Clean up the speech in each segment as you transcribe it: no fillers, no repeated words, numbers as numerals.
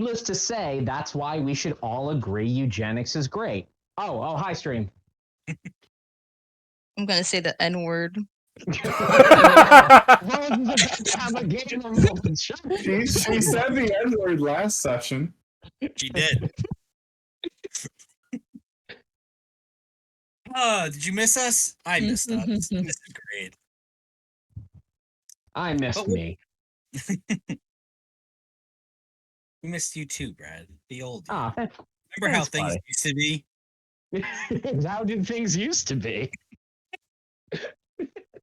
needless to say, that's why we should all agree eugenics is great. Oh, hi, stream. I'm gonna say the N word. She said the N word last session. She did. Oh, did you miss us? I missed us. This is great. I missed me. We missed you too, Brad. The old you. Ah, Remember how things used to be? How did things used to be?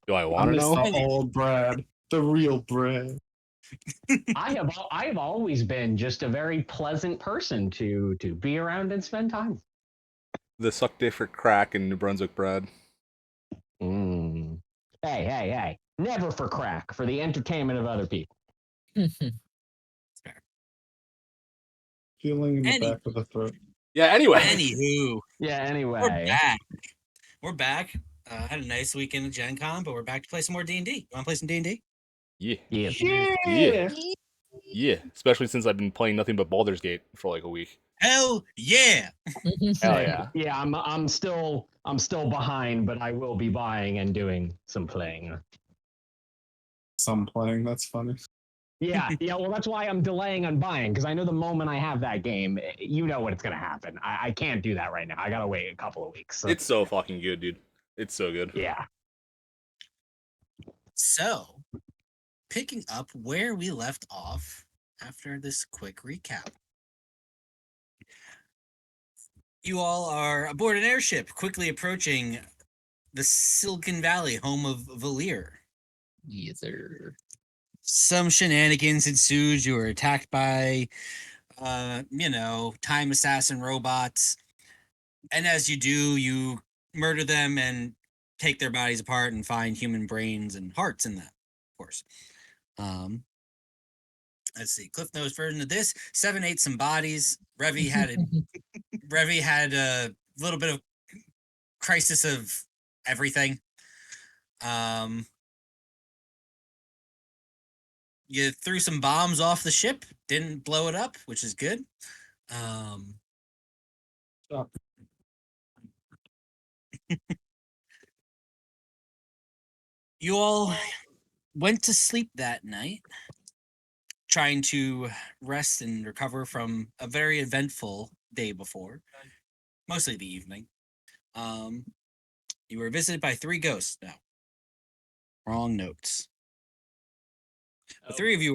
Do I want to know? The old Brad, the real Brad. I have always been just a very pleasant person to be around and spend time. The suck dick for crack in New Brunswick, Brad. Hey. Never for crack, for the entertainment of other people. Feeling in the back of the throat. Yeah, anyway. Anywho. Yeah, anyway. We're back. Had a nice weekend at Gen Con, but we're back to play some more D&D. You want to play some D&D? Yeah. Especially since I've been playing nothing but Baldur's Gate for like a week. Hell yeah! Hell yeah! Yeah, I'm still behind, but I will be buying and doing some playing. Some playing. That's funny. Yeah. Well, that's why I'm delaying on buying, because I know the moment I have that game, you know what's gonna happen. I can't do that right now. I gotta wait a couple of weeks. It's so fucking good, dude. It's so good. Yeah. So, picking up where we left off after this quick recap. You all are aboard an airship, quickly approaching the Silicon Valley, home of Valir. Yes, sir. Some shenanigans ensued. You were attacked by, time assassin robots. And as you do, you murder them and take their bodies apart and find human brains and hearts in that, of course. Let's see. Cliff Notes version of this. 7 ate some bodies. Revy had a little bit of crisis of everything. You threw some bombs off the ship, didn't blow it up, which is good. You all went to sleep that night, trying to rest and recover from a very eventful day before, mostly the evening. You were visited by 3 ghosts. No, wrong notes. The 3 of you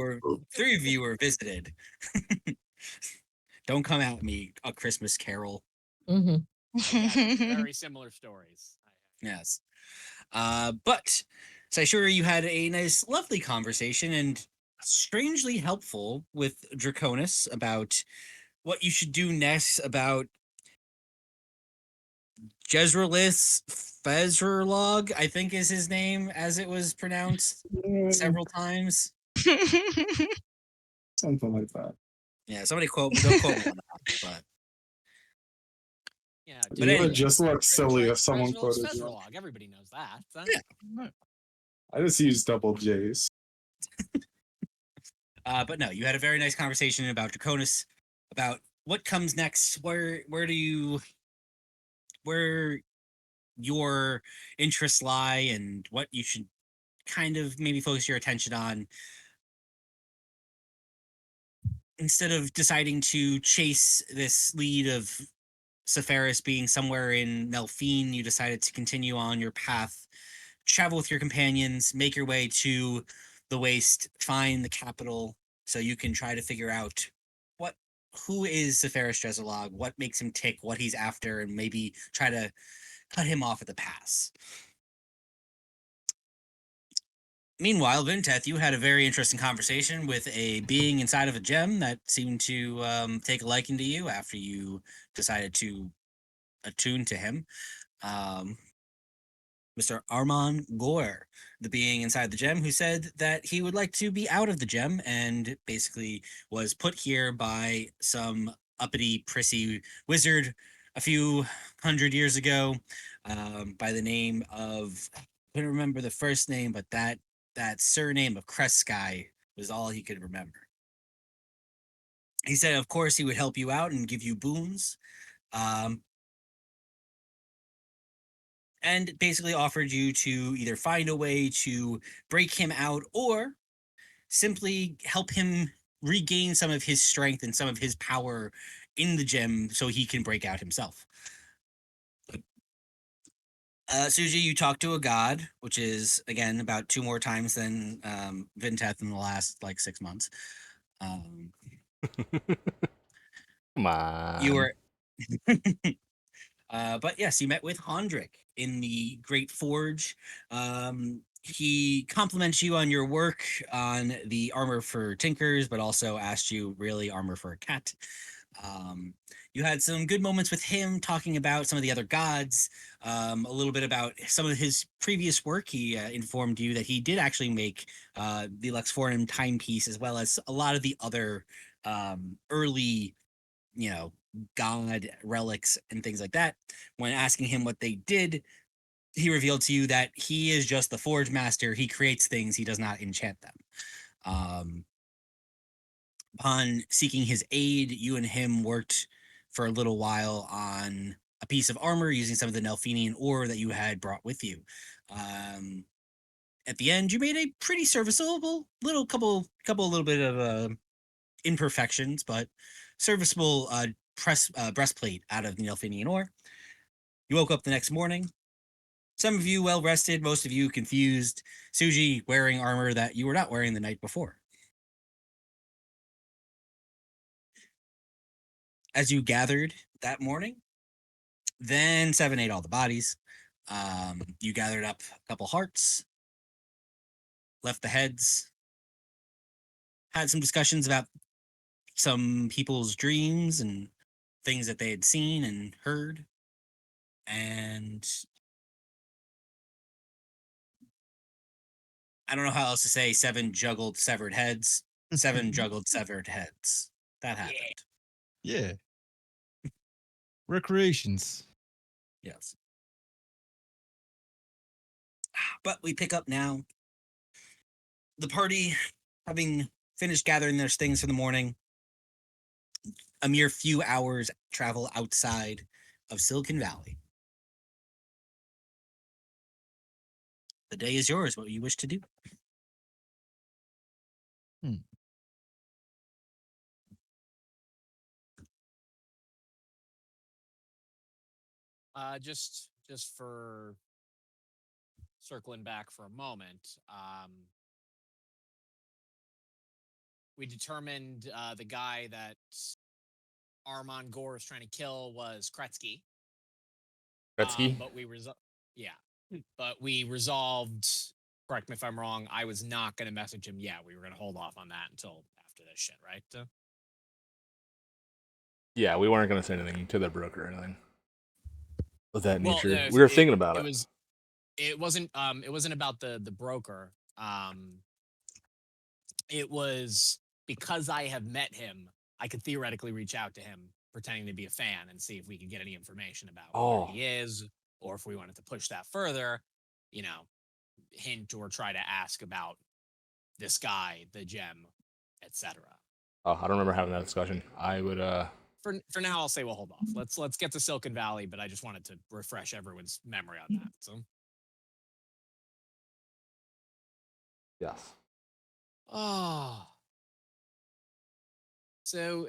were visited. Don't come at me, A Christmas Carol. Very similar stories. Yes. But Saishura, you had a nice, lovely conversation and strangely helpful with Draconis about what you should do next about Jezrelis Fezrlog, I think is his name, as it was pronounced several times. Something like that. Yeah, somebody don't quote me on that, but yeah, but it would just look silly if someone quoted you. Everybody knows that. Yeah. I just use double J's. But no, you had a very nice conversation about Draconis, about what comes next, where your interests lie, and what you should kind of maybe focus your attention on. Instead of deciding to chase this lead of Sepharis being somewhere in Nelphine, you decided to continue on your path, travel with your companions, make your way to the Waste, find the capital, so you can try to figure out who is Sepharis Jezalog, what makes him tick, what he's after, and maybe try to cut him off at the pass. Meanwhile, Vinteth, you had a very interesting conversation with a being inside of a gem that seemed to take a liking to you after you decided to attune to him. Mr. Armand Gore, the being inside the gem, who said that he would like to be out of the gem and basically was put here by some uppity, prissy wizard a few hundred years ago by the name of, I couldn't remember the first name, but that surname of Kreskai was all he could remember. He said, of course, he would help you out and give you boons. And basically offered you to either find a way to break him out or simply help him regain some of his strength and some of his power in the gym so he can break out himself. Suji, you talked to a god, which is, again, about 2 more times than Vinteth in the last, 6 months. Come on. You were... but yes, you met with Hondrik in the Great Forge. He compliments you on your work on the armor for Tinkers, but also asked you really armor for a cat. You had some good moments with him talking about some of the other gods, a little bit about some of his previous work. He informed you that he did actually make the Luxforum timepiece, as well as a lot of the other early, god relics and things like that. When asking him what they did, he revealed to you that he is just the forge master. He creates things, he does not enchant them. Upon seeking his aid, you and him worked for a little while on a piece of armor using some of the Nelfinian ore that you had brought with you. At the end, you made a pretty serviceable couple little bit of imperfections, but serviceable breastplate out of the Nelfinian ore. You woke up the next morning. Some of you well rested, most of you confused. Suji wearing armor that you were not wearing the night before. As you gathered that morning, then Seven ate all the bodies. You gathered up a couple hearts, left the heads, had some discussions about some people's dreams and things that they had seen and heard. And I don't know how else to say Seven juggled severed heads. Seven juggled severed heads. That happened. Yeah. Recreations. Yes. But we pick up now. The party, having finished gathering their things for the morning, a mere few hours travel outside of Silicon Valley. The day is yours. What you wish to do? Just for circling back for a moment, we determined the guy that Armand Gore is trying to kill was Kretsky. Gretzky? But we resolved. Correct me if I'm wrong. I was not going to message him. Yeah, we were going to hold off on that until after this shit, right? Yeah, we weren't going to say anything to the broker or anything of that Well, nature. no, We were thinking about it. It wasn't about the broker. It was because I have met him. I could theoretically reach out to him pretending to be a fan and see if we could get any information about where he is, or if we wanted to push that further, hint or try to ask about this guy, the gem, etc. Oh, I don't remember having that discussion. I would For now, I'll say we'll hold off. Let's get to Silicon Valley, but I just wanted to refresh everyone's memory on that. So yes. oh. So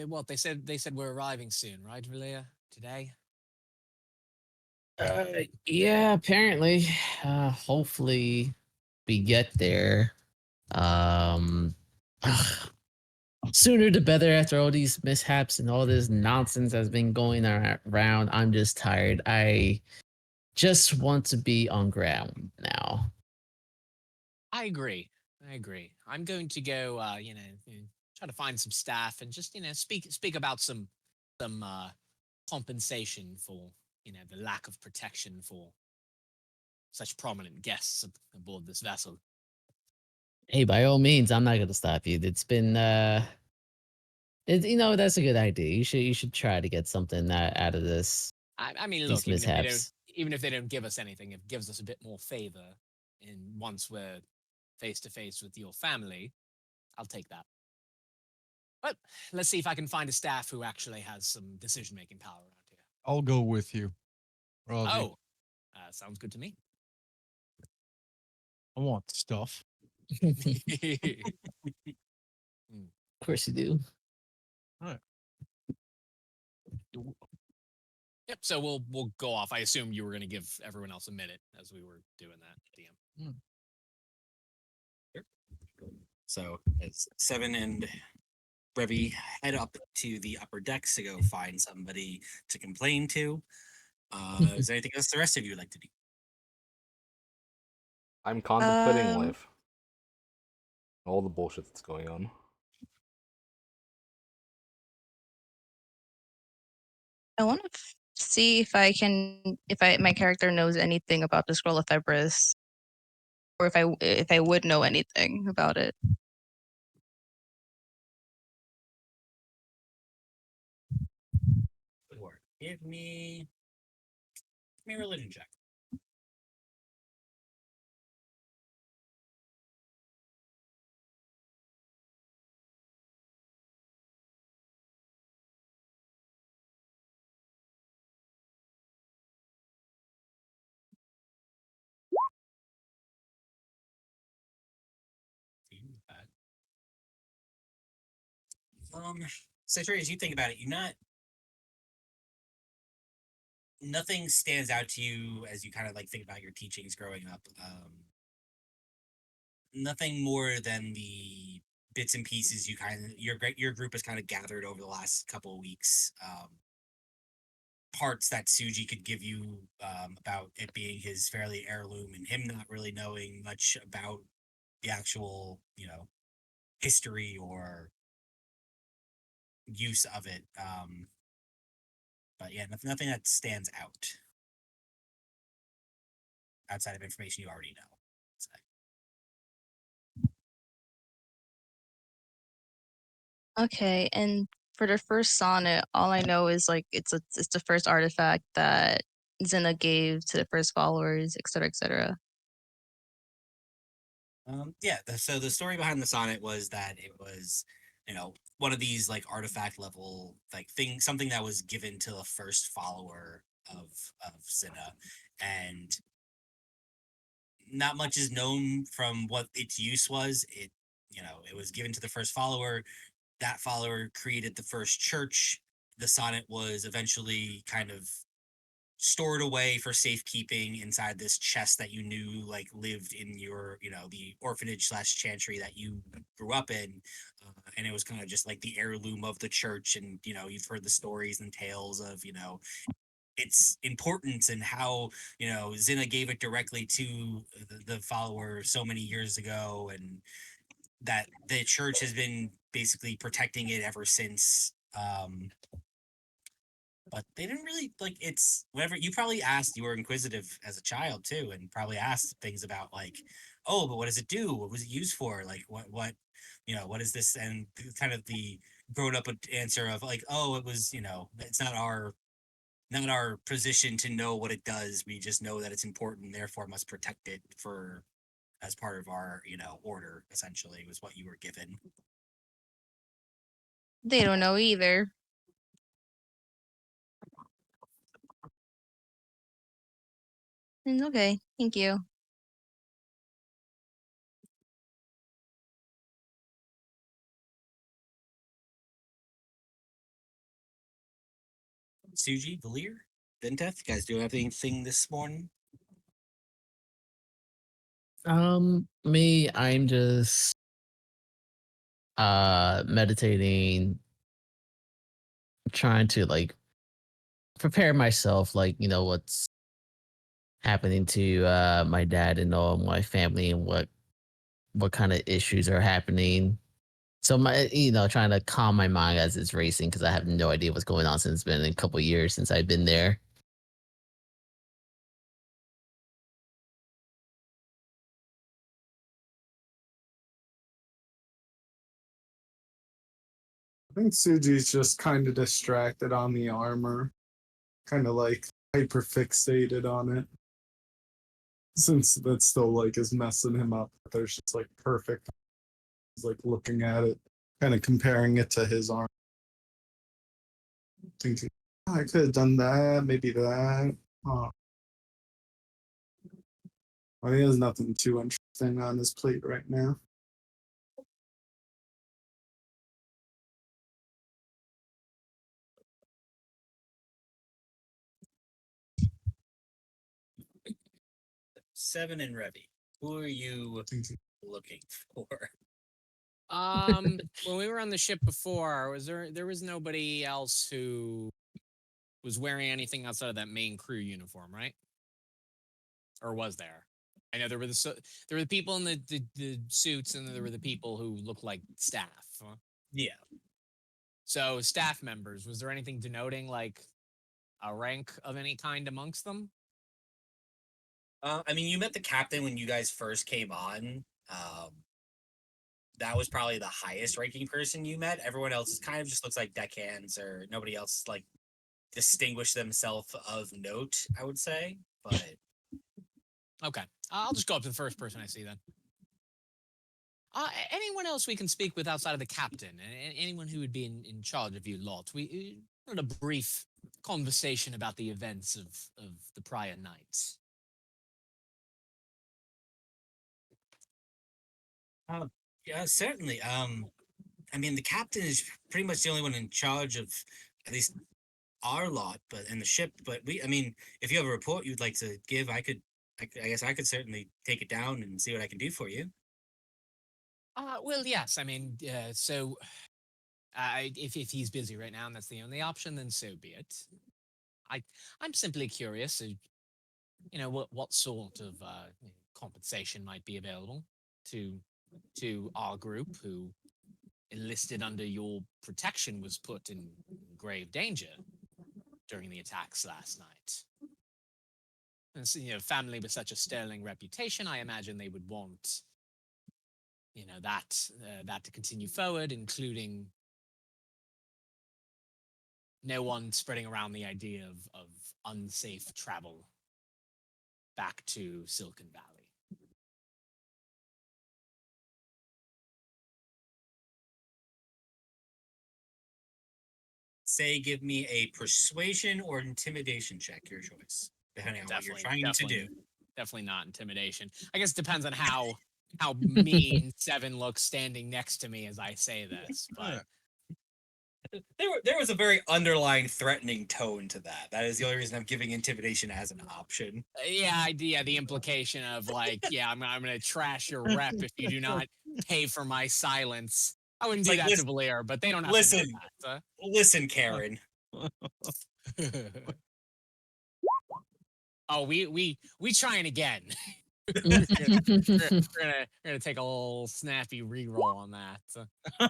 what they said we're arriving soon, right, Valia? Today? Yeah, apparently. Hopefully we get there. Sooner the better after all these mishaps and all this nonsense that's been going around. I'm just tired. I just want to be on ground now. I agree. I'm going to go try to find some staff and just, speak about some compensation for, the lack of protection for such prominent guests aboard this vessel. Hey, by all means, I'm not gonna stop you. It's been that's a good idea. You should try to get something out of this. I mean, These look, mishaps. even if they don't give us anything, it gives us a bit more favor. And once we're face to face with your family, I'll take that. But let's see if I can find a staff who actually has some decision-making power around here. I'll go with you. Rosie. Oh, sounds good to me. I want stuff. Of course you do. Yep. So we'll go off. I assume you were going to give everyone else a minute as we were doing that, DM. So as Seven and Revy head up to the upper decks to go find somebody to complain to. Is there anything else the rest of you would like to do? I'm contemplating life. All the bullshit that's going on. I want to see if my character knows anything about the Scroll of Febris, or if I would know anything about it. Sure. Give me a religion check. Citra, as you think about it, nothing stands out to you as you kind of like think about your teachings growing up. Nothing more than the bits and pieces your group has kind of gathered over the last couple of weeks. Parts that Suji could give you about it being his fairly heirloom and him not really knowing much about the actual, history or use of it. But yeah, nothing that stands out outside of information you already know. Okay, and for the first sonnet, all I know is like it's the first artifact that Zena gave to the first followers, etc., etc. So the story behind the sonnet was that it was, one of these like artifact level like something that was given to the first follower of Cinna, and not much is known from what its use was. It was given to the first follower. That follower created the first church. The sonnet was eventually kind of stored away for safekeeping inside this chest that you knew like lived in your the orphanage / chantry that you grew up in, and it was kind of just like the heirloom of the church. And you've heard the stories and tales of its importance and how Zina gave it directly to the follower so many years ago, and that the church has been basically protecting it ever since. But they didn't really like it's whatever you probably asked. You were inquisitive as a child too, and probably asked things about like, oh, but what does it do? What was it used for? Like what what is this? And kind of the grown up answer of like, oh, it was it's not our position to know what it does. We just know that it's important, therefore must protect it for as part of our order. Essentially, was what you were given. They don't know either. Okay, thank you. Suji, Valir, Vinteth, you guys do have anything this morning? Me, I'm just meditating, trying to like prepare myself, like, what's happening to my dad and all my family, and what kind of issues are happening. So my, trying to calm my mind as it's racing, because I have no idea what's going on since it's been a couple years since I've been there. I think Suji's just kind of distracted on the armor, kind of like hyper fixated on it. Since that still like is messing him up, there's just like perfect. He's like looking at it, kind of comparing it to his arm. Thinking, "Oh, I could have done that, maybe that. Oh. Well, he has nothing too interesting on his plate right now. Seven and Revy. Who are you looking for? When we were on the ship before, there was nobody else who was wearing anything outside of that main crew uniform, right? Or was there? I know there were there were the people in the suits, and there were the people who looked like staff. Yeah. So staff members, was there anything denoting like a rank of any kind amongst them? I mean, you met the captain when you guys first came on. That was probably the highest ranking person you met. Everyone else is kind of just looks like deckhands, or nobody else like distinguished themselves of note, I would say. But Okay, I'll just go up to the first person I see then. Anyone else we can speak with outside of the captain? Anyone who would be in charge of you lot? We had a brief conversation about the events of the prior night. yeah, certainly. I mean, the captain is pretty much the only one in charge of at least our lot, but in the ship. But I mean, if you have a report you'd like to give, I guess I could certainly take it down and see what I can do for you. Well, yes. I mean, so if he's busy right now and that's the only option, then so be it. I'm simply curious, what sort of compensation might be available to our group who enlisted under your protection was put in grave danger during the attacks last night. And so, family with such a sterling reputation, I imagine they would want, that to continue forward, including no one spreading around the idea of unsafe travel back to Silicon Valley. Say, give me a persuasion or intimidation check, your choice, depending on what you're trying to do. Definitely not intimidation. I guess it depends on how mean Seven looks standing next to me as I say this, but There was a very underlying threatening tone to that. That is the only reason I'm giving intimidation as an option. yeah, the implication of like, yeah, I'm gonna trash your rep if you do not pay for my silence. I wouldn't do that to Valir, but they don't have to know that. Listen, Karen. Oh, we trying again. we're gonna take a little snappy reroll on that. All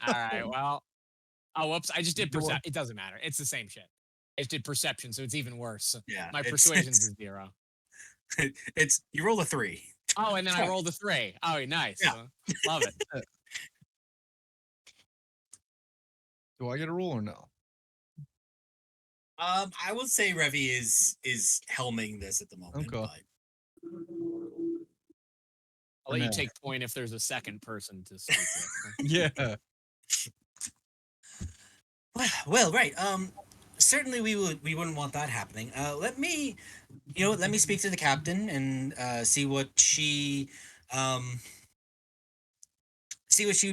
right, well. Oh, whoops! I just did perception. It doesn't matter. It's the same shit. I just did perception, so it's even worse. Yeah, my persuasion's is 0. It's you roll a 3. Oh, and then I rolled a 3. Oh, nice. Yeah. Love it. Do I get a roll or no? I would say Revy is helming this at the moment. Okay. But... I'll let you take point if there's a second person to speak with. Yeah. Well, right. Certainly we wouldn't want that happening. Let me speak to the captain and see what she would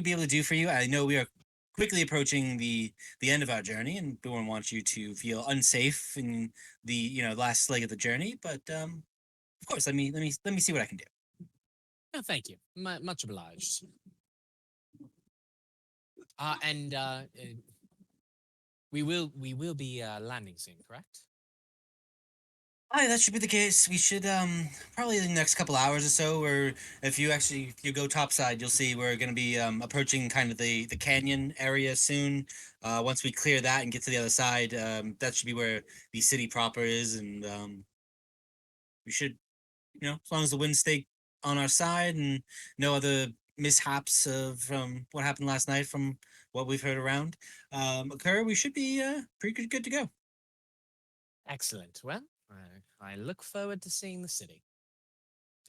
be able to do for you. I know we are quickly approaching the end of our journey, and we wouldn't want you to feel unsafe in the last leg of the journey. But of course, let me see what I can do. No, thank you. Much obliged. And we will be landing soon, correct? Hi, that should be the case. We should probably in the next couple hours or so, or if you go topside, you'll see we're going to be approaching kind of the canyon area soon. Once we clear that and get to the other side, that should be where the city proper is, and we should, as long as the winds stay on our side and no other mishaps from what happened last night from what we've heard around occur, we should be pretty good to go. Excellent. Well, I look forward to seeing the city.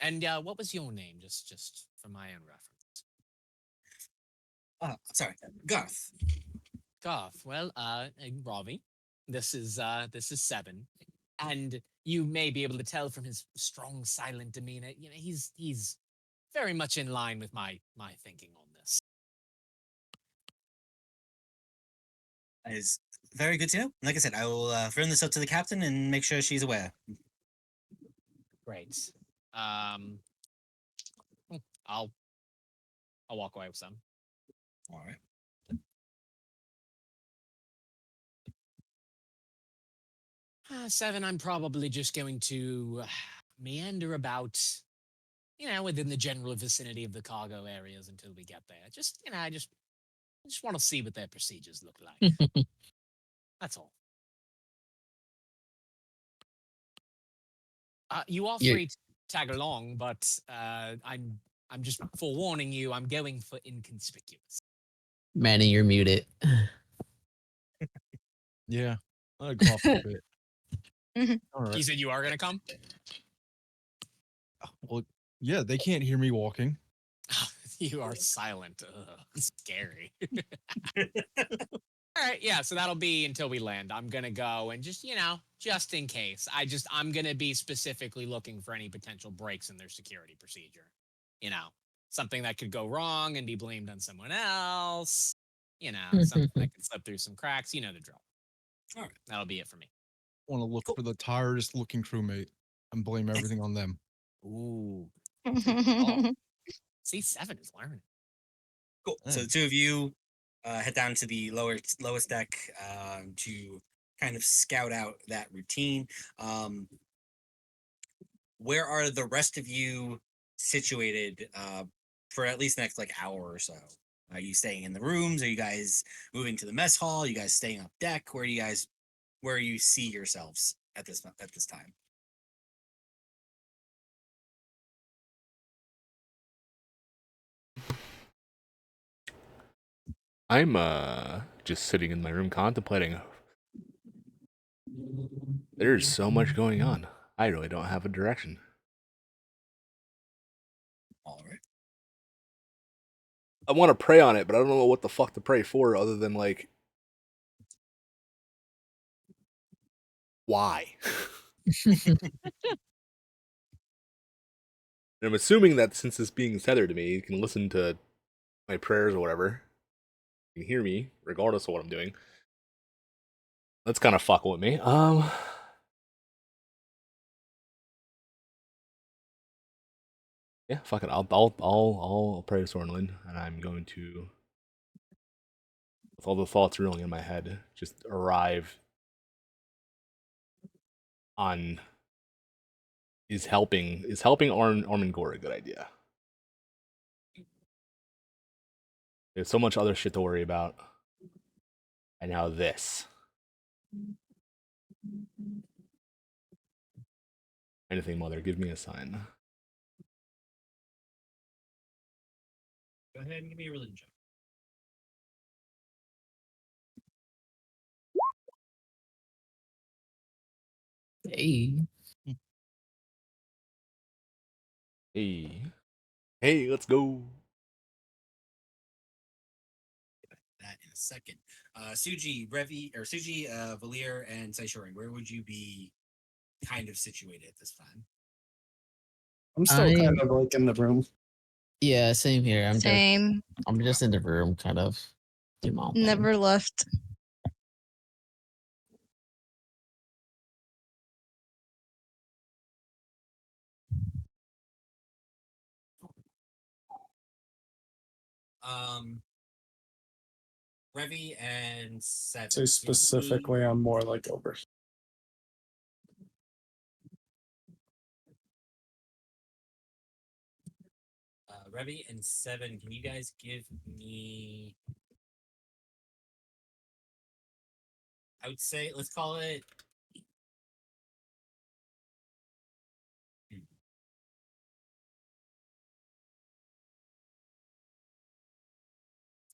And what was your name, just for my own reference? Sorry, Garth. Garth. Well, Ravi, this is 7, and you may be able to tell from his strong, silent demeanor. You know, he's very much in line with my thinking on this. That is very good to know. Like I said, I will throw this up to the captain and make sure she's aware. Great. I'll walk away with some. All right. Seven, I'm probably just going to meander about, within the general vicinity of the cargo areas until we get there. Just, I just want to see what their procedures look like. That's all. You are You- free to tag along, but I'm just forewarning you. I'm going for inconspicuous. Manny, you're muted. Yeah. I cough a bit. All You right. said you are going to come? Well, yeah, they can't hear me walking. You are silent. Ugh, scary. All right, yeah, so that'll be until we land. I'm going to go and just, just in case. I'm going to be specifically looking for any potential breaks in their security procedure. Something that could go wrong and be blamed on someone else. Something that could slip through some cracks. You know the drill. All right, that'll be it for me. Want to look for the tiredest looking crewmate and blame everything on them. Ooh. Oh. C7 is learning. Cool. So the two of you head down to the lowest deck to kind of scout out that routine. Where are the rest of you situated for at least the next hour or so? Are you staying in the rooms? Are you guys moving to the mess hall? Are you guys staying up deck? Where you see yourselves at this time? I'm just sitting in my room contemplating. There's so much going on. I really don't have a direction. All right. I want to pray on it, but I don't know what the fuck to pray for other than why? And I'm assuming that since it's being tethered to me, you can listen to my prayers or whatever. You can hear me regardless of what I'm doing. That's kind of fucking with me. Yeah, fuck it. I'll pray to Sornlin, and I'm going to, with all the thoughts reeling in my head, just arrive on is helping Armengor a good idea? There's so much other shit to worry about, and now this. Anything, mother, give me a sign. Go ahead and give me a religion check. Hey. Hey, let's go. That in a second. Suji, Valir, and Saishorin, where would you be kind of situated at this time? I'm still kind of in the room. Yeah, same here. I'm Same. just in the room, kind of. Do my own thing. Never left. Revi and Seven. So specifically, I'm more over. Revi and Seven, can you guys give me? I would say, let's call it.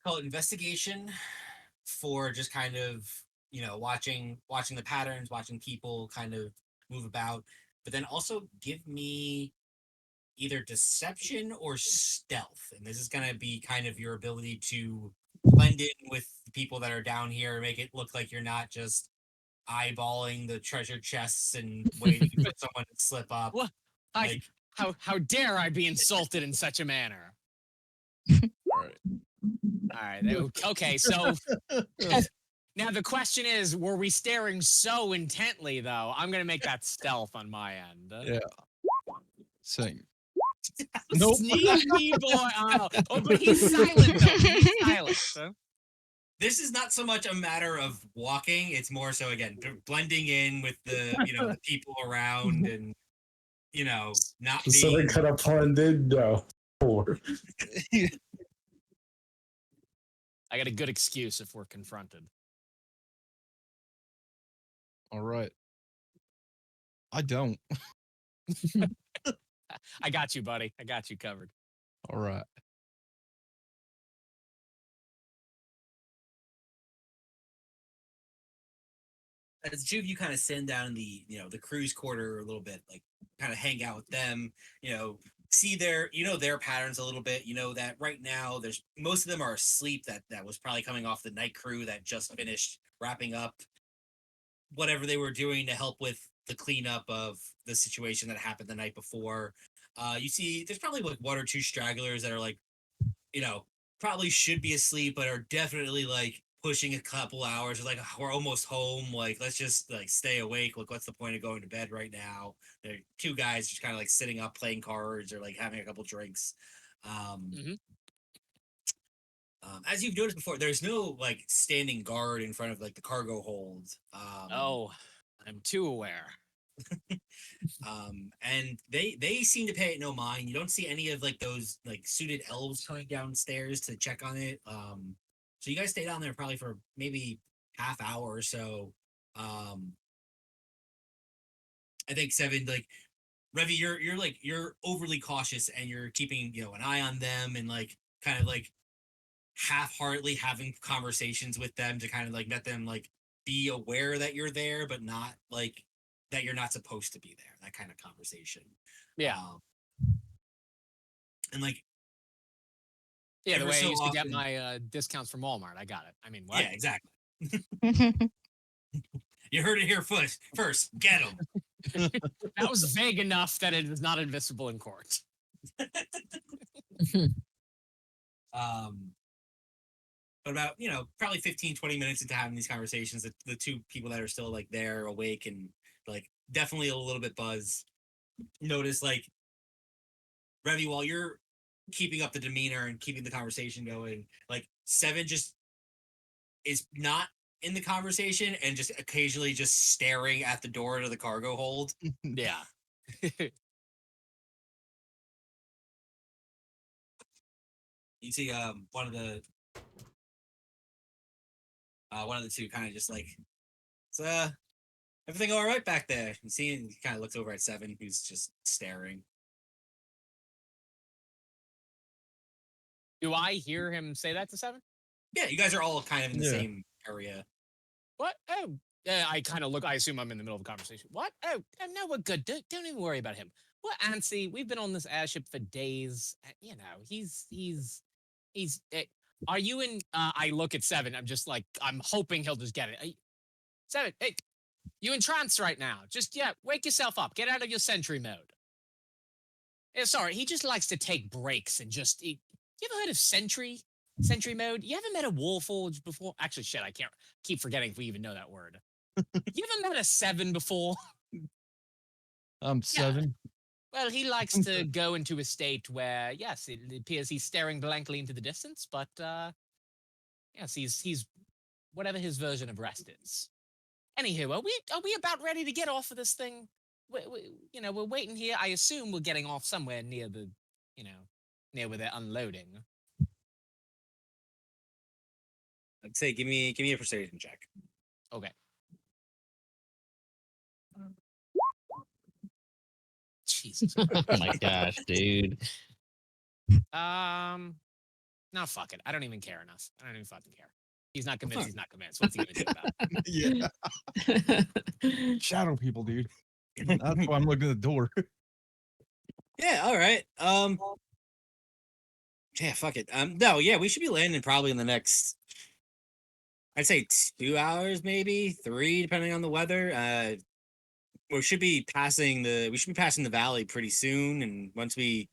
Call it investigation for just kind of watching the patterns, watching people kind of move about, but then also give me either deception or stealth. And this is going to be kind of your ability to blend in with the people that are down here, make it look like you're not just eyeballing the treasure chests and waiting for someone to slip up. What? Like, How dare I be insulted in such a manner? All right. All right. Okay. So now the question is, were we staring so intently, though? I'm going to make that stealth on my end. Yeah. Same. Nope. Sneaky boy. Oh, but he's silent, though. He's silent. this is not so much a matter of walking. It's more so, again, blending in with the, the people around and, not So being... they could have blended? No. Poor. I got a good excuse if we're confronted. All right. I don't. I got you, buddy. I got you covered. All right. As the two of you kind of send down in the the crew's quarter a little bit, like kind of hang out with them, see their patterns a little bit. That right now there's most of them are asleep. That was probably coming off the night crew that just finished wrapping up whatever they were doing to help with the cleanup of the situation that happened the night before. You see there's probably like one or two stragglers that are like, probably should be asleep, but are definitely like pushing a couple hours. Like, we're almost home. Like, let's just like stay awake. Like, what's the point of going to bed right now? There are two guys just kind of like sitting up playing cards or like having a couple drinks. As you've noticed before, there's no like standing guard in front of like the cargo hold. Oh, I'm too aware. And they seem to pay it no mind. You don't see any of like those like suited elves coming downstairs to check on it. So you guys stay down there probably for maybe half hour or so. I think Seven, like Revy, you're overly cautious and you're keeping an eye on them and like kind of like half-heartedly having conversations with them to kind of like let them like be aware that you're there, but not like that you're not supposed to be there. That kind of conversation. Yeah. And like, yeah, the every way so I used to get often- my discounts from Walmart. I got it. I mean, what? Yeah, exactly. You heard it here first. Get them. That was vague enough that it is not admissible in court. But about, probably 15, 20 minutes into having these conversations, the two people that are still like there awake and like definitely a little bit buzzed, notice like, Revy, while you're keeping up the demeanor and keeping the conversation going, like Seven just is not in the conversation and just occasionally just staring at the door to the cargo hold. Yeah. You see one of the two kind of just like, it's everything all right back there? You see, and he kind of looks over at Seven, who's just staring. Do I hear him say that to Seven? Yeah, you guys are all kind of in the same area. What? Oh, yeah. I kind of look. I assume I'm in the middle of a conversation. What? Oh, no, we're good. Don't even worry about him. What, Ansi? We've been on this airship for days. He's. Are you in? I look at Seven. I'm just like, I'm hoping he'll just get it. Seven, hey, you in trance right now? Just wake yourself up. Get out of your sentry mode. Yeah, sorry, he just likes to take breaks and just. You ever heard of sentry mode? You ever met a warforged before? Actually, shit, I can't keep forgetting if we even know that word. You ever met a Seven before? I'm Seven. Well, he likes to go into a state where, yes, it appears he's staring blankly into the distance, but yes, he's whatever his version of rest is. Anywho, are we about ready to get off of this thing? We're waiting here. I assume we're getting off somewhere near the, near where they're unloading. I'd say give me a persuasion check. Okay. Jesus. Oh my gosh, dude. No, fuck it. I don't even care enough. I don't even fucking care. He's not convinced. He's not convinced. What's he gonna do about it? Yeah. Shadow people, dude. That's why I'm looking at the door. Yeah, all right. Yeah, fuck it. No, yeah, we should be landing probably in the next, I'd say 2 hours, maybe 3, depending on the weather. We should be passing the valley pretty soon, and once we,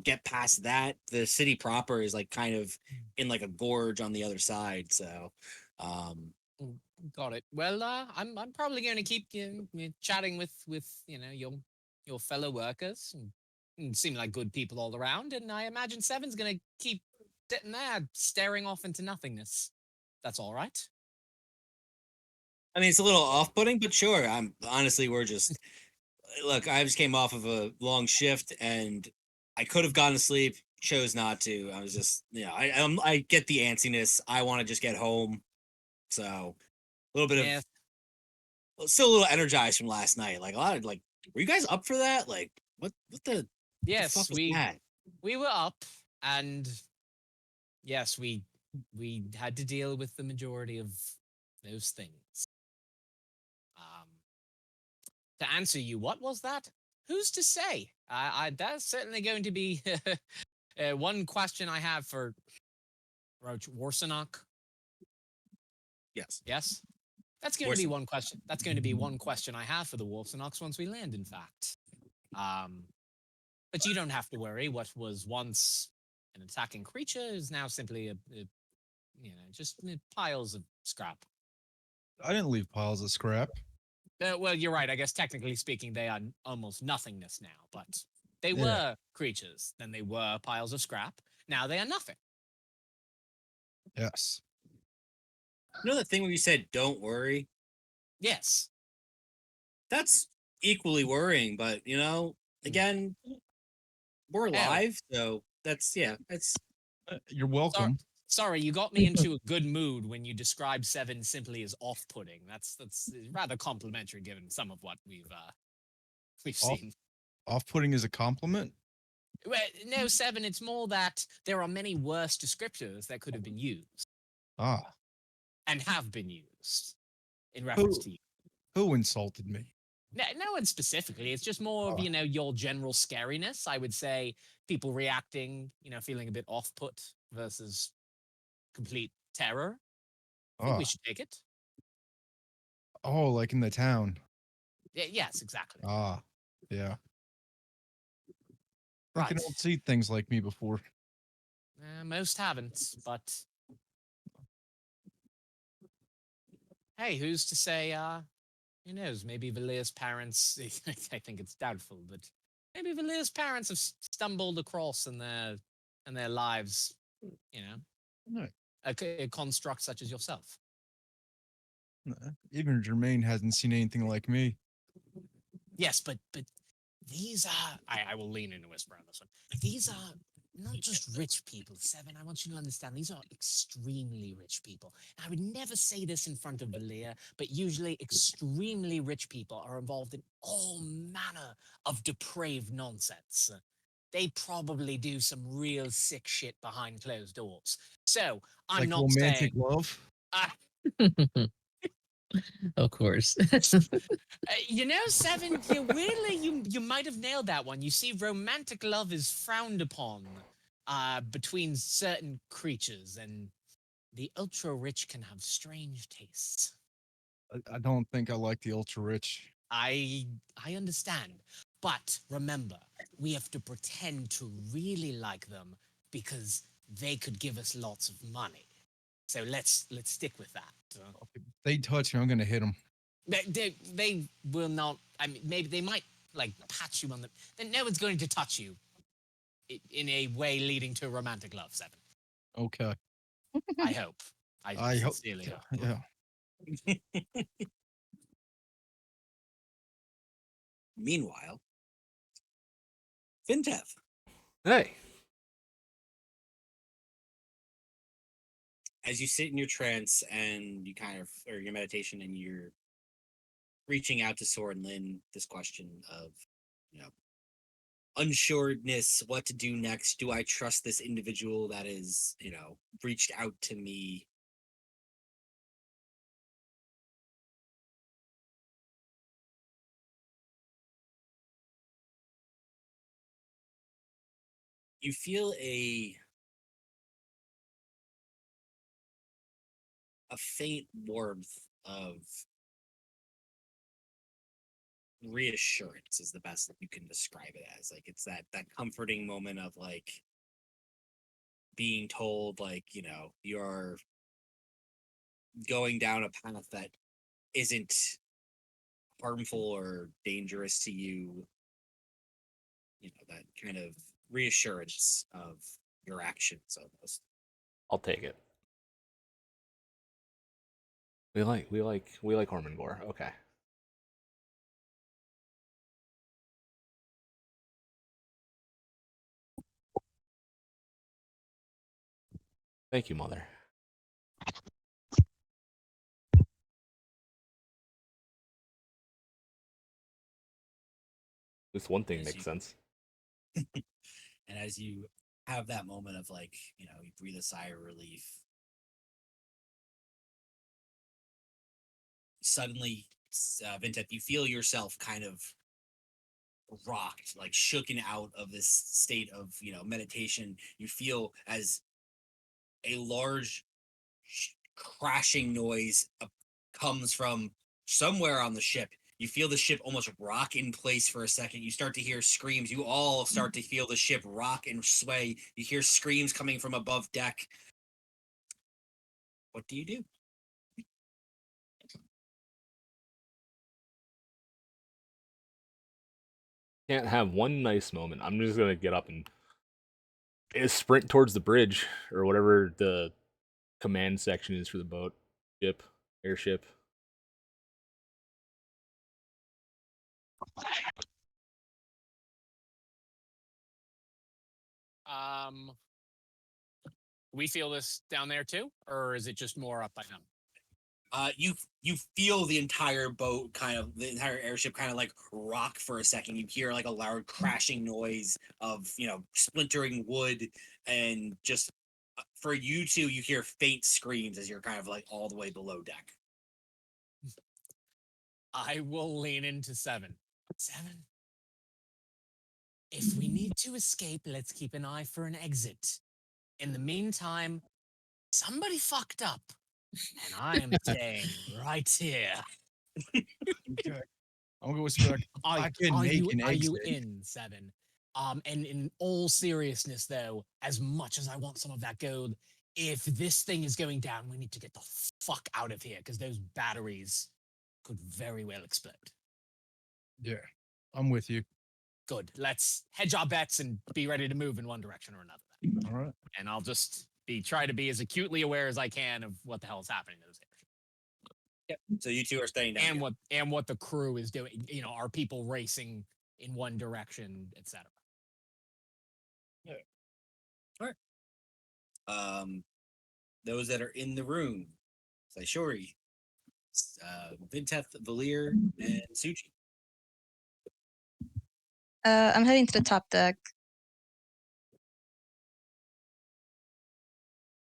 get past that, the city proper is like kind of in like a gorge on the other side. So, um, Mm, got it. Well, I'm probably going to keep chatting with your fellow workers and seem like good people all around, and I imagine Seven's going to keep sitting there staring off into nothingness. That's all right. I mean, it's a little off-putting, but sure. I'm honestly, we're just look. I just came off of a long shift, and I could have gone to sleep, chose not to. I was just, I get the antsiness. I want to just get home, so a little bit of Yeah. still a little energized from last night. Like a lot of like, were you guys up for that? Like, what the fuck Yes, was that? we were up, and yes, we had to deal with the majority of those things. Um, to answer you, what was that? Who's to say? That's certainly going to be one question I have for Roach Warsenok. Yes. Yes, that's going to be Warsenok. one question. That's going to be one question I have for the Warsenoks once we land. In fact, but you don't have to worry. What was once an attacking creature is now simply just piles of scrap. I didn't leave piles of scrap. Well, you're right. I guess technically speaking, they are almost nothingness now, but they Yeah. were creatures. Then they were piles of scrap. Now they are nothing. Yes. You know that thing where you said "don't worry"? Yes. That's equally worrying, but again, we're alive, so that's That's You're Sorry, welcome. sorry, you got me into a good mood when you described Seven simply as off-putting. That's rather complimentary given some of what we've Off- seen. Off-putting is a compliment. Well, no, Seven. It's more that there are many worse descriptors that could have been used Ah, and have been used in reference to you. who insulted me? No one specifically. It's just more of, Ah, your general scariness. I would say people reacting, feeling a bit off-put versus complete terror. I think we ah. should take it. Oh, like in the town. Yes, exactly. Ah, yeah. I Right. can all see things like me before. Most haven't, but hey, who's to say? Who knows? Maybe Valir's parents. I think it's doubtful, but maybe Valir's parents have stumbled across in their lives. No, A construct such as yourself. no, even Jermaine hasn't seen anything like me. Yes, but these are. I will lean in and whisper on this one. These are not just rich people, Seven. I want you to understand. These are extremely rich people. And I would never say this in front of Valia, but usually extremely rich people are involved in all manner of depraved nonsense. They probably do some real sick shit behind closed doors. So I'm Like not romantic saying. love. Of course. Seven, you might have nailed that one. You see, romantic love is frowned upon between certain creatures, and the ultra rich can have strange tastes. I don't think I like the ultra rich. I understand, but remember, we have to pretend to really like them because they could give us lots of money. So let's stick with that. If they touch me, I'm gonna hit them. They will not. I mean, maybe they might like pat you on the. Then no one's going to touch you in a way leading to romantic love. Seven. Okay. I hope. I hope. Sincerely hope. Yeah. Meanwhile, Fintev. Hey. As you sit in your trance and you or your meditation, and you're reaching out to Soren Lin, this question of, unsureness, what to do next. Do I trust this individual that is, reached out to me? You feel a faint warmth of reassurance is the best that you can describe it as. Like it's that comforting moment of like being told like, you know, you're going down a path that isn't harmful or dangerous to you. You know, that kind of reassurance of your actions almost. I'll take it. We like Hormongor. Okay. Thank you, Mother. This one thing As makes you- sense. And as you have that moment of like, you know, you breathe a sigh of relief, suddenly, Vintep, you feel yourself kind of rocked, like shooken out of this state of, you know, meditation. You feel as a large crashing noise comes from somewhere on the ship. You feel the ship almost rock in place for a second. You start to hear screams. You all start to feel the ship rock and sway. You hear screams coming from above deck. What do you do? Can't have one nice moment. I'm just gonna get up and sprint towards the bridge or whatever the command section is for the boat, ship, airship. We feel this down there too, or is it just more up by them? You feel the entire boat the entire airship kind of like rock for a second. You hear like a loud crashing noise of, you know, splintering wood, and just for you two, you hear faint screams as you're kind of like all the way below deck. I will lean into 7. 7. If we need to escape, let's keep an eye for an exit. In the meantime, somebody fucked up. And I am staying right here. Okay. I'm gonna whisper like, I can make an are you exit. in, 7? And in all seriousness, though, as much as I want some of that gold, if this thing is going down, we need to get the fuck out of here because those batteries could very well explode. Yeah, I'm with you. Good. Let's hedge our bets and be ready to move in one direction or another. All right. And I'll just try to be as acutely aware as I can of what the hell is happening to this airship. Yep. So you two are staying down. And what the crew is doing. You know, are people racing in one direction, etc. Yeah. All right. Those that are in the room, Saishori, Vinteth, Valir, and Suji. I'm heading to the top deck.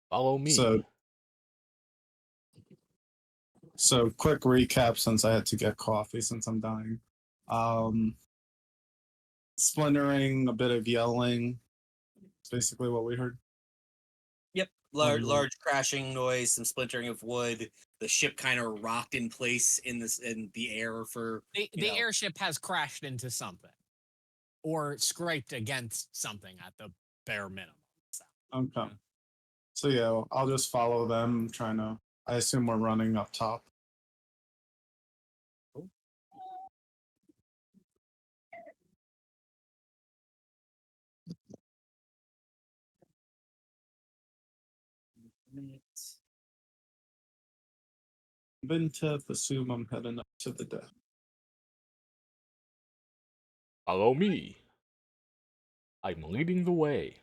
Follow me. So quick recap since I had to get coffee since I'm dying. Splintering, a bit of yelling. It's basically what we heard. Yep. Large crashing noise, some splintering of wood. The ship kind of rocked in place in the air for the airship has crashed into something or scraped against something at the bare minimum. So. Okay. So yeah, I'll just follow them, I assume we're running up top. Cool. Vintef, assume I'm heading up to the deck. Follow me. I'm leading the way.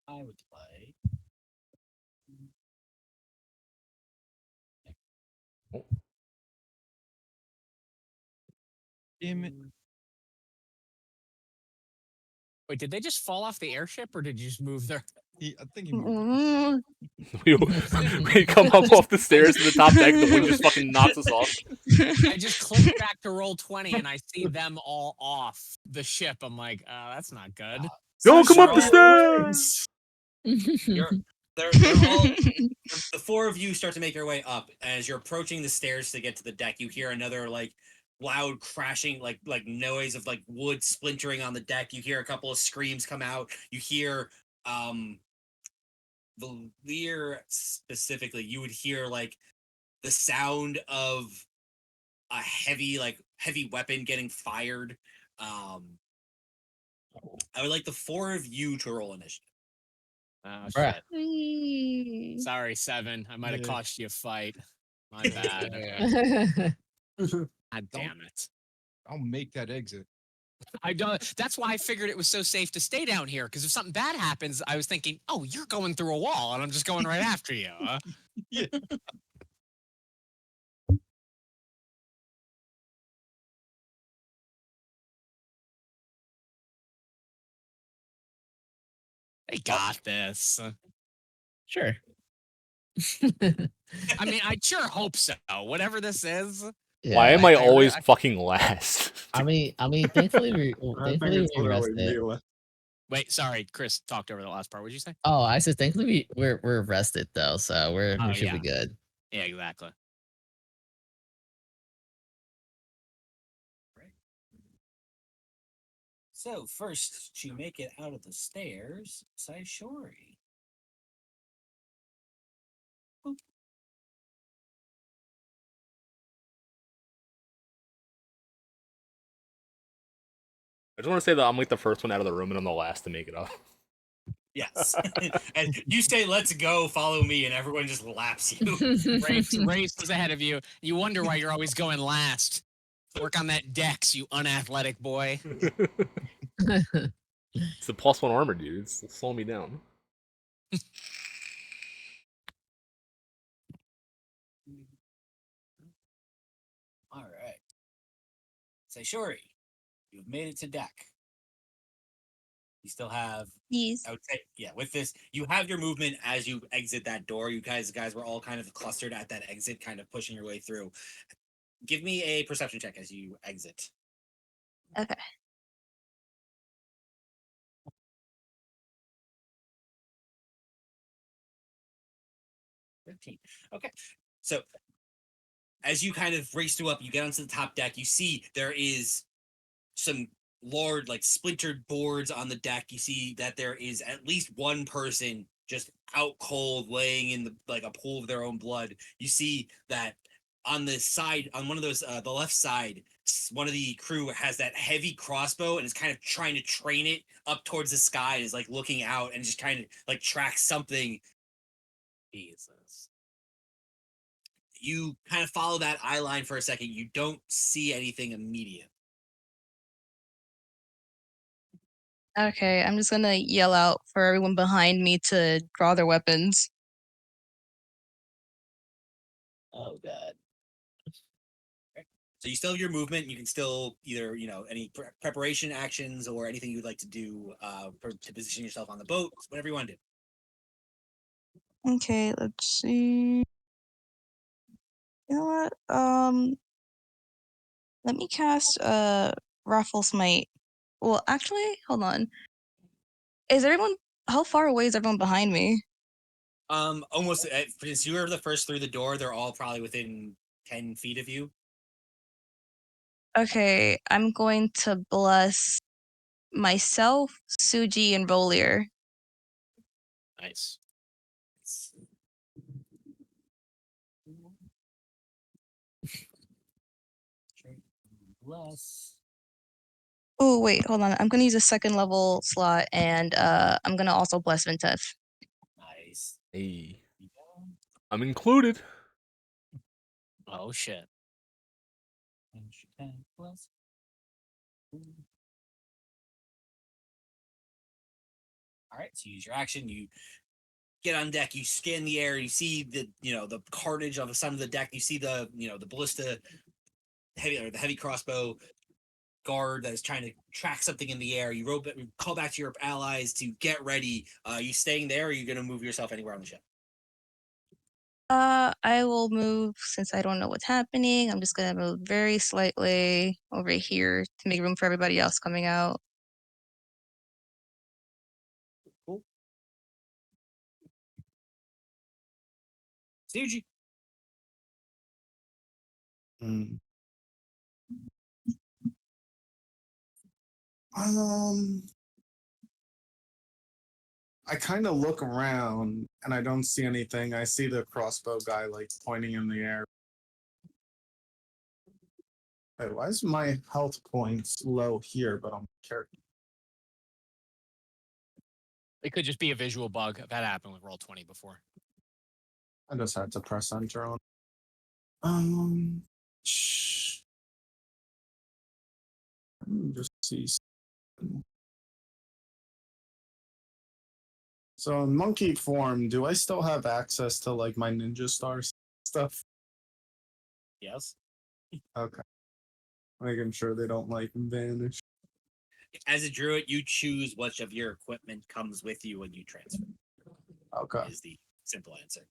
I would play. Oh. Damn it. Wait, did they just fall off the airship, or did you just move their? I think he moved. Mm, We come up off the stairs to the top deck. The wind just fucking knocks us off. I just click back to roll 20, and I see them all off the ship. I'm like, that's not good. Yo, come up the Sure. stairs. They're all the four of you start to make your way up. As you're approaching the stairs to get to the deck, you hear another like loud crashing, like noise of like wood splintering on the deck. You hear a couple of screams come out. You hear Valir specifically. You would hear like the sound of a heavy weapon getting fired. I would like the four of you to roll initiative. Oh Bruh. shit! mm. Sorry, 7. I might have Yeah. cost you a fight. My bad. God damn it! I'll make that exit. I don't. That's why I figured it was so safe to stay down here. Because if something bad happens, I was thinking, oh, you're going through a wall, and I'm just going right after you. Huh? Yeah. They got this. Sure. I mean, I sure hope so. Whatever this is. Why am I I always re- fucking last? I mean, thankfully I think we it's literally rested. melee. Wait, sorry, Chris talked over the last part. What'd you say? Oh, I said thankfully we're rested though, so we Oh, should yeah. be good. Yeah, exactly. So first to make it out of the stairs, Saishori. I just want to say that I'm like the first one out of the room and I'm the last to make it up. Yes. And you say, let's go, follow me, and everyone just laps you. Race is ahead of you. You wonder why you're always going last. Work on that dex, you unathletic boy. It's the +1 armor, dude. It's slowing me down. All right. Saishori, you've made it to deck. You still have, Yes. I would say, yeah, with this, you have your movement as you exit that door. You guys were all kind of clustered at that exit, kind of pushing your way through. Give me a perception check as you exit. Okay. Okay. So as you kind of race through up, you get onto the top deck, you see there is some like splintered boards on the deck. You see that there is at least one person just out cold, laying in a pool of their own blood. You see that on the side, on one of those, the left side, one of the crew has that heavy crossbow and is kind of trying to train it up towards the sky and is like looking out and just kind of like tracks something. Jesus. You kind of follow that eye line for a second. You don't see anything immediate. Okay, I'm just gonna yell out for everyone behind me to draw their weapons. Oh god. So you still have your movement. You can still either, any preparation actions or anything you'd like to do to position yourself on the boat, whatever you want to do. Okay, let's see. You know what? Let me cast Raffle Smite. Well, actually, hold on. Is everyone? How far away is everyone behind me? Almost. Since you were the first through the door, they're all probably within 10 feet of you. Okay, I'm going to bless myself, Suji, and Volier. Nice. Bless. Oh wait, hold on. I'm gonna use a second level slot, and I'm gonna also bless Vintef. Nice. Hey, I'm included. Oh shit. Bless. All right, so use your action. You get on deck. You scan the air. You see the carnage of some of the deck. You see the the ballista, the heavy crossbow guard that is trying to track something in the air. You call back to your allies to get ready. Are you staying there, or are you going to move yourself anywhere on the ship? I will move since I don't know what's happening. I'm just gonna move very slightly over here to make room for everybody else coming out. Cool. Suji. Hmm. I kind of look around and I don't see anything. I see the crossbow guy like pointing in the air. Wait, why is my health points low here, but I'm character? It could just be a visual bug. That happened with Roll20 before. I just had to press enter on. Let me just see. So in monkey form, do I still have access to like my ninja star stuff? Yes. Okay. Making sure they don't like vanish. As a druid, you choose which of your equipment comes with you when you transfer. Okay. Is the simple answer.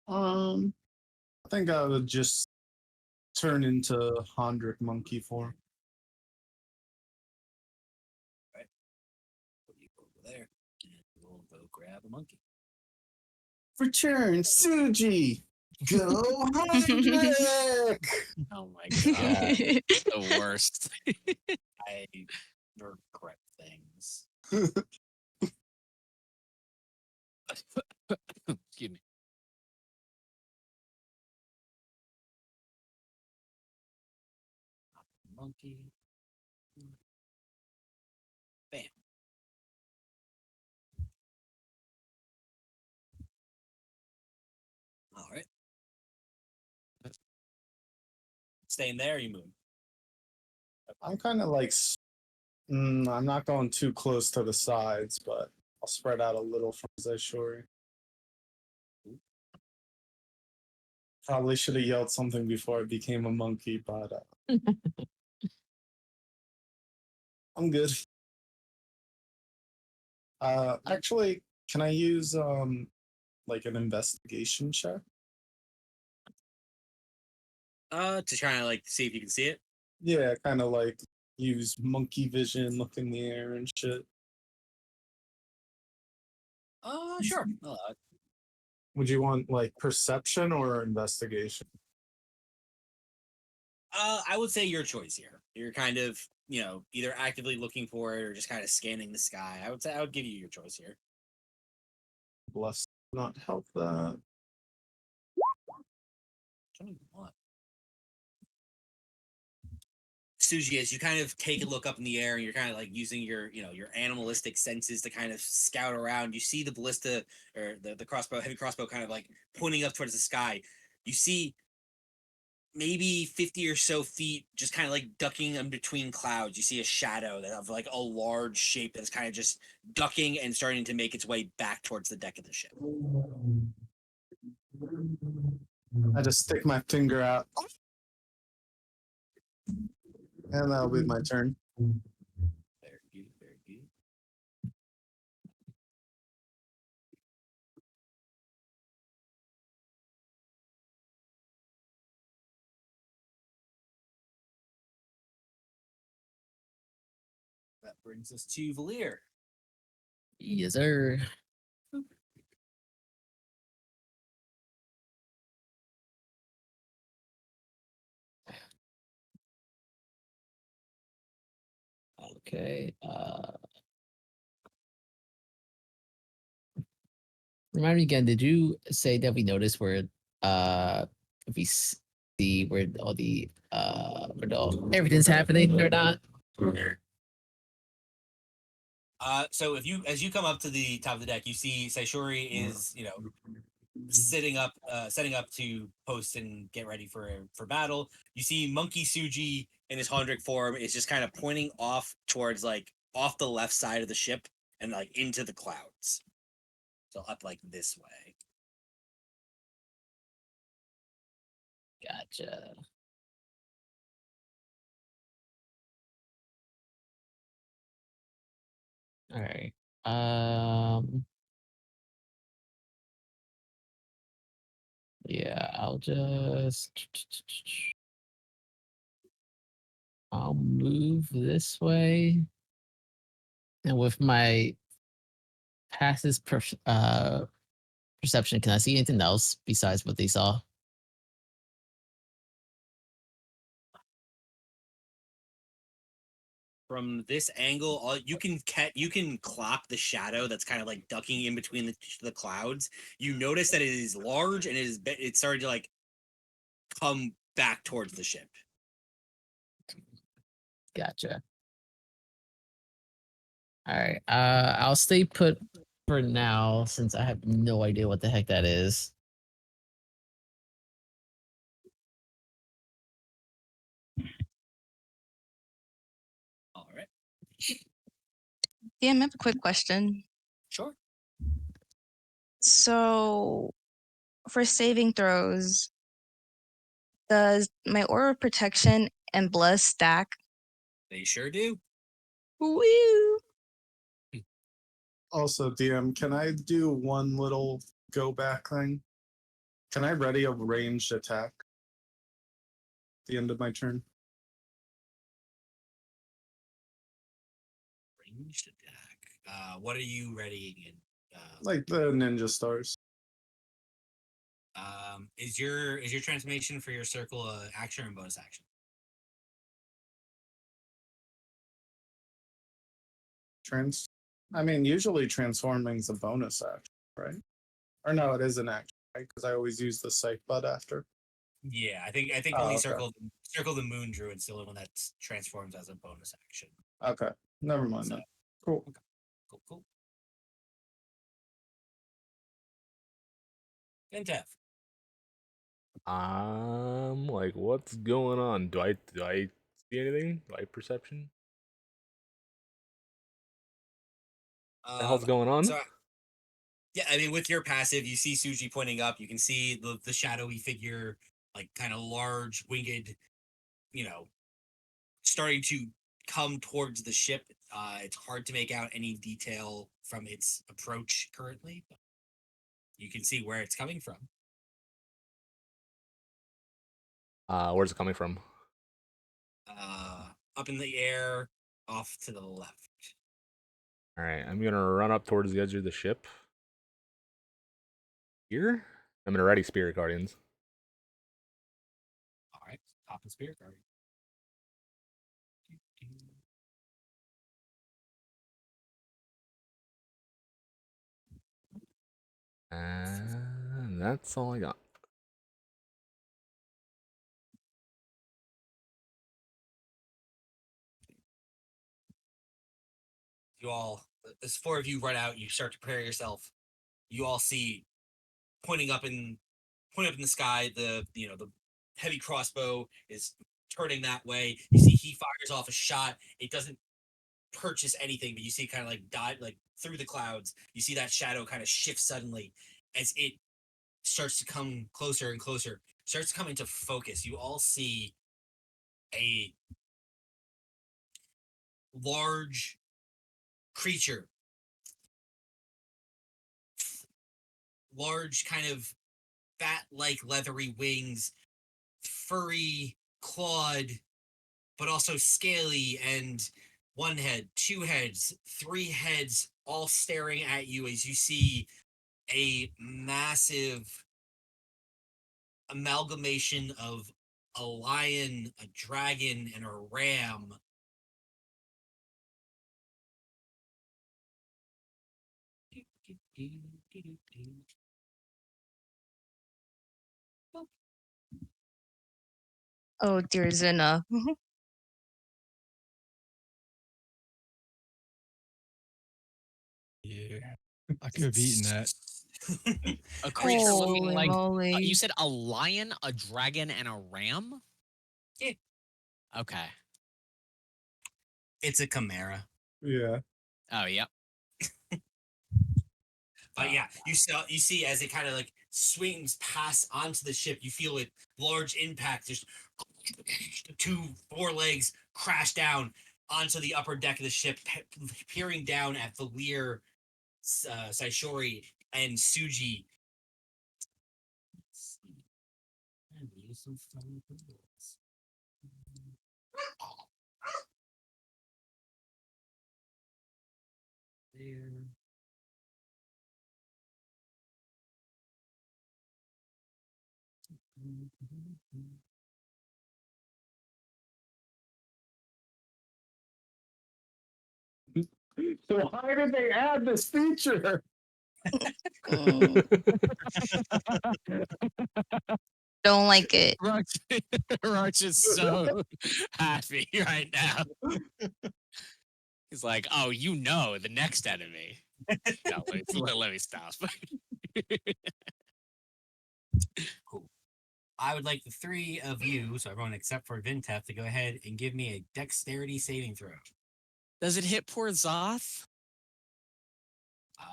I think I would just turn into Hondrick monkey form. Right. Put you over there, and we'll go grab a monkey. Return, Suji! Go Hondrick! Oh my god. The worst. I regret things. Excuse me. Monkey. Bam. All right. Staying there, you move. I'm kind of like, I'm not going too close to the sides, but I'll spread out a little from Zeshori. Probably should have yelled something before I became a monkey, but I'm good. Actually, can I use like an investigation check? To try and like see if you can see it. Yeah, kind of like use monkey vision, look in the air and shit. Sure. Would you want like perception or investigation? I would say your choice here. You're kind of, either actively looking for it or just kind of scanning the sky. I would say I would give you your choice here. Bless not help that. What? Suji, as you kind of take a look up in the air and you're kind of like using your, your animalistic senses to kind of scout around, you see the ballista or the crossbow, heavy crossbow kind of like pointing up towards the sky. You see maybe 50 or so feet just kind of like ducking in between clouds. You see a shadow that of like a large shape that's kind of just ducking and starting to make its way back towards the deck of the ship. I just stick my finger out. And that'll be my turn. Very good, very good. That brings us to Valir. Yes, sir. Okay. Remind me again, did you say that we noticed where we see where all the everything's happening or not? So as you come up to the top of the deck, you see Saishori is, setting up to post and get ready for battle. You see Monkey Suji in his Hondrick form is just kind of pointing off towards like off the left side of the ship and like into the clouds. So up like this way. Gotcha. All right. Yeah, I'll move this way. And with my passive perception, can I see anything else besides what they saw? From this angle, all you can clock the shadow that's kind of like ducking in between the clouds. You notice that it is large and it's starting to like come back towards the ship. Gotcha. All right. I'll stay put for now since I have no idea what the heck that is. All right. DM, I have a quick question. Sure. So, for saving throws, does my aura of protection and bless stack? They sure do. Woo! Also, DM, can I do one little go back thing? Can I ready a ranged attack at the end of my turn? Ranged attack. What are you readying in? Like the ninja stars. Is your transformation for your circle action or bonus action? I mean, usually transforming is a bonus action, right? Or no, it is an action, right? Because I always use the psych bud after. Yeah, I think Oh, only okay. circle the moon druid's the only one that transforms as a bonus action. Okay, never mind So, that. Cool. okay. Cool. And Tev. Like, what's going on? Do I see anything? Do I have perception? What the hell's going on? So, yeah, I mean, with your passive, you see Suji pointing up. You can see the shadowy figure, like kind of large, winged, starting to come towards the ship. It's hard to make out any detail from its approach currently, but you can see where it's coming from. Where's it coming from? Up in the air, off to the left. All right, I'm gonna run up towards the edge of the ship. Here, I'm gonna ready Spirit Guardians. All right, top of Spirit Guardian. And that's all I got. You all, as four of you run out, you start to prepare yourself. You all see pointing up in the sky. The heavy crossbow is turning that way. You see he fires off a shot. It doesn't purchase anything, but you see kind of like dive like through the clouds. You see that shadow kind of shift suddenly as it starts to come closer and closer. Starts to come into focus. You all see a large creature, large kind of bat-like leathery wings, furry, clawed, but also scaly, and one head, two heads, three heads, all staring at you as you see a massive amalgamation of a lion, a dragon, and a ram. Oh dear, Zena. Yeah, I could have eaten that. A creature looking Holy like moly. you said a lion, a dragon, and a ram? Yeah. Okay. It's a chimera. Yeah. Oh, yep. But yeah, you see as it kind of like swings past onto the ship, you feel it large impact, just two forelegs crash down. onto the upper deck of the ship, peering down at Valir, Saishori, and Suji. There. So why did they add this feature? Mm, don't like it. Roach is so happy right now. He's like, oh, you know, the next enemy. No, let me stop. Cool. I would like the three of you, so everyone except for Vintef, to go ahead and give me a dexterity saving throw. Does it hit poor Zoth?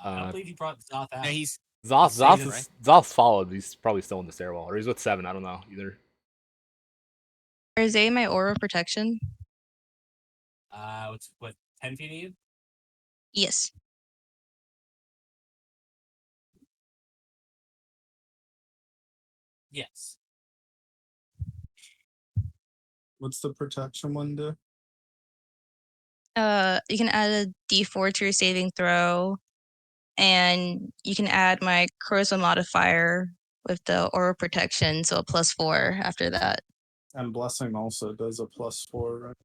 I don't believe you brought Zoth out. No, he's Zoth's followed. He's probably still in the stairwell, or he's with 7. I don't know either. Is A my aura protection? What 10 feet of you? Yes. Yes. What's the protection one do? You can add a D4 to your saving throw, and you can add my charisma modifier with the aura protection, so a +4 after that. And blessing also does a +4, right?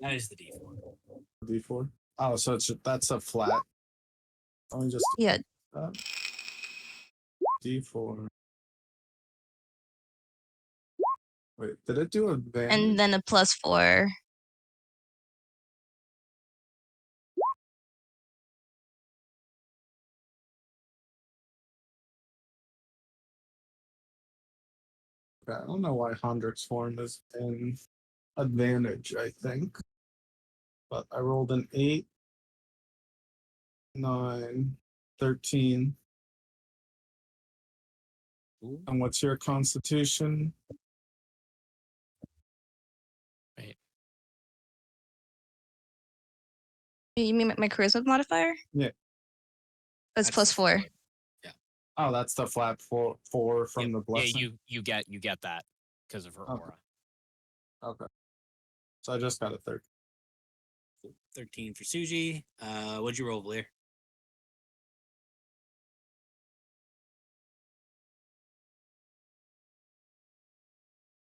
That is the D4. D4. Oh, so that's a flat. Let me just Yeah. D4. Wait, did it do advantage? And then a +4. I don't know why Hondrik's form is in advantage, I think. But I rolled an 8, 9, 13. Ooh. And what's your constitution? Wait. You mean my charisma modifier? Yeah. That's +4. Oh, that's the flat four from the blessing. Yeah, you get that because of her Okay. aura. Okay. So I just got a 13. 13 for Suji. What'd you roll, Blair?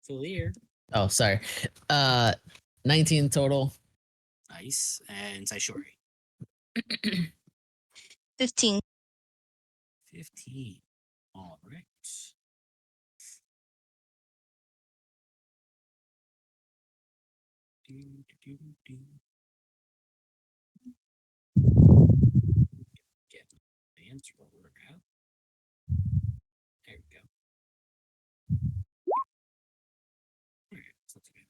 Valir. Oh, sorry. 19 total. Nice. And Saishori. 15. 15. All right. Get the answer work out. There we go. All right, so that's good.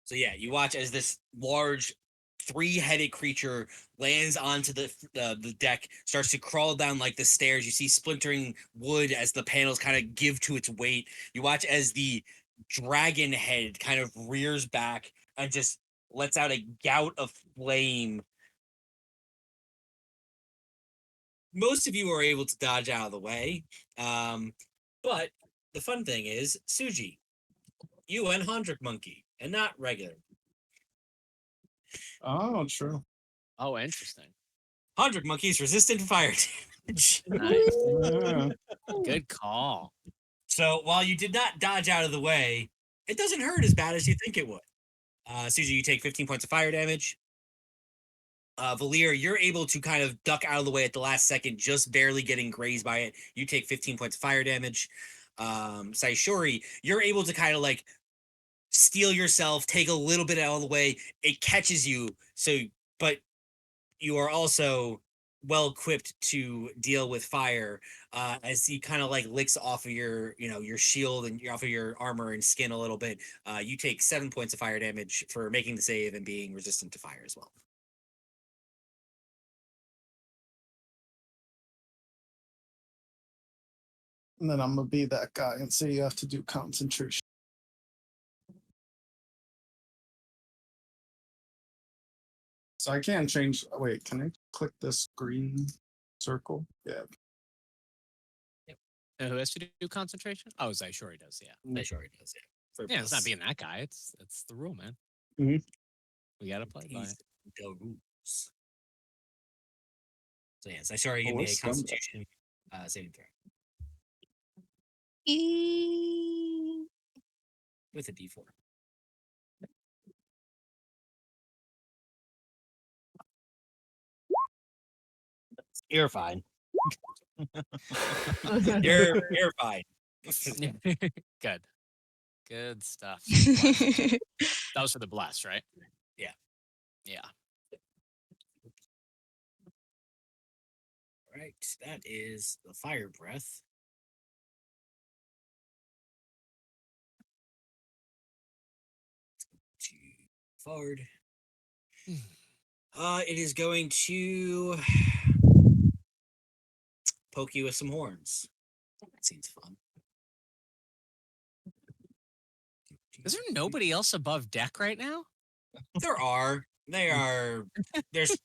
So yeah, you watch as this large three-headed creature lands onto the deck, starts to crawl down like the stairs. You see splintering wood as the panels kind of give to its weight. You watch as the dragon head kind of rears back and just lets out a gout of flame. Most of you are able to dodge out of the way, but the fun thing is, Suji, you and Hondrik Monkey, and not regular. Oh, true. Oh, interesting. Hondrik Monkey's resistant to fire damage. Nice. Yeah. Good call. So while you did not dodge out of the way, it doesn't hurt as bad as you think it would. Suji, you take 15 points of fire damage. Valir, you're able to kind of duck out of the way at the last second, just barely getting grazed by it. You take 15 points of fire damage. Saishori, you're able to kind of like steal yourself, take a little bit out of the way. It catches you, but you are also well equipped to deal with fire as he kind of like licks off of your your shield and off of your armor and skin a little bit. You take 7 points of fire damage for making the save and being resistant to fire as well. And then I'm gonna be that guy and say you have to do concentration. So I can't change. Wait, can I click this green circle? Yeah. Who has to do concentration? Oh, Zay, sure he does. Yeah, Sure he does. Yeah. yeah. It's not being that guy. It's the rule, man. Mhm. We gotta play by it. The rules. So yes, I sorry, Oh, give me a what's Constitution saving throw Eee. with a D4. You're fine. You're fine. Good. Good stuff. Blast. That was for the blast, right? Yeah. Yeah. All right, that is the fire breath. To forward. It is going to poke you with some horns. That seems fun. Is there nobody else above deck right now? There are. They are. There's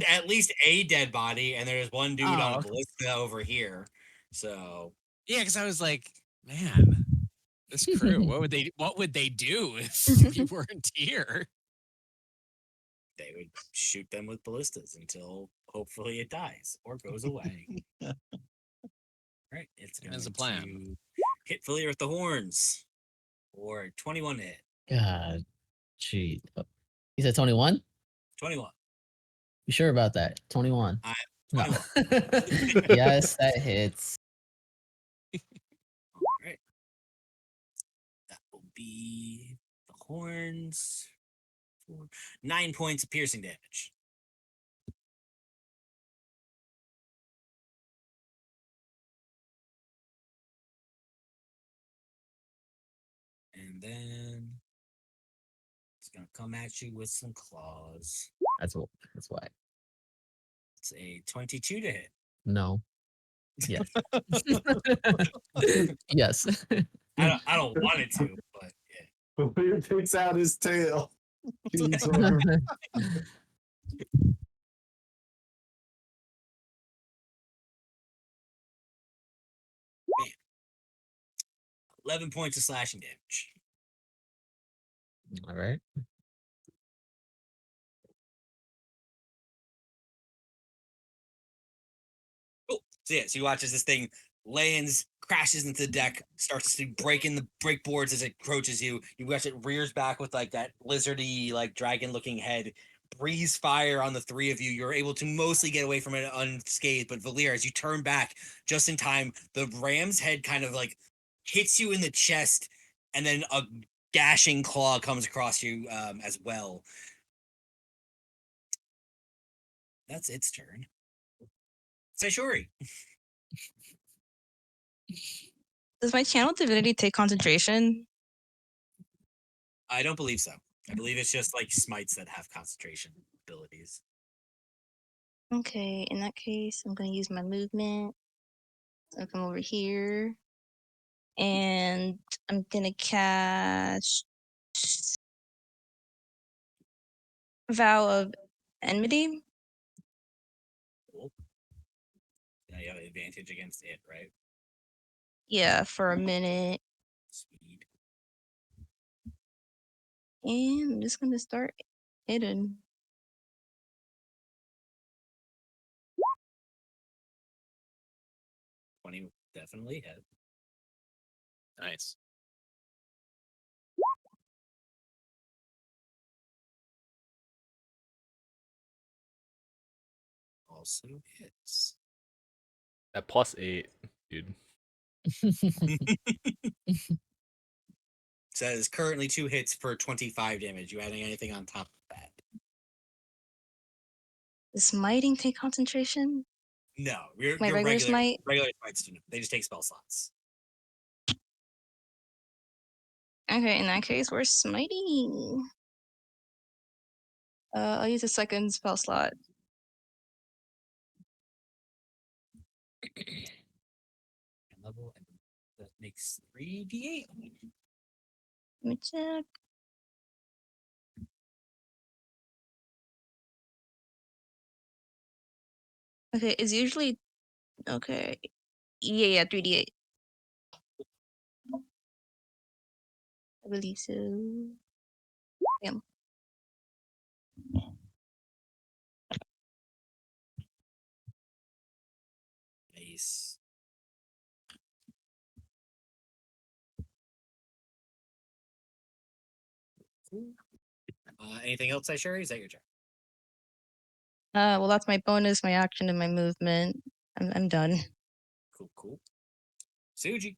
at least a dead body, and there's one dude on a okay. ballista over here. So Yeah, because I was like, man, this crew. What would they do if we weren't here? they would shoot them with ballistas until hopefully it dies or goes away. Right. It's going As a plan. to hit Familiar with the horns or 21 hit. God, cheat. You said 21? 21. You sure about that? 21. I'm No. 21. Yes, that hits. All right. That will be the horns. 9 points of piercing damage. And then it's going to come at you with some claws. That's why. It's a 22 to hit. No. Yes. Yes. I don't want it to, but yeah. But Bear takes out his tail. He's 11 points of slashing damage. All right. Cool. So yeah, so you watch as this thing lands, crashes into the deck, starts to break in the break boards as it approaches you. You watch it rears back with like that lizardy, like dragon-looking head, breathes fire on the three of you. You're able to mostly get away from it unscathed, but Valir, as you turn back just in time, the ram's head kind of like hits you in the chest, and then a gashing claw comes across you as well. That's its turn. Saishori. Does my channel divinity take concentration? I don't believe so. I believe it's just like smites that have concentration abilities. Okay, in that case, I'm going to use my movement. I'll come over here. And I'm going to cast Vow of Enmity. Cool. Now you have advantage against it, right? Yeah, for a minute. Speed. And I'm just going to start hitting. Definitely hit. Nice. Also hits. At +8, dude. Says currently 2 hits for 25 damage. You adding anything on top of that? Does smiting take concentration? No, your My regular smite? regular smites do not. They just take spell slots. Okay, in that case, we're smiting. I'll use a second spell slot. Level makes 3d8. Let me check. Okay, it's usually okay. Yeah, 3d8. I believe so. Yeah. Nice. Anything else, I share? Is that your turn? Well, that's my bonus, my action, and my movement. I'm done. Cool. Suji.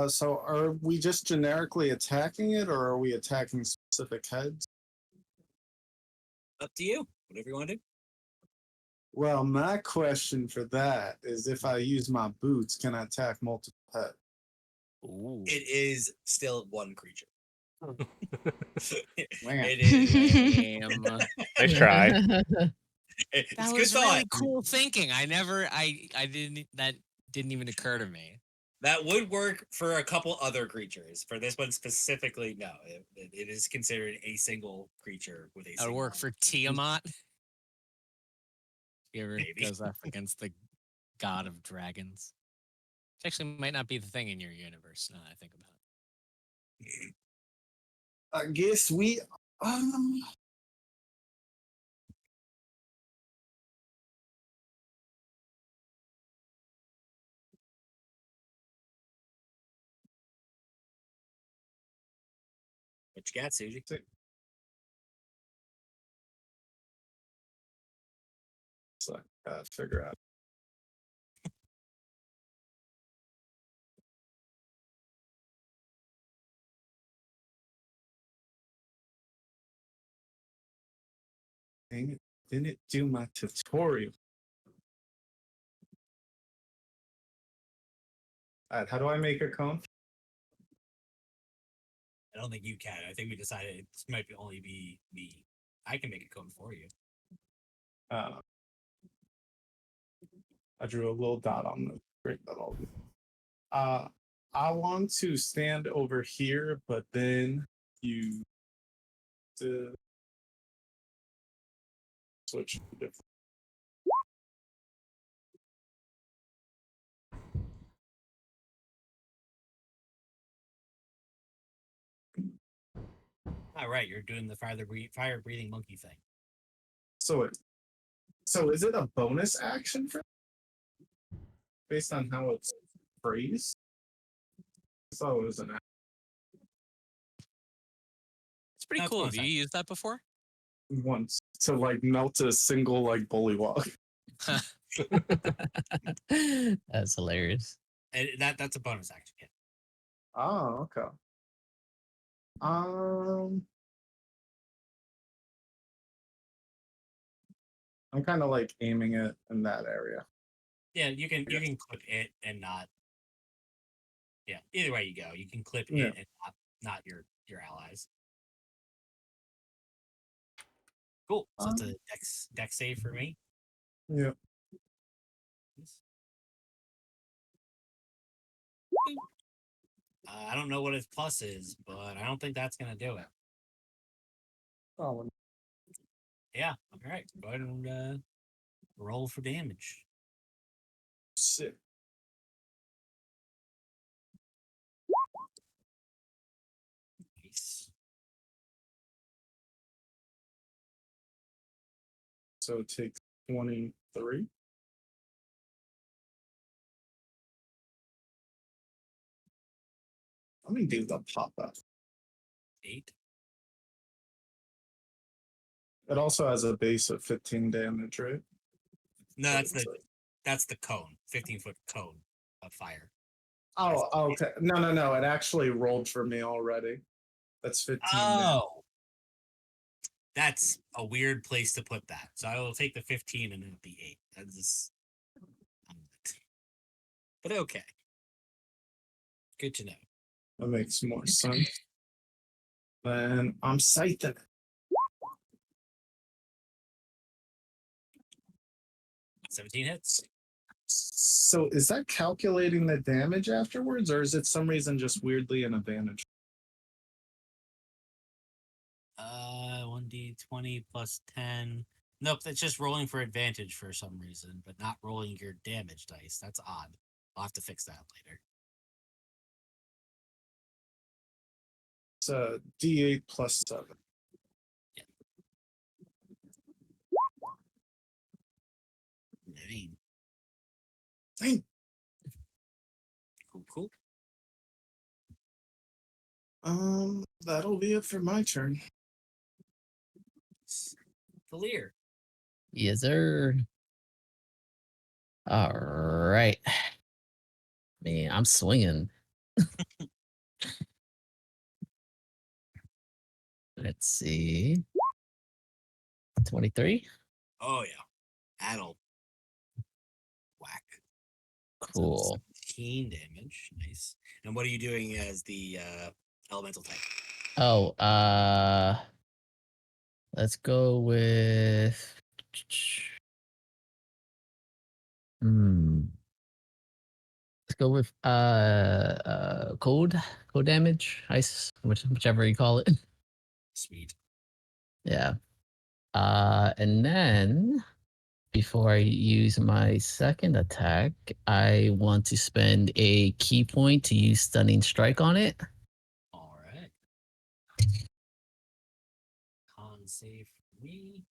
So are we just generically attacking it, or are we attacking specific heads? Up to you. Whatever you want to do. Well, my question for that is, if I use my boots, can I attack multiple heads? Ooh. It is still one creature. Man. It is. Damn. Nice try. It's That good was really thought. cool thinking. I didn't, that didn't even occur to me. That would work for a couple other creatures. For this one specifically, no. It is considered a single creature with a That would single work for Tiamat. He ever Maybe. goes up against the god of dragons. Which actually might not be the thing in your universe, now that I think about it. I guess we. What you got, Suji? So I gotta figure out. Dang it! Didn't do my tutorial. All right, how do I make a cone? I don't think you can. I think we decided it might only be me. I can make a cone for you. I drew a little dot on the great that I'll do. I want to stand over here, but then you switch to different. All right, you're doing the fire breathing monkey thing. So is it a bonus action for based on how it's phrased? I thought it was an It's pretty That's cool. one Have you side. used that before? once to like melt a single like bullywog. That's hilarious. And that's a bonus action. Yeah. Oh, okay. I'm kind of like aiming it in that area. Yeah, you can clip it and not. Yeah, either way you go, you can clip it and not your allies. Cool. So it's a dex save for me. Yeah. I don't know what its plus is, but I don't think that's gonna do it. Oh, Yeah. All right. Go ahead and roll for damage. shit. Nice. So it takes 23. Let me do the pop up. 8. It also has a base of 15 damage, right? No, So that's the cone. 15-foot cone of fire. Oh, okay. No. It actually rolled for me already. That's 15 damage. Oh, that's a weird place to put that. So I will take the 15 and not the 8. That's just, but okay. Good to know. That makes more sense. Then I'm scything it. 17 hits. So is that calculating the damage afterwards, or is it some reason just weirdly an advantage? 1d20 plus 10. Nope, that's just rolling for advantage for some reason, but not rolling your damage dice. That's odd. I'll have to fix that later. It's D8 plus 7. Yeah. 9. Dang. Cool. That'll be it for my turn. Valir. Yes, sir. All right. Man, I'm swinging. Let's see. 23. Oh yeah. That'll whack. Cool. 17 damage. Nice. And what are you doing as the elemental type? Oh, let's go with let's go with cold damage, ice, whichever you call it. Sweet. Yeah. And then before I use my second attack, I want to spend a key point to use stunning strike on it. All right. Con save for me.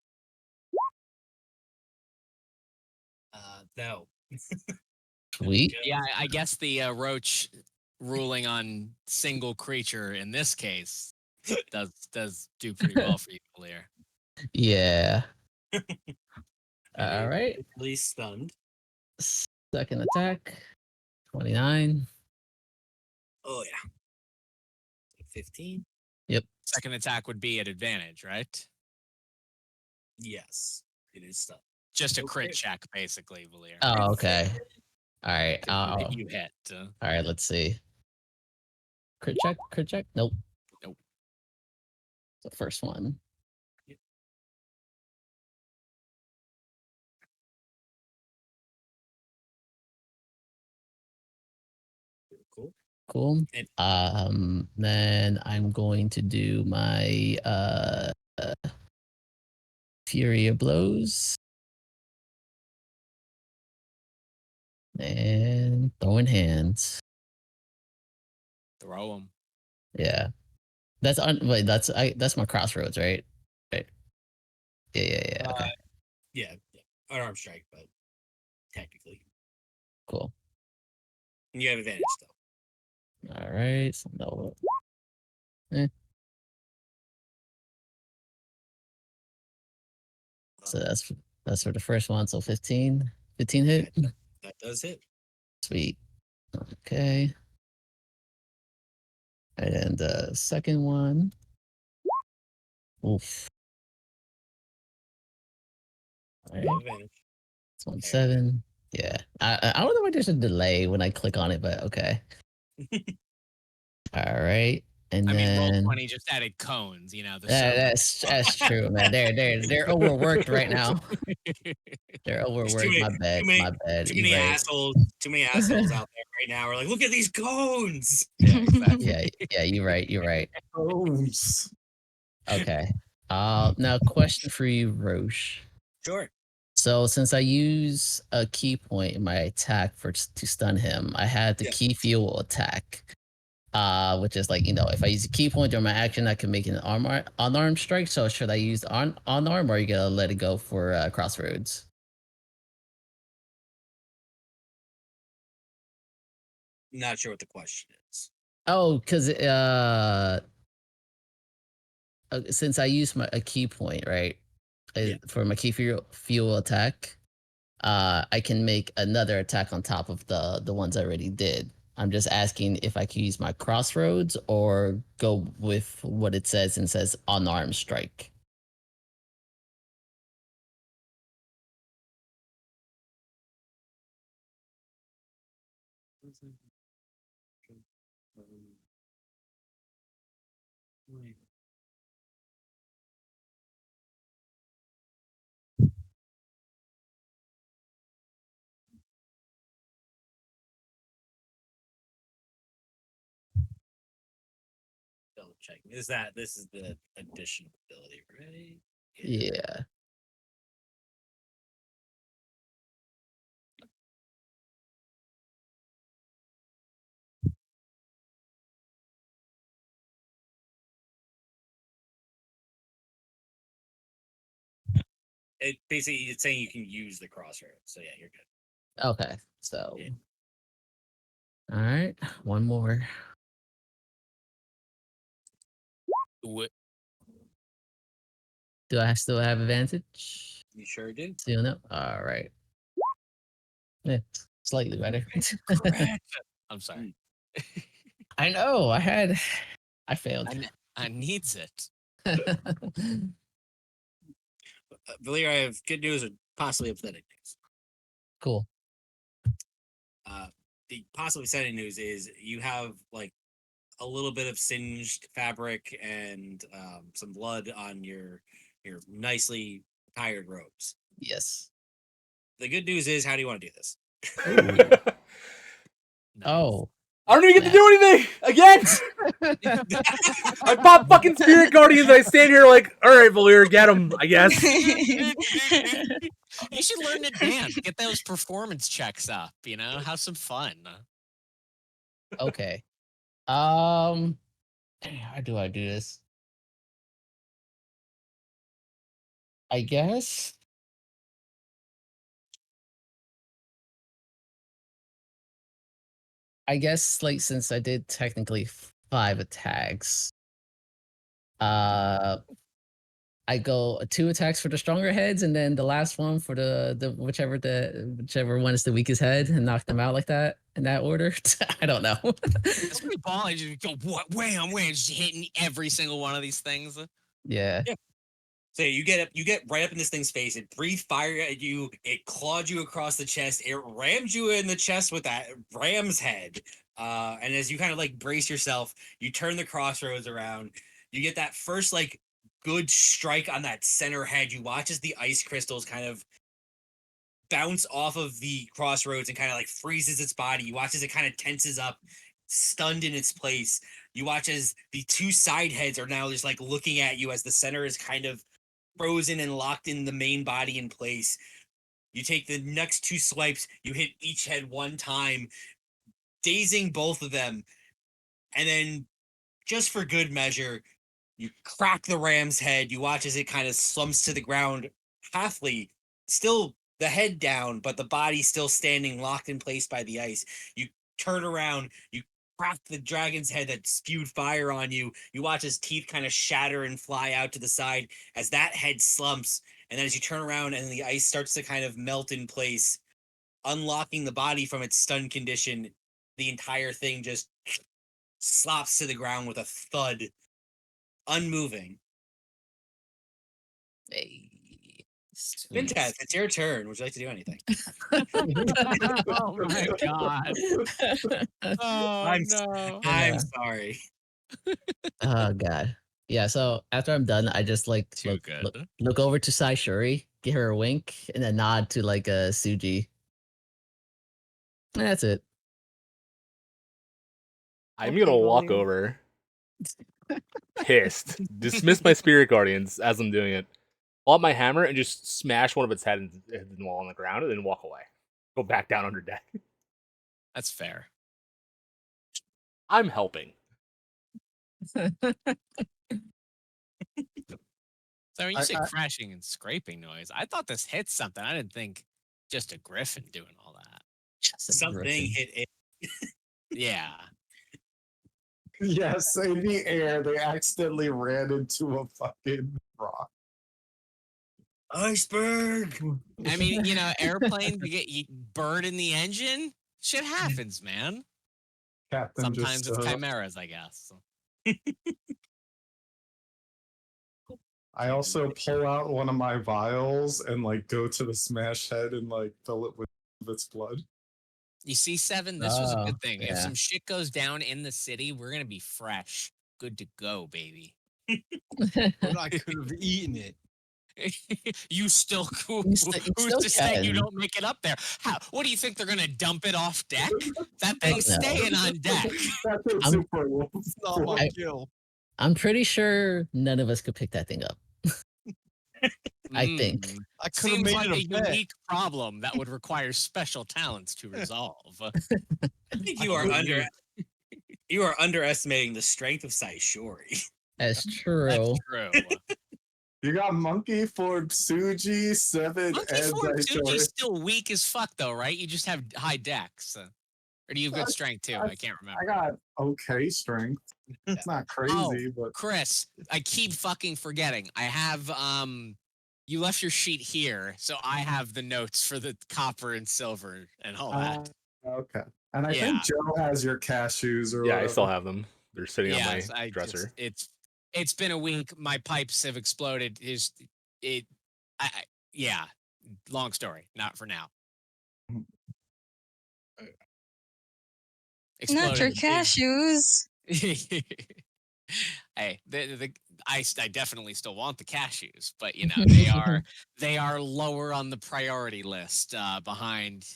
No. Sweet. Yeah, I guess the roach ruling on single creature in this case does do pretty well for you, Valir. Yeah. And All you're right. really stunned. Second attack. 29. Oh yeah. 15. Yep. Second attack would be at advantage, right? Yes. It is stunned. Just a Okay. crit check, basically, Valir. Oh, okay. All right. To make you hit. All right. Let's see. Crit check. Crit check. Nope. Nope. The first one. Yep. Cool. Cool. And Then I'm going to do my Fury of Blows. And throwing hands. Throw him. Yeah. That's that's my crossroads, right? Right. Yeah. Okay. yeah. Unarmed strike, but technically. Cool. And you have advantage though. All right. So no. So that's for the first one. So 15. 15 hit. That does hit. Sweet. Okay. And the second one. Oof. All right. You have advantage. It's 1-7. Yeah. I don't know why there's a delay when I click on it, but okay. All right. And I mean, then Roll20 just added cones, you know. The that's true, man. They're overworked right now. They're overworked. My bad. My bad. Too You many right. assholes. Too many assholes out there right now. We're like, look at these cones. Yeah, exactly. Yeah, you're right. You're right. Bones. Okay. Now question for you, Roche. Sure. So since I use a key point in my attack to stun him, I had the Yeah. key fuel attack. Which is like, if I use a key point during my action, I can make an unarmed strike. So should I use unarmed, or are you gonna let it go for crossroads? Not sure what the question is. Oh, because since I use a key point, right, for my key fuel attack, I can make another attack on top of the ones I already did. I'm just asking if I can use my crossroads or go with what it says and says unarmed strike. checking. This is the additional ability, right? Yeah. It basically it's saying you can use the crossroads. So yeah, you're good. Okay. So. Yeah. All right. One more. Do I still have advantage? You sure do. Still no. All right. Yeah, slightly better. I'm sorry. I know. I failed. I needs it. Valir, I have good news and possibly upsetting news. Cool. The possibly upsetting news is you have like a little bit of singed fabric and some blood on your nicely tired robes. Yes. The good news is, how do you want to do this? Oh. I don't even get to do anything again. I pop fucking Spirit Guardians. I stand here like, all right, Valir, get him. I guess. You should learn to dance. Get those performance checks up. You know, have some fun. Okay. How do I do this? I guess. Like since I did technically 5 attacks, I go 2 attacks for the stronger heads, and then the last one for the whichever one is the weakest head, and knock them out like that in that order. I don't know. It's pretty ball. You go what? Wham! Just hitting every single one of these things. Yeah. So you get right up in this thing's face. It breathes fire at you. It clawed you across the chest. It rammed you in the chest with that ram's head. And as you kind of like brace yourself, you turn the crossroads around. You get that first like good strike on that center head. You watch as the ice crystals kind of bounce off of the crossroads and kind of like freezes its body. You watch as it kind of tenses up, stunned in its place. You watch as the 2 side heads are now just like looking at you as the center is kind of frozen and locked in the main body in place. You take the next 2 swipes, you hit each head 1 time, dazing both of them. And then, just for good measure, you crack the ram's head. You watch as it kind of slumps to the ground, halfly, still the head down, but the body still standing locked in place by the ice. You turn around, you crack the dragon's head that spewed fire on you. You watch his teeth kind of shatter and fly out to the side as that head slumps. And then as you turn around and the ice starts to kind of melt in place, unlocking the body from its stunned condition, the entire thing just slops to the ground with a thud, unmoving. Hey. Vintaz, it's your turn. Would you like to do anything? Oh my god. Oh I'm no. I'm sorry. Oh god. Yeah, so after I'm done, I just like Too look over to Sai Shuri, give her a wink, and then nod to like Suji. And that's it. I'm gonna walk over, pissed, dismiss my Spirit Guardians as I'm doing it, pull out my hammer and just smash one of its head in the wall on the ground, and then walk away. Go back down under deck. That's fair. I'm helping. So when you say crashing and scraping noise, I thought this hit something. I didn't think just a griffin doing all that. Something hit it. Yeah. Yes, in the air, they accidentally ran into a fucking rock. Iceberg. I mean, you know, airplane, you bird in the engine. Shit happens, man. Captain Sometimes just, it's chimeras, I guess. I also pull out one of my vials and like go to the smash head and like fill it with its blood. You see, Seven, this was a good thing. If yeah. some shit goes down in the city, we're gonna be fresh, good to go, baby. But I could have eaten it. You still cool. You Who's still to say you can. don't make it up there? How? What do you think they're gonna dump it off deck? That thing's no. staying on deck. That's I'm- super wolf. It's not my kill. I'm pretty sure none of us could pick that thing up. I think. Mm. I could have Seems made like it a a bet. unique problem that would require special talents to resolve. I think I you are could've you are underestimating the strength of Saishori. That's That's true. true. You got Monkey, Ford, Suji, Seven, Monkey and Form Daishori. is still weak as fuck, though, right? You just have high dex. Or do you have good strength, too? I can't remember. I got okay strength. It's not crazy, but Chris, I keep fucking forgetting. I have, you left your sheet here, so I have the notes for the copper and silver and all that. okay. And I Yeah. think Joe has your cashews or Yeah, whatever. I still have them. They're sitting on Yes, my dresser. It's been a week. My pipes have exploded. Yeah. Long story. Not for now. Not your Exploded. cashews. Hey, I definitely still want the cashews, but you know they are lower on the priority list behind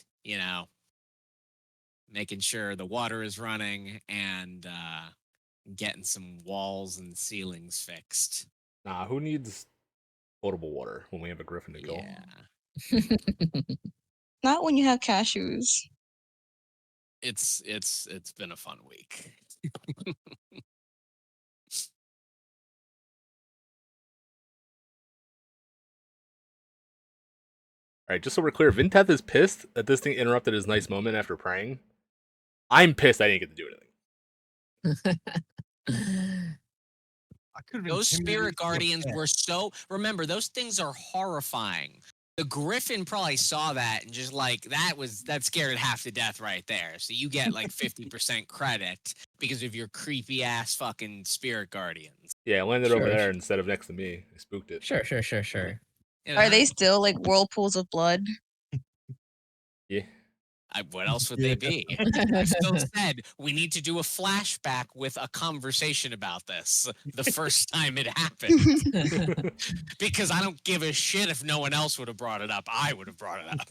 making sure the water is running and getting some walls and ceilings fixed. Nah, who needs potable water when we have a griffin to kill? Yeah, Not when you have cashews. it's been a fun week. All right, just so we're clear, Vinteth is pissed that this thing interrupted his nice moment after praying. I'm pissed I didn't get to do anything. I could have Those spirit guardians were so. Remember, those things are horrifying. The griffin probably saw that and just like that scared half to death right there. So you get like 50% credit because of your creepy ass fucking spirit guardians. Yeah, it landed over Sure. there instead of next to me. I spooked it. Sure. You Are know? they still like whirlpools of blood? Yeah. What else would they be? I still said we need to do a flashback with a conversation about this the first time it happened. Because I don't give a shit if no one else would have brought it up. I would have brought it up.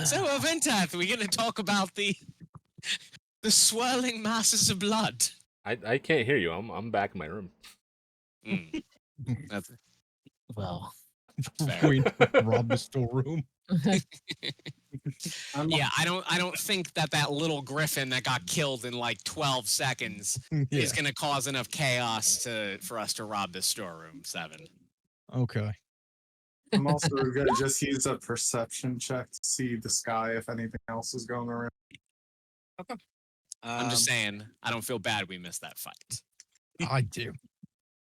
So, Ventath, we're going to talk about the swirling masses of blood. I can't hear you. I'm back in my room. Mm. That's Well, fair. We robbed the storeroom. Yeah, I don't think that little griffin that got killed in like 12 seconds is going to cause enough chaos for us to rob this storeroom, Seven. Okay. I'm also gonna just use a perception check to see the sky if anything else is going around. Okay. I'm just saying, I don't feel bad we missed that fight. I do.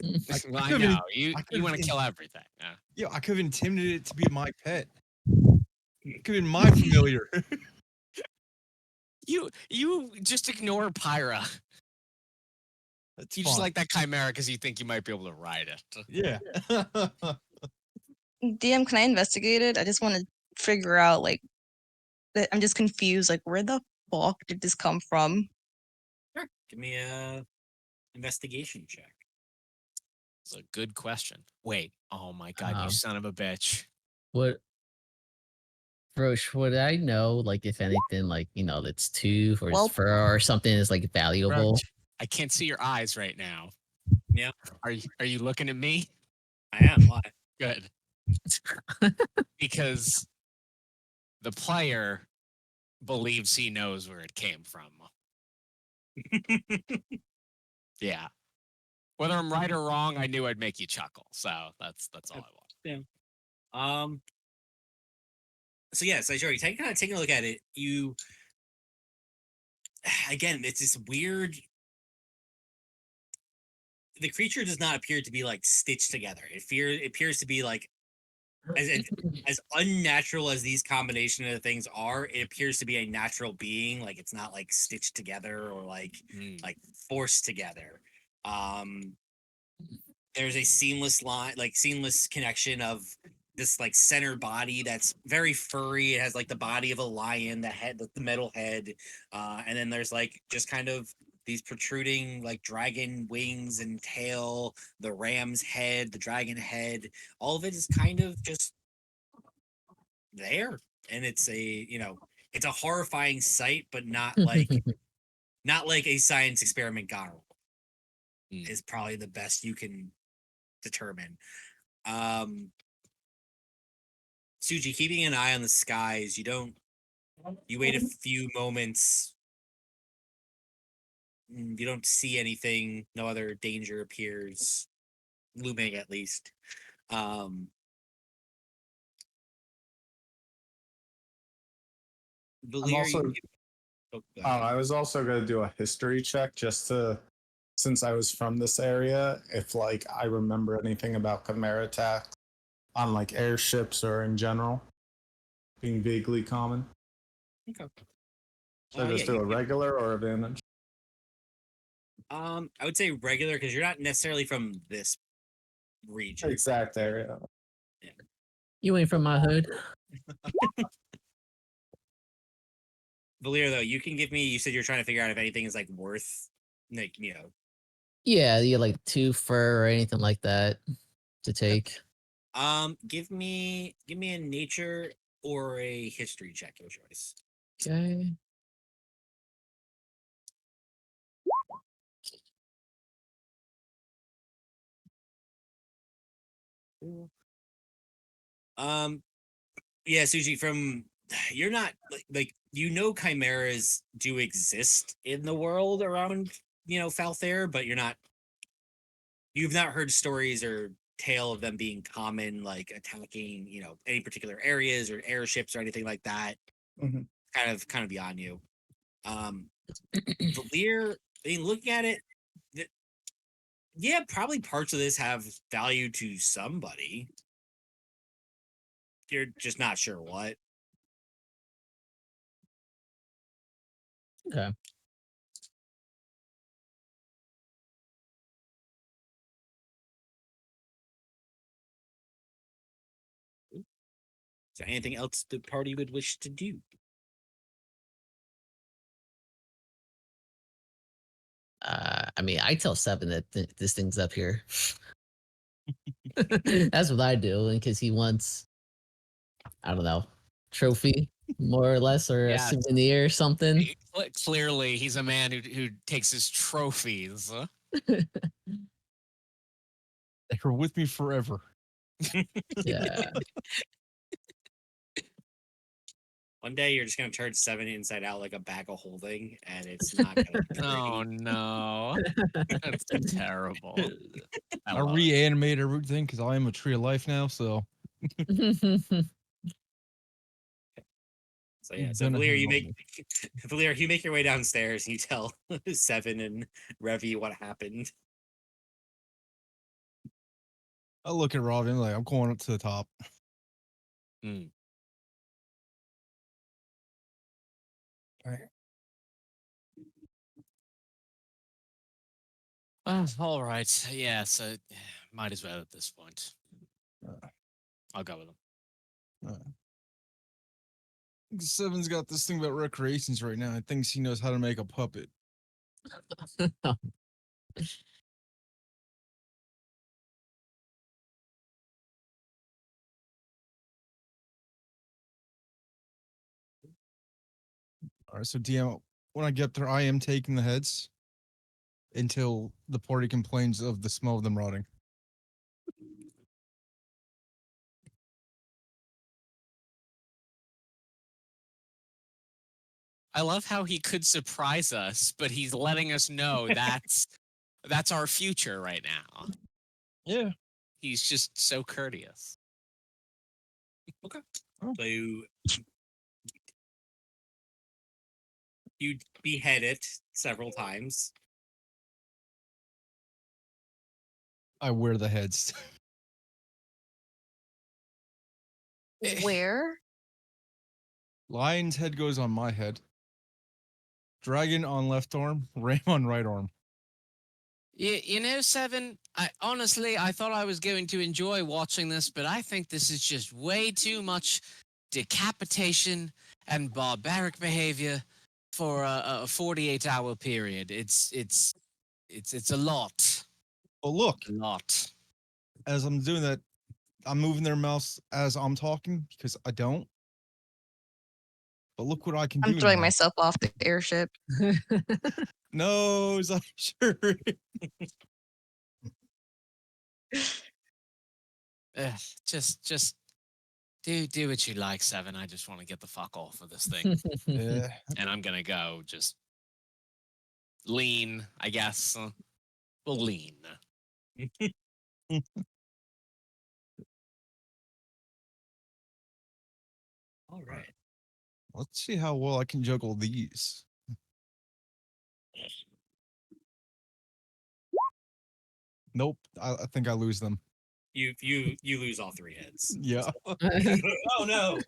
Well, I could've- know. You could've want to in- kill everything. Yeah. Yeah, I could have intimidated it to be my pet. It could have been my familiar. You just ignore Pyra. That's You fine. just like that chimera because you think you might be able to ride it. Yeah. DM, can I investigate it? I just want to figure out like I'm just confused. Like, where the fuck did this come from? Sure. Give me a investigation check. It's a good question. Wait. Oh my god, you Um, son of a bitch. what, Roche, would I know, like, if anything, like, its tooth or its Well- fur or something is, like, valuable? Roach, I can't see your eyes right now. Yeah. Are you looking at me? I am. Why? Good. Because the player believes he knows where it came from. Yeah. Whether I'm right or wrong, I knew I'd make you chuckle. So that's all I want. So yeah, so Joey, taking a look at it, you again, it's this weird. The creature does not appear to be like stitched together. It appears to be like as unnatural as these combination of things are. It appears to be a natural being. Like it's not like stitched together or like forced together. There's a seamless line, like seamless connection of this like center body that's very furry. It has like the body of a lion, the head, the metal head, and then there's like just kind of these protruding like dragon wings and tail, the ram's head, the dragon head. All of it is kind of just there, and it's it's a horrifying sight, but not like a science experiment gone wrong. is probably the best you can determine. Suji, keeping an eye on the skies, you wait a few moments. You don't see anything. No other danger appears, looming at least. I'm also, go ahead. I was also going to do a history check just to, since I was from this area, if like I remember anything about Chimera attacks on like airships or in general being vaguely common. Okay. Should I just do a regular or advantage? I would say regular because you're not necessarily from this region. Exact area. You ain't from my hood. Valir, though, you can give me. You said you're trying to figure out if anything is like worth, like Yeah, you get like 2 fur or anything like that to take. Give me a nature or a history check, your choice. Okay. Yeah, Suji, from you're not like chimeras do exist in the world around Falthair, but you've not heard stories or tale of them being common, like attacking any particular areas or airships or anything like that. Mhm. Kind of beyond you. Valir, I mean, looking at it, yeah, probably parts of this have value to somebody. You're just not sure what. Okay. Is there anything else the party would wish to do? I mean, I tell Seven that this thing's up here. That's what I do, in case he wants, I don't know, trophy, more or less, or a Yeah. souvenir or something. Clearly, he's a man who takes his trophies. They were with me forever. Yeah. One day you're just gonna turn 7 inside out like a bag of holding, and it's not gonna be pretty. Oh no, that's terrible. I love it. reanimate everything because I am a tree of life now. So So yeah, Gonna Valir, have you moments. Valir, you make your way downstairs and you tell 7 and Revy what happened. I look at Robin like I'm going up to the top. All right. Yeah, so might as well at this point. I'll go with him. Seven's got this thing about recreations right now. He thinks he knows how to make a puppet. All right, so DM, when I get there, I am taking the heads until the party complains of the smell of them rotting. I love how he could surprise us, but he's letting us know that's our future right now. Yeah. He's just so courteous. Okay. Oh. So you behead it several times. I wear the heads. Where? Lion's head goes on my head. Dragon on left arm, ram on right arm. You know, Seven, I thought I was going to enjoy watching this, but I think this is just way too much decapitation and barbaric behavior for a 48-hour period. It's a lot. But look, A lot. as I'm doing that, I'm moving their mouths as I'm talking because I don't. But look what I can do. I'm throwing now. myself off the airship. No, sure. Just do what you like, Seven. I just want to get the fuck off of this thing, Yeah. and I'm gonna go just lean. I guess we'll lean. All right. Let's see how well I can juggle these. Nope. I think I lose them. You lose all 3 heads. Yeah. Oh no.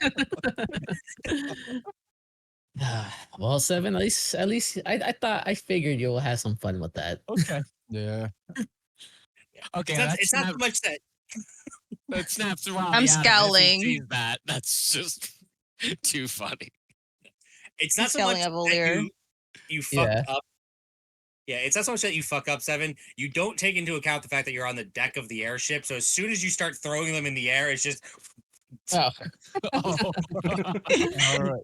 Well, Seven, at least I thought I figured you'll have some fun with that. Okay. Yeah. Okay. It's not so much that That snaps Robbie I'm out of it as he scowling. sees that. That's just too funny. it's I'm not so much scowling at that Valier. you fucked Yeah. up. Yeah, it's not so much that you fuck up, Seven. You don't take into account the fact that you're on the deck of the airship. So as soon as you start throwing them in the air, it's just Oh, Oh, All right.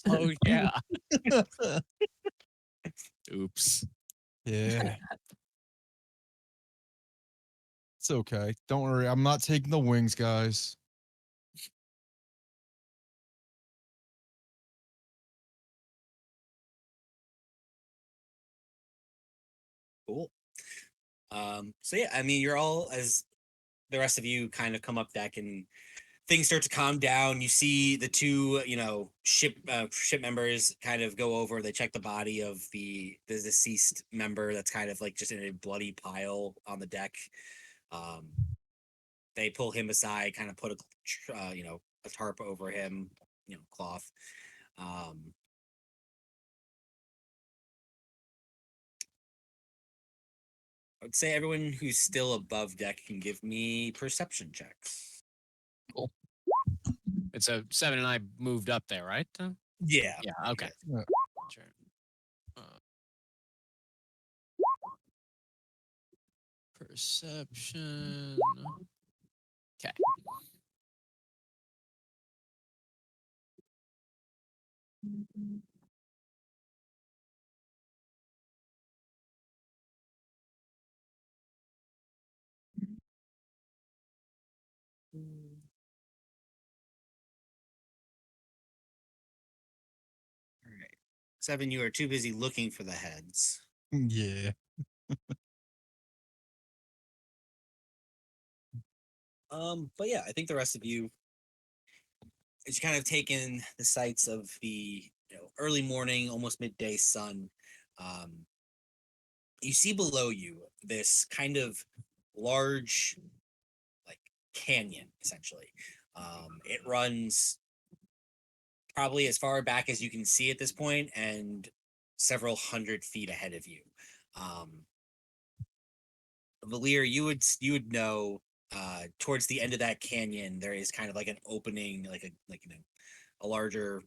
oh yeah. Oops. Yeah. It's okay. Don't worry. I'm not taking the wings, guys. cool. So yeah, I mean, you're all, as the rest of you kind of come up deck and things start to calm down. You see the 2, ship members kind of go over. They check the body of the deceased member that's kind of like just in a bloody pile on the deck. They pull him aside, kind of put a tarp over him, cloth. I would say everyone who's still above deck can give me perception checks. It's a Seven and I moved up there, right? Yeah. Yeah. Okay. Yeah. Sure. Perception. Okay. All right. Seven, you are too busy looking for the heads. Yeah. But yeah, I think the rest of you, as you kind of take in the sights of the early morning, almost midday sun, you see below you this kind of large, like, canyon, essentially. It runs probably as far back as you can see at this point, and several 100 feet ahead of you. Valir, you would know, towards the end of that canyon there is kind of like an opening, a larger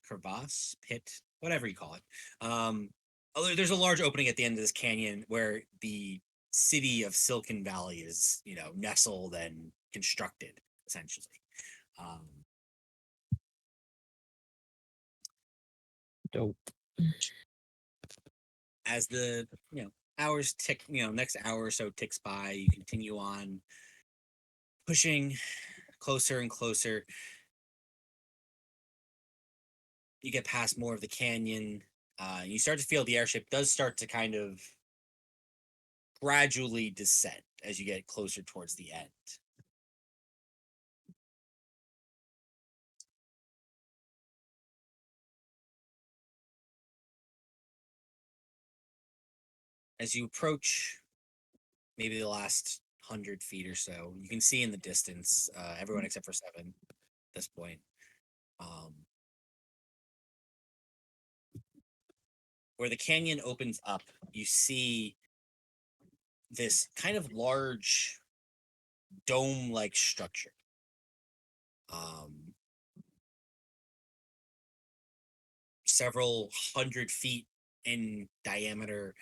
crevasse, pit, whatever you call it. There's a large opening at the end of this canyon where the city of Silicon Valley is, nestled and constructed, essentially. dope. As the hours tick, next hour or so ticks by, you continue on pushing closer and closer. You get past more of the canyon. You start to feel the airship does start to kind of gradually descend as you get closer towards the end. As you approach maybe the last 100 feet or so, you can see in the distance, everyone except for Seven at this point. Where the canyon opens up, you see this kind of large dome-like structure. Several 100 feet in diameter,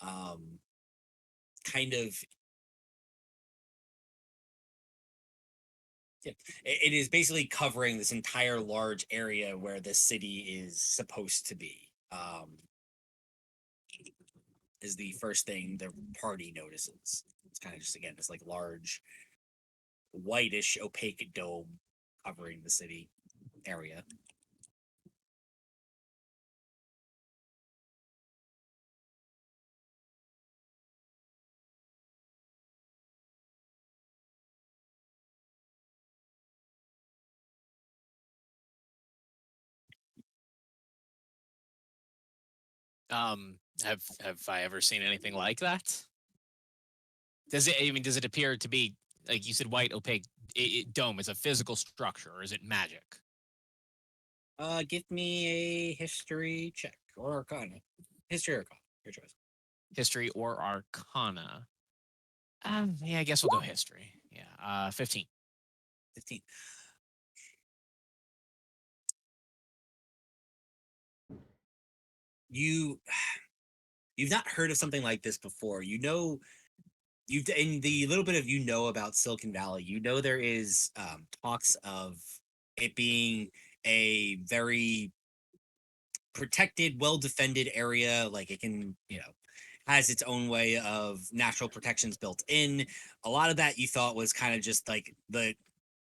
kind of. Yeah, it is basically covering this entire large area where the city is supposed to be. is the first thing the party notices. It's kind of just, again, this like large, whitish, opaque dome covering the city area. Have I ever seen anything like that? Does it? I mean, does it appear to be like you said, white opaque dome is a physical structure, or is it magic? Give me a history check or arcana. History or arcana, your choice. History or arcana? Yeah, I guess we'll go history. Yeah, 15. 15. You've not heard of something like this before. You know, you've in the little bit of about Silicon Valley. You know there is talks of it being a very protected, well defended area. Like it can, has its own way of natural protections built in. A lot of that you thought was kind of just like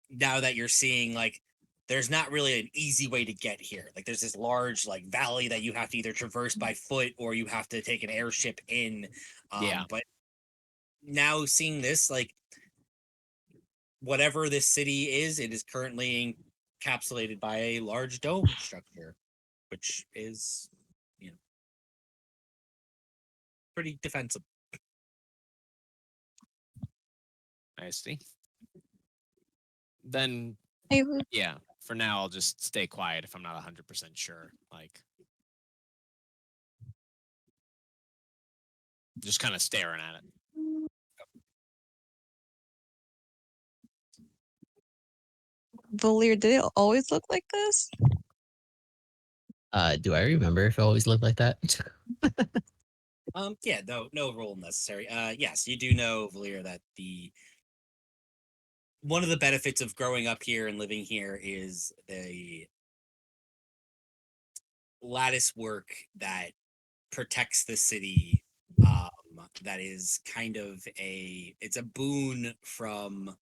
now that you're seeing like there's not really an easy way to get here. Like there's this large like valley that you have to either traverse by foot or you have to take an airship in. Yeah. But now seeing this, like whatever this city is, it is currently encapsulated by a large dome structure, which is, pretty defensible. I see. Then, I would yeah, for now, I'll just stay quiet if I'm not 100% sure. Like, just kind of staring at it. Valier, did it always look like this? Do I remember if it always looked like that? Yeah, no role necessary. Yes, you do know, Valir, that one of the benefits of growing up here and living here is the lattice work that protects the city. That is kind of it's a boon from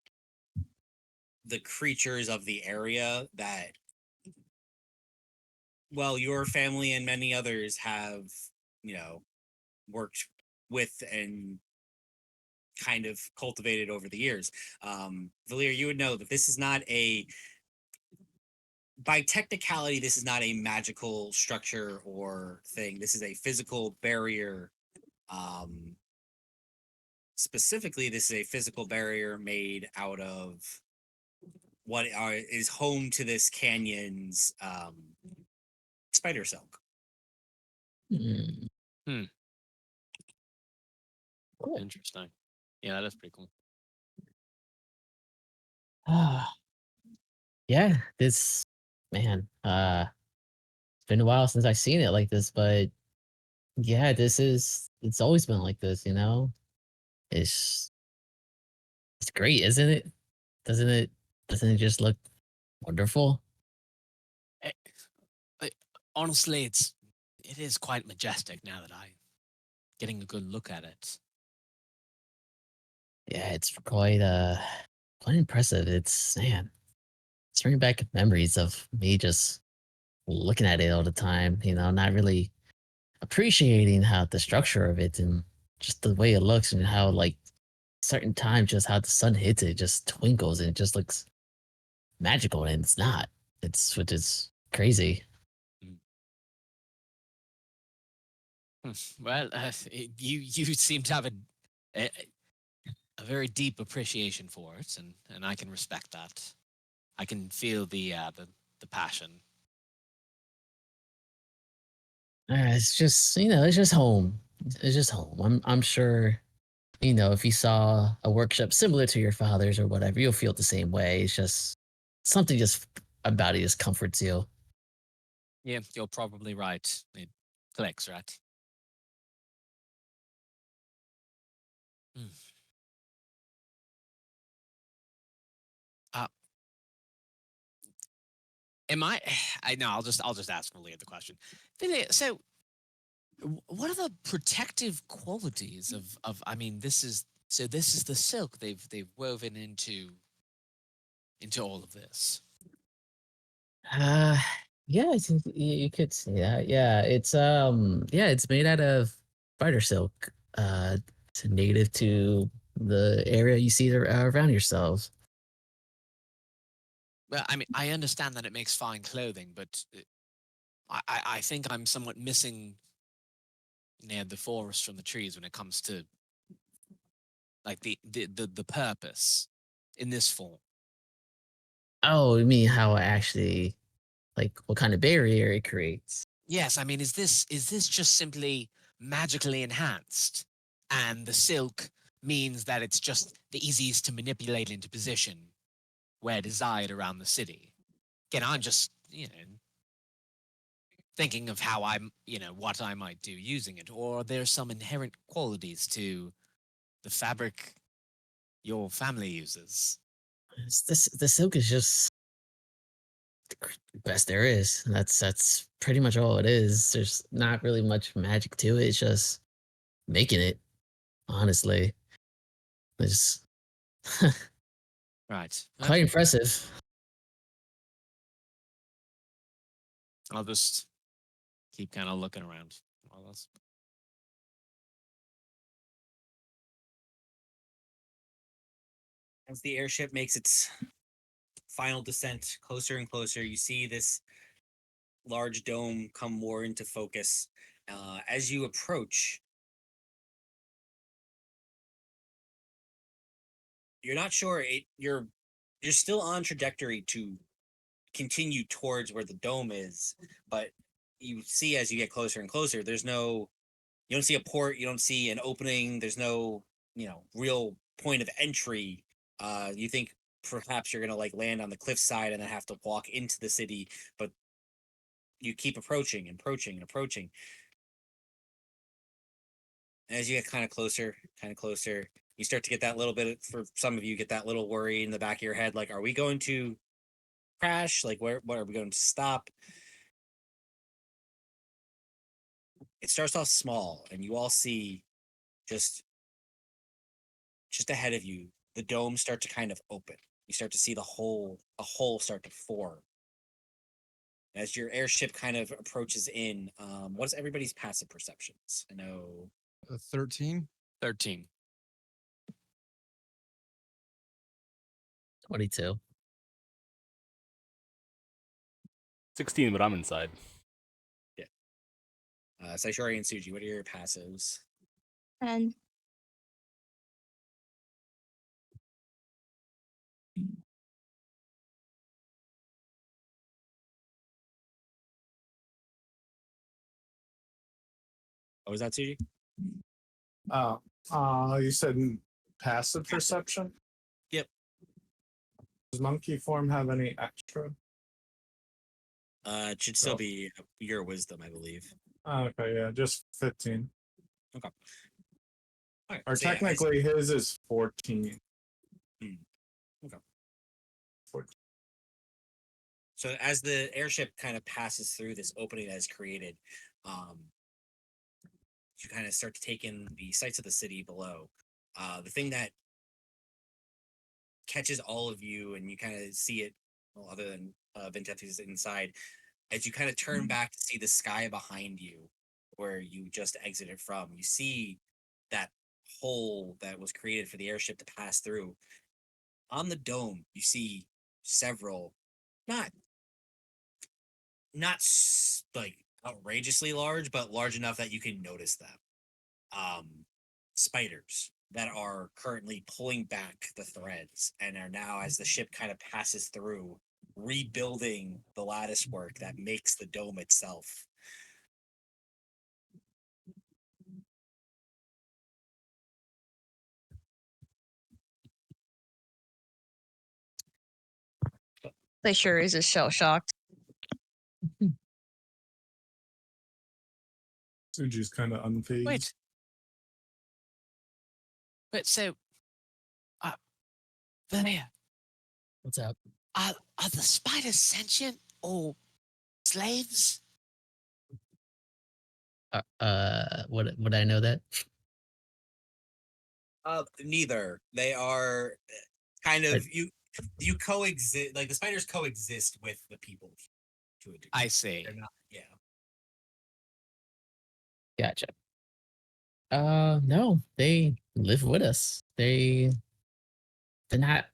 the creatures of the area that, well, your family and many others have, worked with and kind of cultivated over the years. Valir, you would know that this is not by technicality, this is not a magical structure or thing. This is a physical barrier. Specifically, this is a physical barrier made out of what is home to this canyon's spider silk. Mm. Cool. Interesting. Yeah, that is pretty cool. Yeah, this man, it's been a while since I've seen it like this, but yeah, it's always been like this, you know? It's it's great, isn't it? Doesn't it doesn't it just look wonderful? Eh, Honestly, it is quite majestic now that I'm getting a good look at it. Yeah, it's quite impressive. It's bringing back memories of me just looking at it all the time, you know, not really appreciating how the structure of it and just the way it looks and how like certain times just how the sun hits it just twinkles and it just looks magical and it's not. It's which is crazy. Well, you seem to have a a very deep appreciation for it, and I can respect that. I can feel the passion. It's just it's just home. It's just home. I'm sure if you saw a workshop similar to your father's or whatever, you'll feel the same way. It's just something just about it just comforts you. Yeah, you're probably right. It clicks, right? Hmm. Uh, am I? I know. I'll just ask Malia the question. So, What are the protective qualities of? I mean, this is the silk they've woven into all of this. Uh, yeah, I think you could say that. Yeah, it's made out of spider silk. It's native to the area you see around yourselves. Well, I mean, I understand that it makes fine clothing, but I think I'm somewhat missing near the forest from the trees when it comes to like the purpose in this form. Oh, you mean how it actually, like, what kind of barrier it creates? Yes, I mean, is this just simply magically enhanced, and the silk means that it's just the easiest to manipulate into position where desired around the city? Again, I'm just thinking of how what I might do using it, or there's some inherent qualities to the fabric your family uses. The silk is just the best there is. That's pretty much all it is. There's not really much magic to it. It's just making it. Honestly, it's Right. quite impressive. I'll just keep kind of looking around. Well, As the airship makes its final descent closer and closer, you see this large dome come more into focus. As you approach, you're not sure you're still on trajectory to continue towards where the dome is, but you see as you get closer and closer, you don't see a port, you don't see an opening, there's no real point of entry. You think perhaps you're gonna like land on the cliffside and then have to walk into the city, but you keep approaching and approaching and approaching. And as you get kind of closer, you start to get that little bit, for some of you, get that little worry in the back of your head, like, are we going to crash? Like, what are we going to stop? It starts off small, and you all see just ahead of you, the dome start to kind of open. You start to see a hole start to form as your airship kind of approaches in. What's everybody's passive perceptions? I know 13. 13. 22. 16, but I'm inside. Saishori and Suji, what are your passives? And What was that, Suji? You said passive perception? Yep. Does monkey form have any extra? It should still be your wisdom, I believe. Okay, yeah, just 15. Okay. All right. Or so yeah, technically his is 14. Okay. 14. So as the airship kind of passes through this opening that is created, you kind of start to take in the sights of the city below. The thing that catches all of you, and you kind of see it, well, other than Vintef's inside, as you kind of turn back to see the sky behind you, where you just exited from, you see that hole that was created for the airship to pass through. On the dome, you see several, not like outrageously large, but large enough that you can notice them. Spiders that are currently pulling back the threads and are now, as the ship kind of passes through, rebuilding the lattice work that makes the dome itself. they sure is just shell shocked. Suji's kind of unfazed. Wait, so, Vermeer, What's up? are the spiders sentient or slaves? Would I know that? Neither. They are kind Uh, of you coexist, like the spiders coexist with the people to a degree. I see. They're not, yeah. Gotcha. No, they live with us. They're not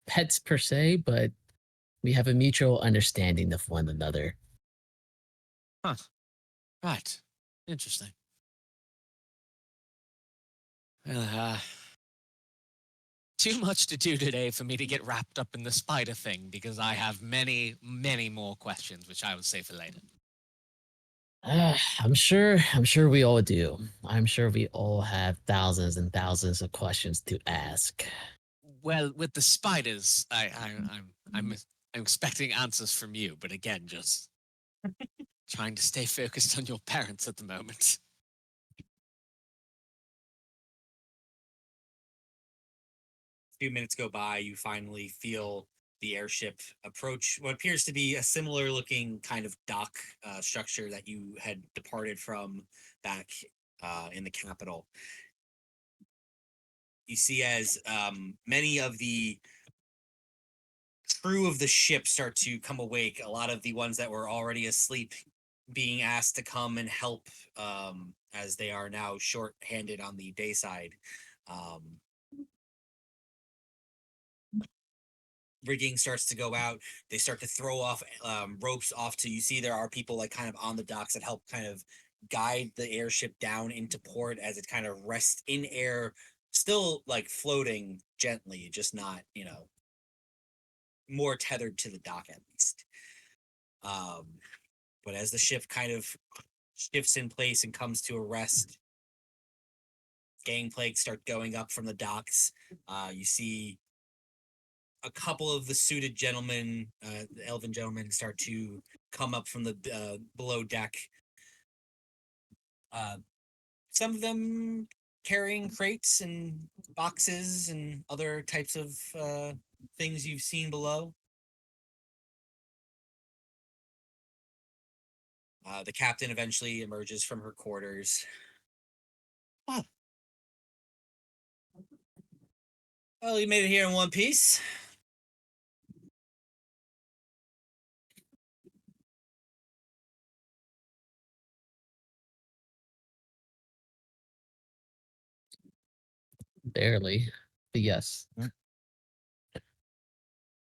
pets per se, but we have a mutual understanding of one another. Huh. Right. Interesting. Well, too much to do today for me to get wrapped up in the spider thing because I have many, many more questions, which I will save for later. I'm sure we all do. I'm sure we all have thousands and thousands of questions to ask. Well, with the spiders, I'm expecting answers from you, but again, just trying to stay focused on your parents at the moment. A few minutes go by, you finally feel the airship approach what appears to be a similar looking kind of dock structure that you had departed from back in the capital. You see as many of the crew of the ship start to come awake, a lot of the ones that were already asleep being asked to come and help as they are now short-handed on the day side. Rigging starts to go out. They start to throw off ropes off to, you see there are people like kind of on the docks that help kind of guide the airship down into port as it kind of rests in air, still like floating gently, just not, more tethered to the dock at least. But as the ship kind of shifts in place and comes to a rest, gangplanks start going up from the docks. You see a couple of the suited gentlemen, the elven gentlemen, start to come up from the below deck. Some of them carrying crates and boxes and other types of things you've seen below. The captain eventually emerges from her quarters. Oh. Well, you made it here in one piece. Barely, but yes.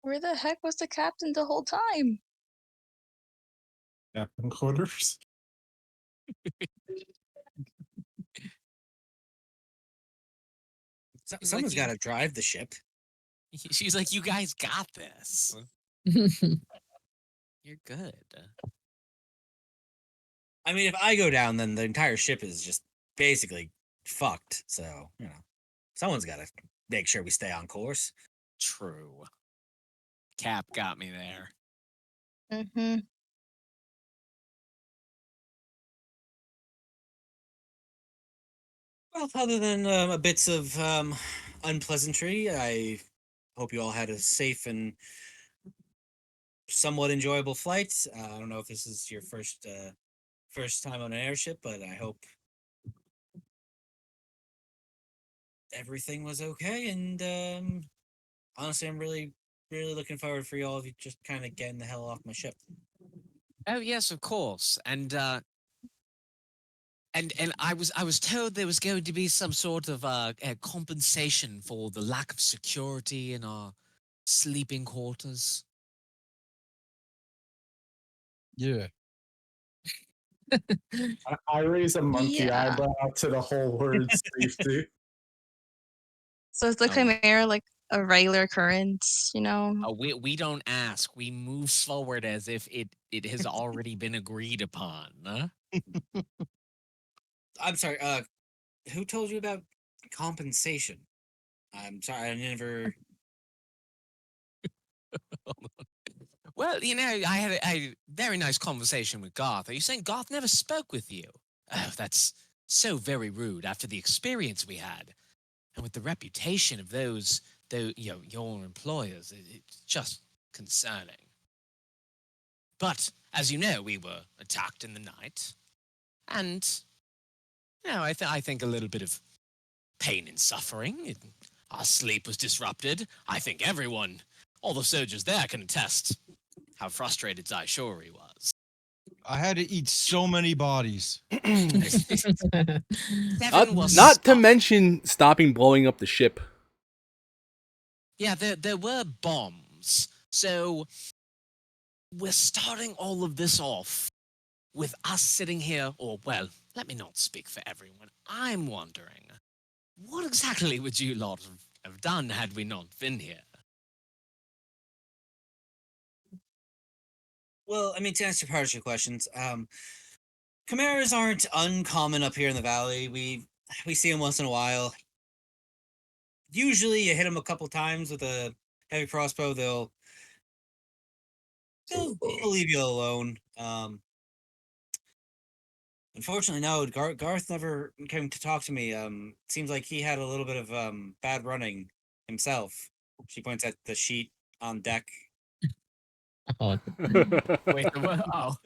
Where the heck was the captain the whole time? Captain quarters. Someone's got to drive the ship. She's like, "You guys got this. You're good." I mean, if I go down, then the entire ship is just basically fucked. So, someone's got to make sure we stay on course. True. Cap got me there. Mm-hmm. Well, other than bits of unpleasantry, I hope you all had a safe and somewhat enjoyable flight. I don't know if this is your first time on an airship, but I hope everything was okay. And honestly, I'm really, really looking forward for you all of you just kind of getting the hell off my ship. Oh yes, of course. And I was told there was going to be some sort of compensation for the lack of security in our sleeping quarters. Yeah. I raise a monkey Yeah. eyebrow to the whole word safety. So it's looking more like a regular occurrence, We don't ask. We move forward as if it has already been agreed upon. Huh? I'm sorry. Who told you about compensation? I'm sorry. I never. Well, I had a very nice conversation with Garth. Are you saying Garth never spoke with you? Oh, that's so very rude after the experience we had. And with the reputation of your employers, it's just concerning. But, as you know, we were attacked in the night. And, I think a little bit of pain and suffering. Our sleep was disrupted. I think everyone, all the soldiers there can attest how frustrated Zaishori was. I had to eat so many bodies. Seven was Not to stuffed. mention stopping blowing up the ship. Yeah, there were bombs. So we're starting all of this off with us sitting here, or, well, let me not speak for everyone. I'm wondering, what exactly would you lot have done had we not been here? Well, I mean, to answer part of your questions, chimeras aren't uncommon up here in the valley. We see them once in a while. Usually, you hit them a couple times with a heavy crossbow, they'll leave you alone. Unfortunately, no. Garth never came to talk to me. Seems like he had a little bit of bad running himself. She points at the sheet on deck. Oh, Wait, oh.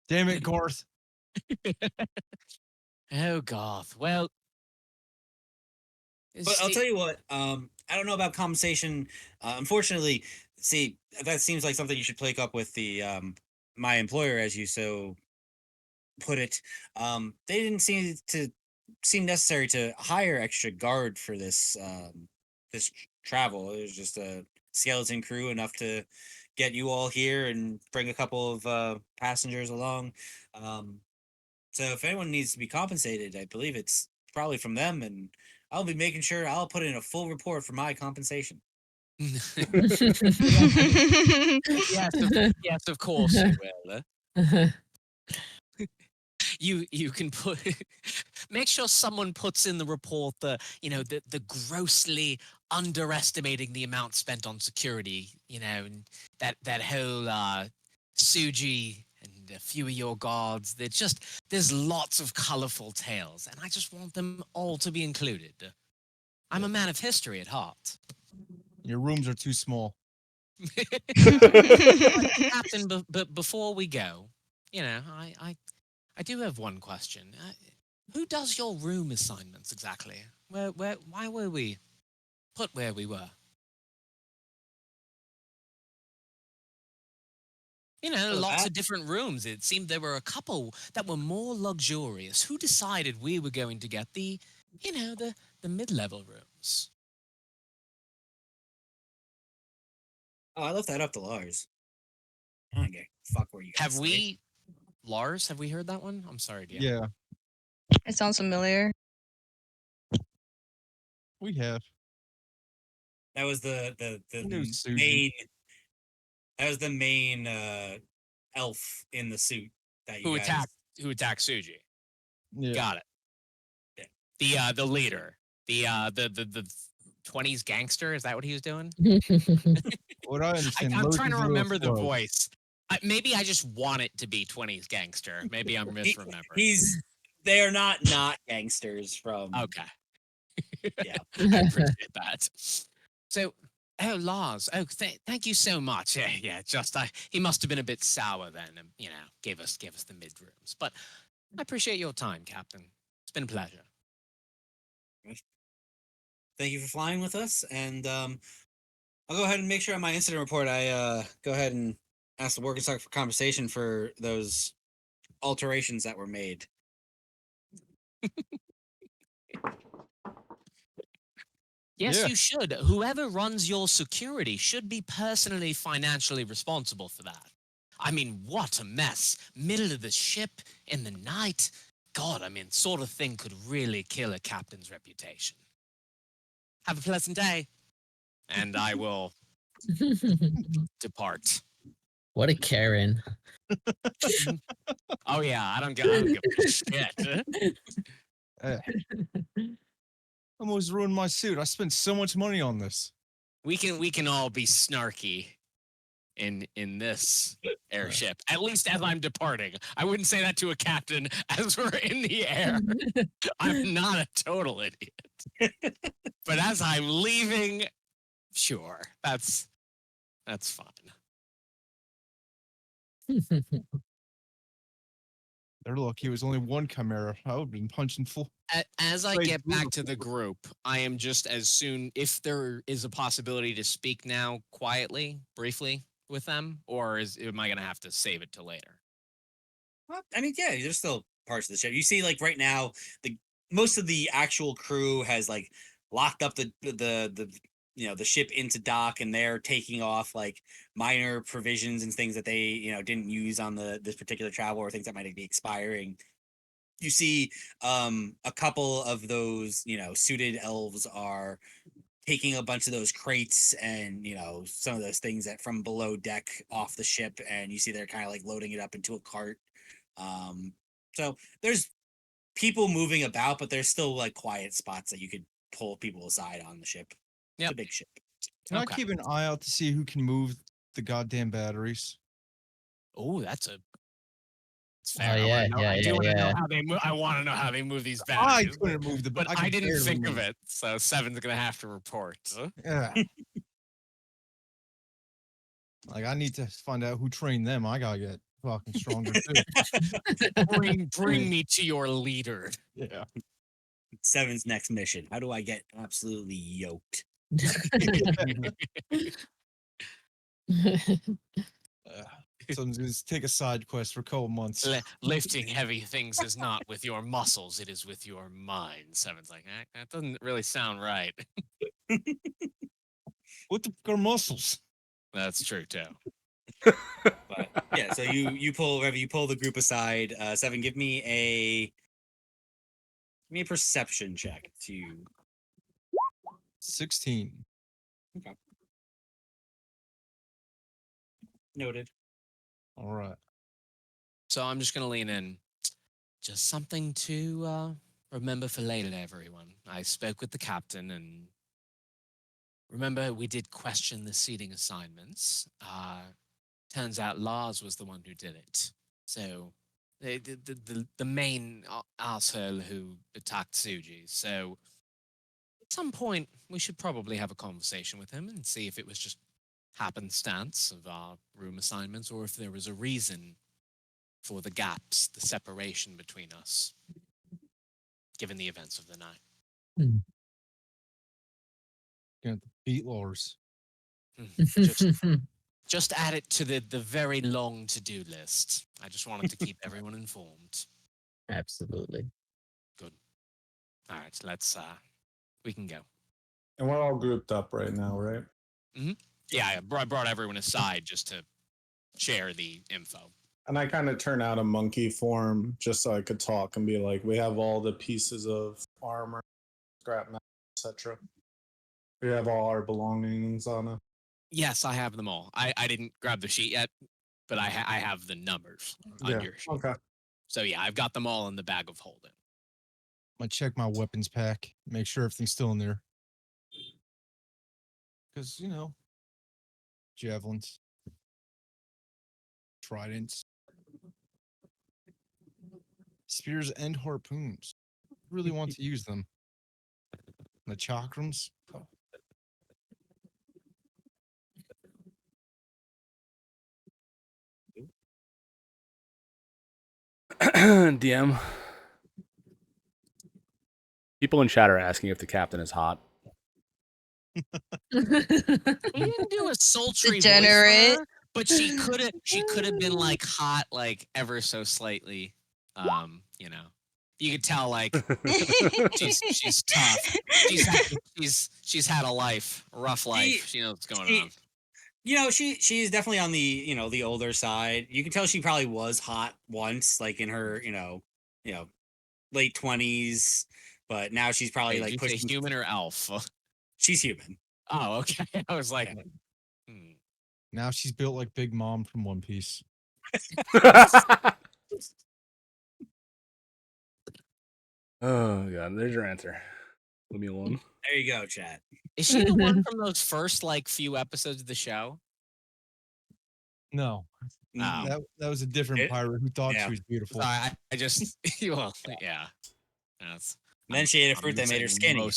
Damn it, Garth. Oh, Garth. Well, But I'll tell you what. I don't know about compensation. Unfortunately, see, that seems like something you should take up with the my employer, as you so put it. They didn't seem necessary to hire extra guard for this travel. It was just a skeleton crew enough to get you all here and bring a couple of passengers along. So if anyone needs to be compensated, I believe it's probably from them, and I'll be making sure I'll put in a full report for my compensation. yes, of course you will. You can put make sure someone puts in the report the grossly underestimating the amount spent on security, and that whole Suji and a few of your guards. There's lots of colorful tales, and I just want them all to be included. I'm a man of history at heart. Your rooms are too small. Captain, but before we go, I do have one question. Who does your room assignments exactly? Why were we put where we were? Lots of different rooms. It seemed there were a couple that were more luxurious. Who decided we were going to get the mid-level rooms? Oh, I left that up to Lars. I don't give a fuck where you guys Have stay. we, Lars? Have we heard that one? I'm sorry, dear. Yeah, It sounds familiar. we have. That was the knew Suji. main. That was the main elf in the suit that you guys. Who attacked Suji? Yeah. Got it. Yeah. The leader. The 20s gangster. Is that what he was doing? What I understand. I'm Loki trying to is a little remember the slow. voice. Maybe I just want it to be 20s gangster. Maybe I'm misremembering. They are not gangsters from. Okay. Yeah. I appreciate that. So, Lars. Thank you so much. Yeah. He must have been a bit sour then, and gave us the mid rooms. But I appreciate your time, Captain. It's been a pleasure. Thank you for flying with us, and I'll go ahead and make sure on my incident report I go ahead and ask the working stock for compensation for those alterations that were made. Yes, Yeah. you should. Whoever runs your security should be personally financially responsible for that. I mean, what a mess. Middle of the ship, in the night. God, sort of thing could really kill a captain's reputation. Have a pleasant day. And I will depart. What a Karen. Oh, yeah, I don't give a shit. Almost ruined my suit. I spent so much money on this. We can all be snarky in this airship. At least as I'm departing. I wouldn't say that to a captain as we're in the air. I'm not a total idiot. But as I'm leaving, sure, that's fine. They're lucky it was only one chimera. I would have been punching full. As I Straight get through back the to the group, I am just as soon if there is a possibility to speak now quietly, briefly with them, or am I gonna have to save it till later? Well, I mean, yeah, there's still parts of the ship. You see, like right now, the most of the actual crew has like locked up the the ship into dock, and they're taking off like minor provisions and things that they didn't use on this particular travel, or things that might be expiring. You see, a couple of those suited elves are taking a bunch of those crates and some of those things that from below deck off the ship, and you see they're kind of like loading it up into a cart. So there's people moving about, but there's still like quiet spots that you could pull people aside on the ship. It's a big ship. Can I Okay. keep an eye out to see who can move the goddamn batteries? Oh, it's Oh fair. yeah, I do want to know yeah. how they move. I want to know how they move these I batteries, couldn't move the. but I could didn't barely think of move. it. So Seven's gonna have to report. Yeah. Like I need to find out who trained them. I gotta get fucking stronger too. Bring me to your leader. Yeah. Seven's next mission. How do I get absolutely yoked? So I'm gonna take a side quest for a couple months. Lifting heavy things is not with your muscles; it is with your mind. Seven's like, that doesn't really sound right. What the fuck are muscles? That's true too. But yeah, so you pull the group aside. Seven, give me a perception check to 16. noted. All right. So I'm just gonna lean in. Just something to remember for later, everyone. I spoke with the captain, and remember we did question the seating assignments. Turns out Lars was the one who did it. So the main asshole who attacked Suji. So at some point we should probably have a conversation with him and see if it was just happenstance of our room assignments, or if there was a reason for the gaps, the separation between us, given the events of the night. Gonna beat Lars. Just add it to the very long to-do list. I just wanted to keep everyone informed. Absolutely. Good. All right, let's we can go. And we're all grouped up right now, right? Yeah, I brought everyone aside just to share the info. And I kind of turn out a monkey form just so I could talk and be like, we have all the pieces of armor, scrap metal, etc. We have all our belongings on it. Yes, I have them all. I didn't grab the sheet yet, but I have the numbers on your sheet. Okay. So yeah, I've got them all in the bag of holding. I check my weapons pack, make sure everything's still in there. Because, javelins, tridents, spears, and harpoons. Really want to use them. The chakrams. Oh. DM. People in chat are asking if the captain is hot. He didn't do a sultry voice for Degenerate. her, but she could have been like hot, like ever so slightly. You could tell like she's tough. She's had a life, a rough life. She knows what's going on. She's definitely on the the older side. You can tell she probably was hot once, like in her late 20s, but now she's probably Wait, like did you say pushing. human or elf? She's human. Oh, okay. I was like, Now she's built like Big Mom from One Piece. Oh god, there's your answer. Leave me alone. There you go, chat. Is she the one from those first like few episodes of the show? No. Oh. That was a different pirate who thought she was beautiful. Sorry, I just well, yeah. That's, and then she ate a fruit that made her skinny.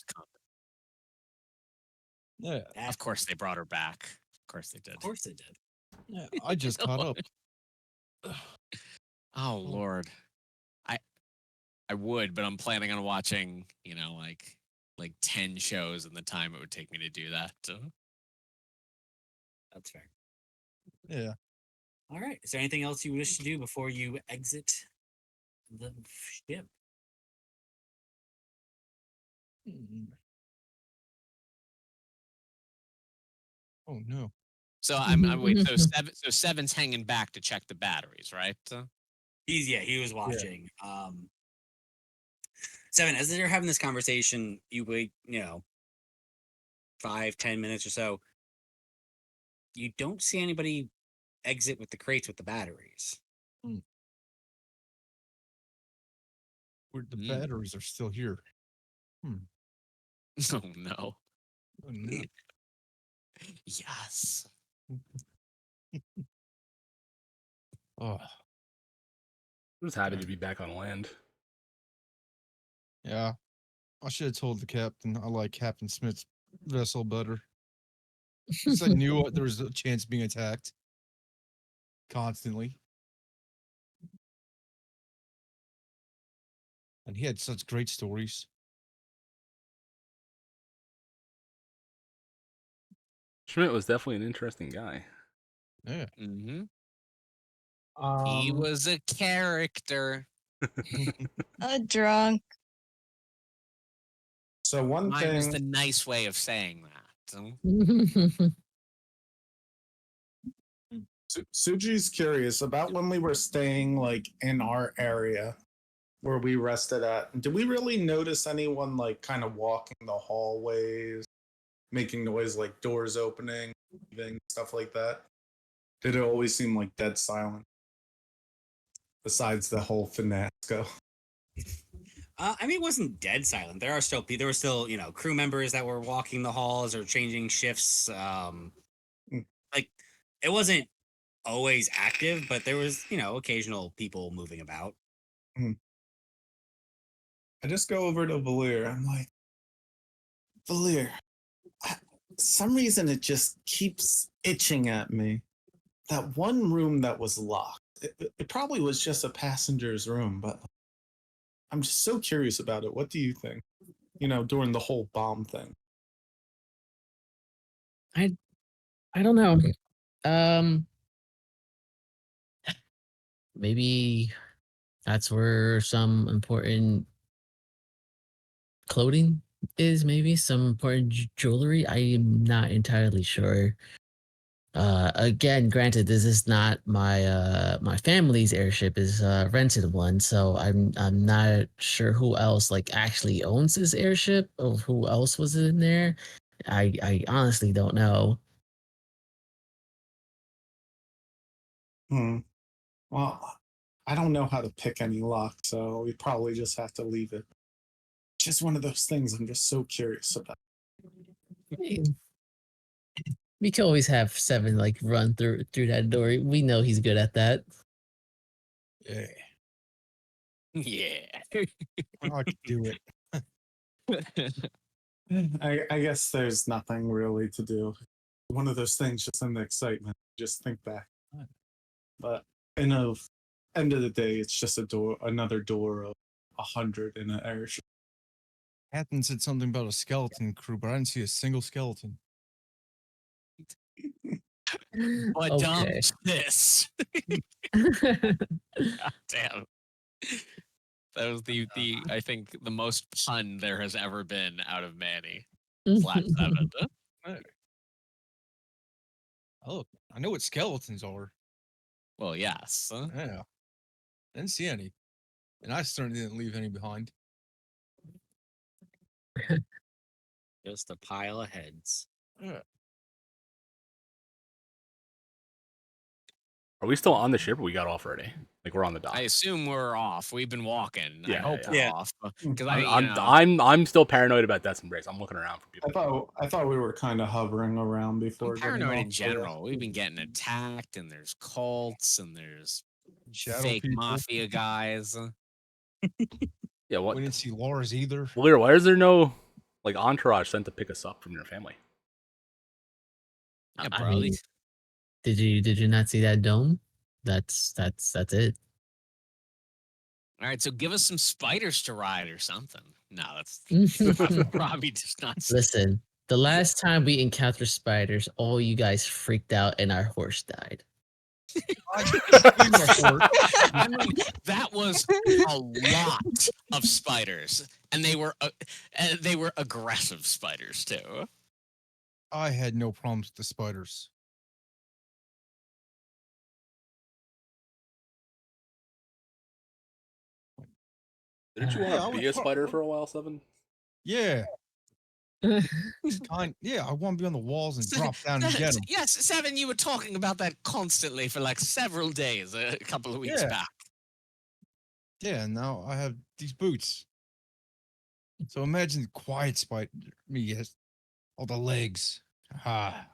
Yeah. Of course they brought her back. Of course they did. Of course they did. Yeah, I just caught up. Oh Lord. I would, but I'm planning on watching, like 10 shows in the time it would take me to do that. That's fair. Yeah. All right. Is there anything else you wish to do before you exit the ship? Oh no. So I'm wait. So seven's hanging back to check the batteries, right? He was watching. Seven, as they're having this conversation, you wait, 5-10 minutes or so. You don't see anybody exit with the crates with the batteries. Where the batteries are still here. Oh no. Oh, no. Yes. Oh. I'm just happy to be back on land. Yeah. I should have told the captain I like Captain Smith's vessel better. Because I knew there was a chance of being attacked. Constantly. And he had such great stories. Schmidt was definitely an interesting guy. Yeah. Mm-hmm. He was a character. A drunk. So one Mine was thing, the nice way of saying that. Suji's curious about when we were staying like in our area where we rested at. Did we really notice anyone like kind of walking the hallways, making noise like doors opening, leaving, stuff like that? Did it always seem like dead silent? Besides the whole finasco. I mean, it wasn't dead silent. There were still, crew members that were walking the halls or changing shifts. Like, it wasn't always active, but there was, occasional people moving about. I just go over to Valir. I'm like, Valir, some reason it just keeps itching at me. That one room that was locked, it probably was just a passenger's room, but I'm just so curious about it. What do you think? During the whole bomb thing. I don't know. Maybe that's where some important clothing is, maybe some important jewelry. I am not entirely sure. Again, granted, this is not my family's airship, is a rented one, so I'm not sure who else like actually owns this airship or who else was in there. I honestly don't know. Well, I don't know how to pick any lock, so we probably just have to leave it. Just one of those things I'm just so curious about. We can always have Seven like run through that door. We know he's good at that. Yeah. Yeah. I could do it. I guess there's nothing really to do. One of those things, just in the excitement, just think back. But end of the day, it's just another door of 100 in an airship. Captain said something about a skeleton crew, but I didn't see a single skeleton. But dump this. God damn. That was the I think the most pun there has ever been out of Manny. Flat 7. Oh, I know what skeletons are. Well, yes. Yeah. Didn't see any. And I certainly didn't leave any behind. Just a pile of heads. Yeah. Are we still on the ship or we got off already? Like we're on the dock. I assume we're off. We've been walking. Yeah, I hope yeah. we're off. Because I'm still paranoid about Death's Embrace. I'm looking around for people. I thought we were kind of hovering around before. I'm paranoid in general. We've been getting attacked, and there's cults, and there's fake people. mafia guys. Yeah, what? We didn't see Lars either. Well, why is there no like entourage sent to pick us up from your family? Yeah, I mean, did you not see that dome? That's it. All right, so give us some spiders to ride or something. No, that's probably just not. Listen, the last time we encountered spiders, all you guys freaked out and our horse died. I mean, that was a lot of spiders, and they were aggressive spiders too. I had no problems with the spiders. Didn't you Yeah, want to be a spider for a while, Seven? Yeah. I want to be on the walls and drop down and get them. Yes, Seven, you were talking about that constantly for like several days a couple of weeks back. Yeah, now I have these boots. So imagine the quiet spider. Me has all the legs. Ah.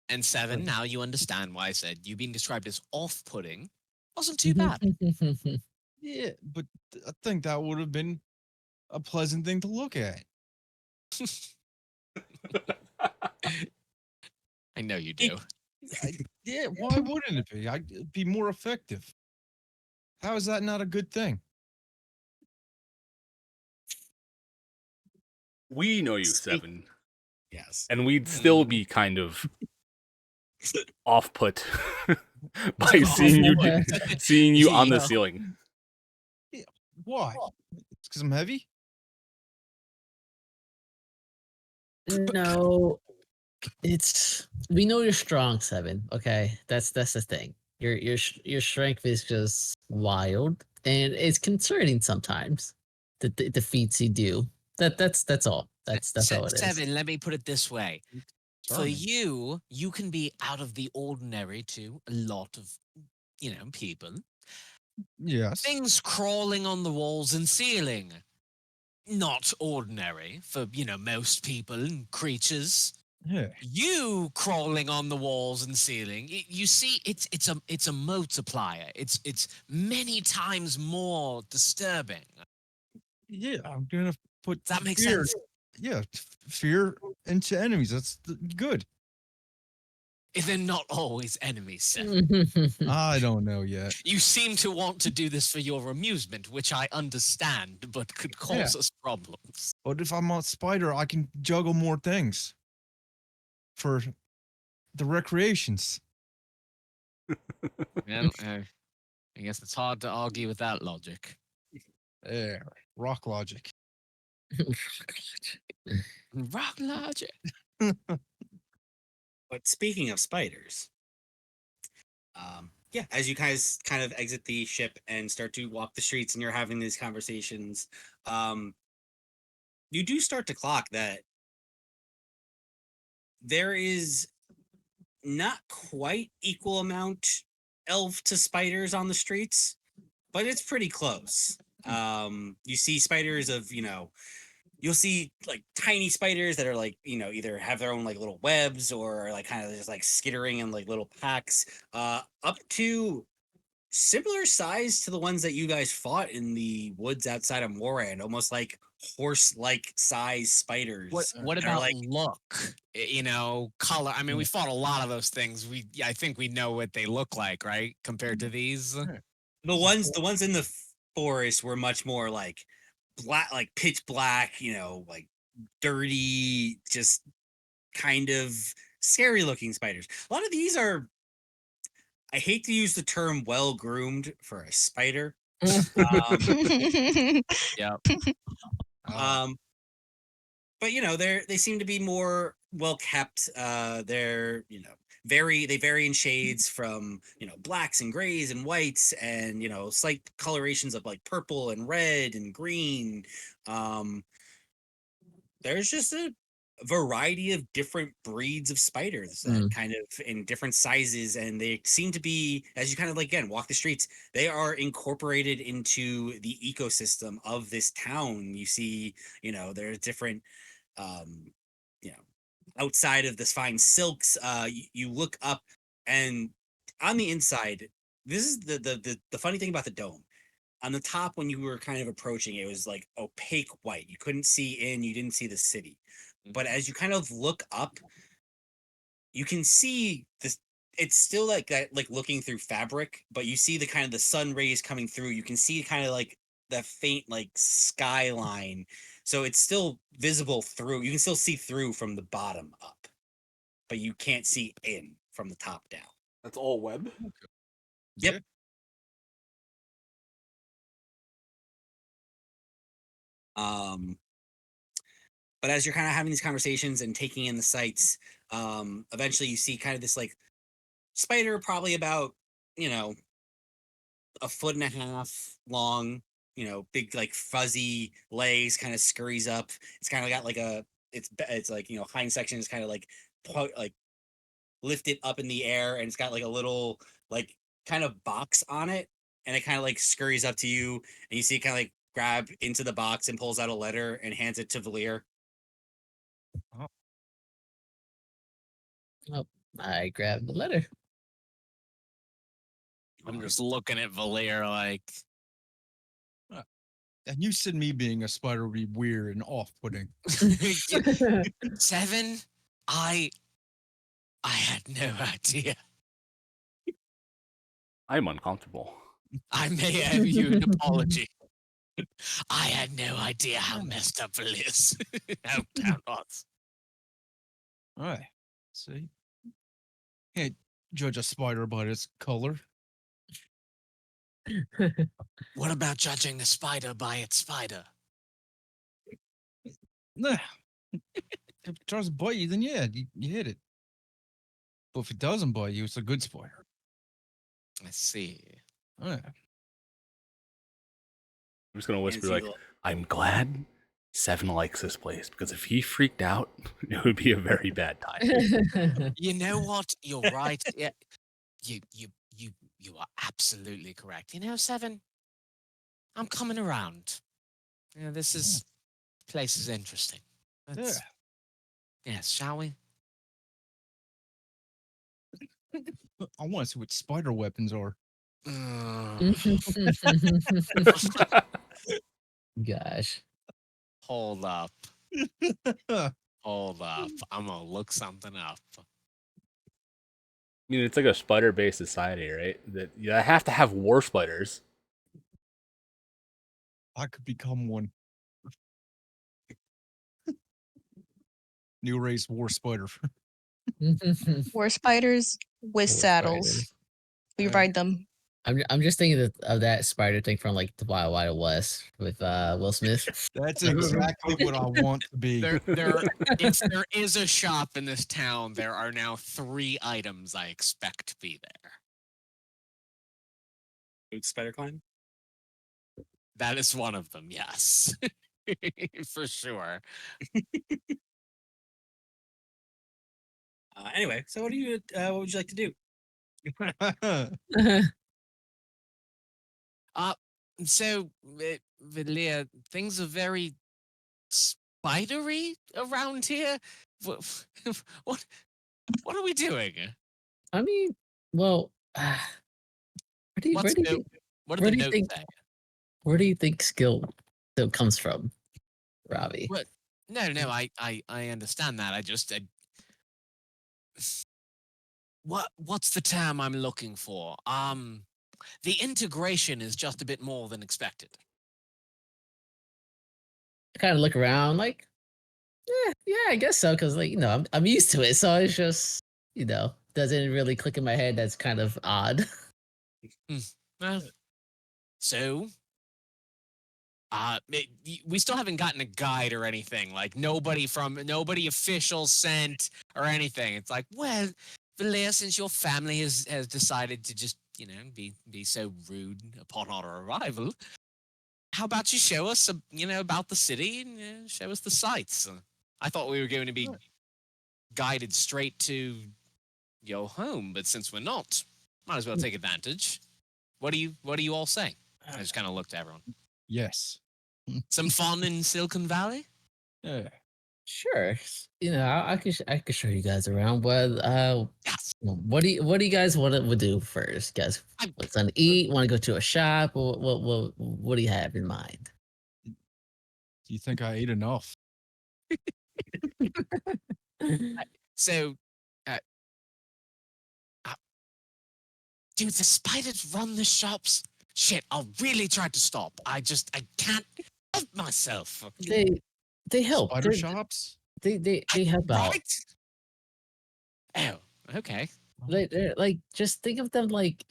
And Seven, now you understand why I said you being described as off-putting wasn't too bad. Yeah, but I think that would have been a pleasant thing to look at. I know you do. Yeah, why wouldn't it be? It'd be more effective. How is that not a good thing? We know you, Seven. Yes. And we'd still be kind of off-put by seeing you on the ceiling. Yeah, why? It's because I'm heavy? No, we know you're strong, Seven. Okay, that's the thing. Your strength is just wild, and it's concerning sometimes. The feats you do. That's all. That's all it is. Seven, let me put it this way. For Charming. you can be out of the ordinary to a lot of, people. Yes. Things crawling on the walls and ceiling. Not ordinary for, most people and creatures. Yeah. You crawling on the walls and ceiling. You see, it's a multiplier. It's many times more disturbing. Yeah, I'm gonna put Does that make fear. sense? Yeah, fear into enemies. That's good. They're not always enemies, Seth. I don't know yet. You seem to want to do this for your amusement, which I understand, but could cause us problems. But if I'm a spider, I can juggle more things for the recreations. Well, I guess it's hard to argue with that logic. Yeah, rock logic. Rock logic. But speaking of spiders, as you guys kind of exit the ship and start to walk the streets and you're having these conversations, you do start to clock that there is not quite equal amount elf to spiders on the streets, but it's pretty close. You see spiders of, you'll see like tiny spiders that are like, either have their own like little webs or are like kind of just like skittering in like little packs, up to similar size to the ones that you guys fought in the woods outside of Moran, almost like horse-like size spiders. What that are about like look? Color. I mean, we fought a lot of those things. I think we know what they look like, right? Compared to these. the ones in the forest were much more like black, like pitch black, like dirty, just kind of scary looking spiders. A lot of these are, I hate to use the term well groomed for a spider. Yeah. But they seem to be more well kept. They're they vary in shades from blacks and grays and whites and slight colorations of like purple and red and green. There's just a variety of different breeds of spiders that kind of in different sizes, and they seem to be, as you kind of like again walk the streets, they are incorporated into the ecosystem of this town. You see, there's different outside of this fine silks, you look up, and on the inside, this is the funny thing about the dome. On the top, when you were kind of approaching, it was like opaque white. You couldn't see in, you didn't see the city. But as you kind of look up, you can see this it's still like that, like looking through fabric, but you see the kind of the sun rays coming through. You can see kind of like the faint like skyline, so it's still visible through. You can still see through from the bottom up, but you can't see in from the top down. That's all web. Yep. Yeah. But as you're kind of having these conversations and taking in the sights, eventually you see kind of this like spider, probably about, you know, a foot and a half long, you know, big like fuzzy legs, kind of scurries up. It's kind of got like it's like, you know, hind section is kind of like like lifted up in the air, and it's got like a little like kind of box on it, and it kind of like scurries up to you, and you see it kind of like grab into the box and pulls out a letter and hands it to Valir. Oh, I grabbed the letter. I'm just looking at Valir like, And you said me being a spider would be weird and off-putting. 7? I had no idea. I'm uncomfortable. I may owe you an apology. I had no idea how messed up it is. How nuts. All right. See? Can't judge a spider by its color. What about judging a spider by its spider? Nah. If it tries to bite you, then yeah, you hit it. But if it doesn't bite you, it's a good spider. I see. All right. I'm just gonna whisper Fancy like, little- I'm glad Seven likes this place, because if he freaked out, it would be a very bad time. You know what? You're right. Yeah. You are absolutely correct. You know, 7, I'm coming around. You know, this place is interesting. Let's, yes, shall we? I want to see what spider weapons are. Gosh. Hold up. Hold up. I'm gonna look something up. I mean, it's like a spider-based society, right? That you have to have war spiders. I could become one. New race war spider. War spiders with War saddles. spiders. We ride them. I'm just thinking of that spider thing from like the Wild Wild West with Will Smith. That's exactly what I want to be. If there is a shop in this town, there are now 3 items I expect to be there. Boot spider climb. That is one of them, yes. For sure. Anyway, so what would you like to do? So, Valia, things are very spidery around here. What, what are we doing? I mean, well, where do you think where do you think skill comes from, Robbie? What? No, I understand that. What's the term I'm looking for? The integration is just a bit more than expected. I kind of look around like, yeah, I guess so, because like I'm used to it, so it's just doesn't really click in my head. That's kind of odd. So, we still haven't gotten a guide or anything. Like nobody official sent or anything. It's like, well, Valia, since your family has decided to just be so rude upon our arrival, how about you show us about the city and show us the sights? I thought we were going to be guided straight to your home, but since we're not, might as well take advantage. What do you all say? I just kind of looked at everyone. Yes. Some fun in Silicon Valley? Yeah. Sure, I could show you guys around, but Yes. what do you guys want to do first, guys? Want something to eat? Want to go to a shop? What do you have in mind? Do you think I ate enough? So, Dude, the spiders run the shops. Shit, I'll really try to stop. I can't help myself. They help. Spider shops. They help out. Right? Oh, okay. They're like, just think of them like,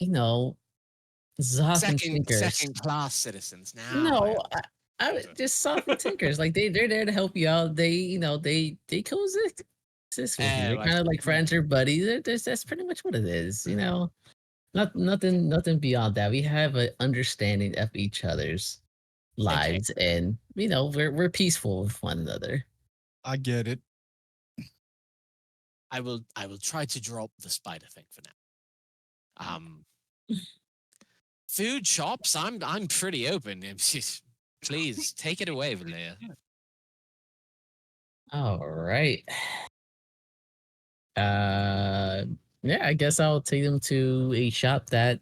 soft and tinkers. Second class citizens now. No, I just soft and tinkers. Like they're there to help you out. They they coexist with you. They're I kind of like see. friends or buddies. That's pretty much what it is. Nothing beyond that. We have an understanding of each other's lives, and we're peaceful with one another. I get it. I will try to drop the spider thing for now. Food shops, I'm pretty open. Please take it away, Valia. All right. Yeah, I guess I'll take them to a shop that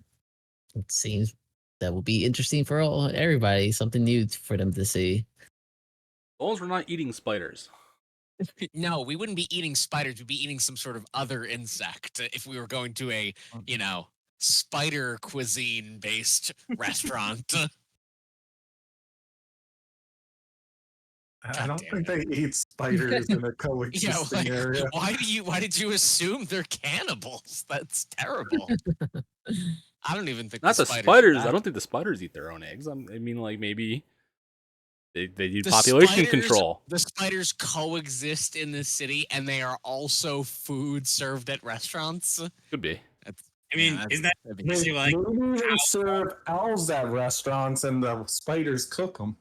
it seems that will be interesting for everybody. Something new for them to see. As long as we're not eating spiders. No, we wouldn't be eating spiders. We'd be eating some sort of other insect if we were going to a, spider cuisine based restaurant. I don't think they eat spiders in a coexisting area. Why did you assume they're cannibals? That's terrible. I don't even think Not the spiders. I don't think the spiders eat their own eggs. I mean, like maybe they do population control. The spiders coexist in the city, and they are also food served at restaurants. Could be. Isn't that basically like they serve owls at restaurants and the spiders cook them?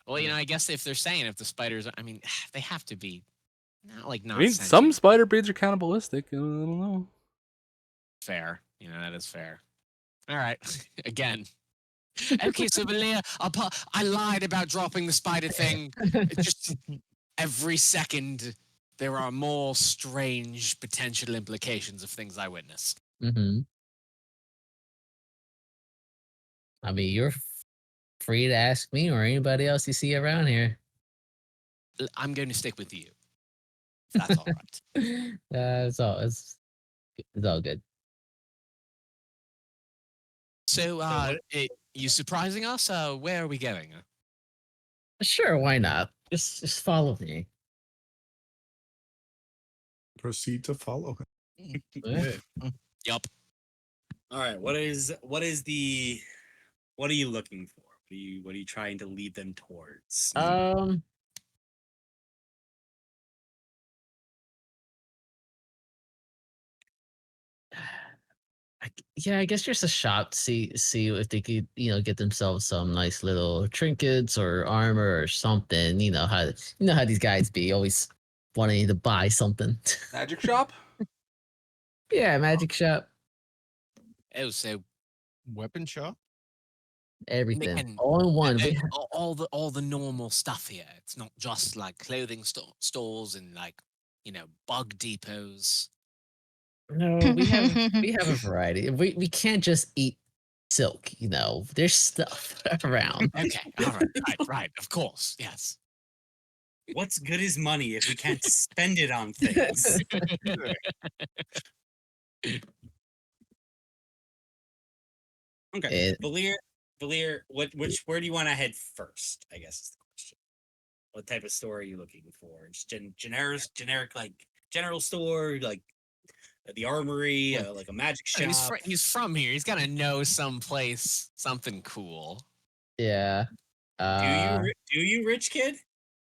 Well, I guess if they're saying if the spiders, they have to be not. I mean, some spider breeds are cannibalistic. I don't know. Fair, that is fair. All right, again. Okay, so Valia, I lied about dropping the spider thing. Just every second, there are more strange potential implications of things I witness. Mm-hmm. I mean, you're free to ask me or anybody else you see around here. I'm going to stick with you. If that's all right. It's all good. So, you surprising us? Where are we going? Sure, why not? Just follow me. Proceed to follow him. Yup. All right. What are you looking for? What are you trying to lead them towards? I guess just a shop to see if they could, get themselves some nice little trinkets or armor or something. You know how these guys be, always wanting to buy something. Magic shop? Yeah, magic shop. Oh, so weapon shop? Everything all in one. All the normal stuff here. It's not just like clothing stores and bug depots. No, we have a variety. We can't just eat silk. There's stuff around. Okay, all right. Of course, yes. What's good is money if we can't spend it on things? Okay, Valir, where do you want to head first? I guess is the question. What type of store are you looking for? Just generic like general store, like the armory, like a magic shop. He's from here. He's got to know someplace, something cool. Yeah. Do you, rich kid?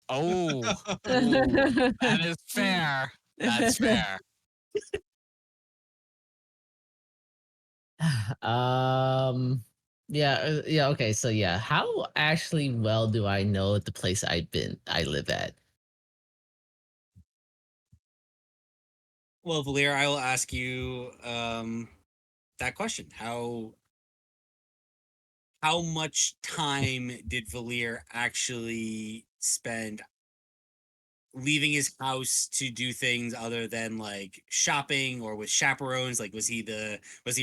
Oh, that is fair. That's fair. Yeah, okay, so yeah, how actually well do I know the place I live at? Well, Valir, I will ask you that question. How much time did Valir actually spend leaving his house to do things other than like shopping or with chaperones? Like, was he a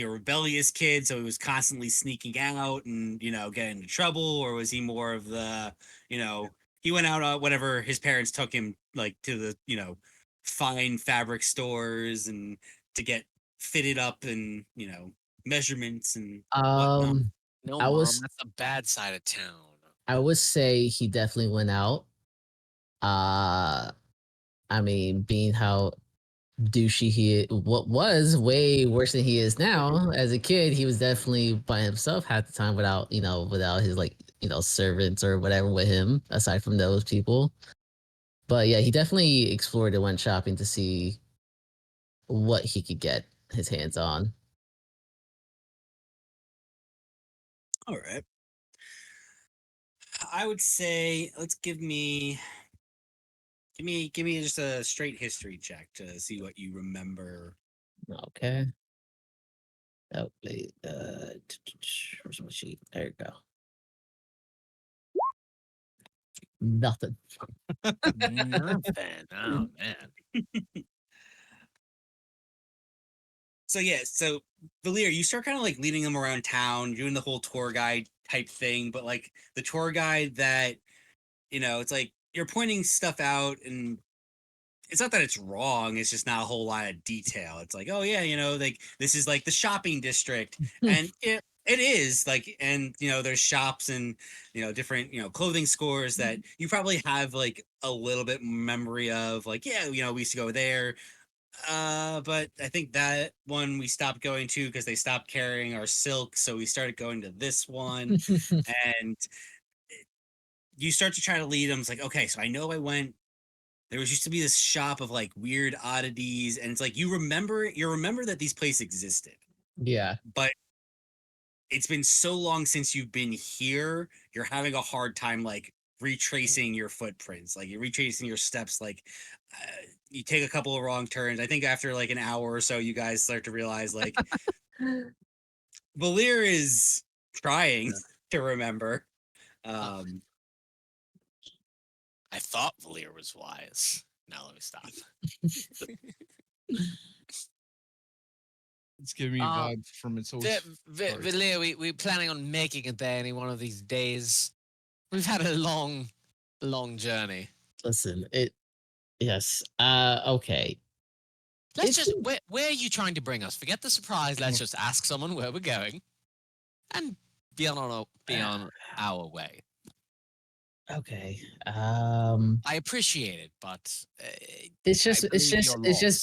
rebellious kid, so he was constantly sneaking out and getting into trouble, or was he more of the he went out whenever his parents took him, like to the fine fabric stores and to get fitted up and measurements and whatnot. No, I Mom, was that's the bad side of town. I would say he definitely went out. I mean, being how douchey what was way worse than he is now. As a kid, he was definitely by himself half the time without without his servants or whatever with him. Aside from those people, but yeah, he definitely explored and went shopping to see what he could get his hands on. All right. I would say let's give me just a straight history check to see what you remember. Okay. Oh, wait, where's my sheet? There you go. Nothing. Nothing. Oh man. So Valir, you start kind of like leading them around town, doing the whole tour guide type thing, but like the tour guide that it's like you're pointing stuff out, and it's not that it's wrong, it's just not a whole lot of detail. It's like, oh yeah, like this is like the shopping district, and it is like, and there's shops and different clothing stores that you probably have like a little bit memory of, like, yeah, we used to go there. But I think that one we stopped going to because they stopped carrying our silk, so we started going to this one. And you start to try to lead them. It's like, okay, so I know I went. There used to be this shop of like weird oddities, and it's like you remember that these places existed, Yeah. but it's been so long since you've been here. You're having a hard time like retracing your footprints, like you're retracing your steps. Like you take a couple of wrong turns. I think after like an hour or so, you guys start to realize like Valir is trying to remember. I thought Valir was wise. Now let me stop. It's giving me vibes from its old. Valir, we're planning on making it there any one of these days. We've had a long journey. Listen, yes. Okay. Let's just where are you trying to bring us? Forget the surprise. Let's just ask someone where we're going, and be on our way. Okay. I appreciate it, but it's just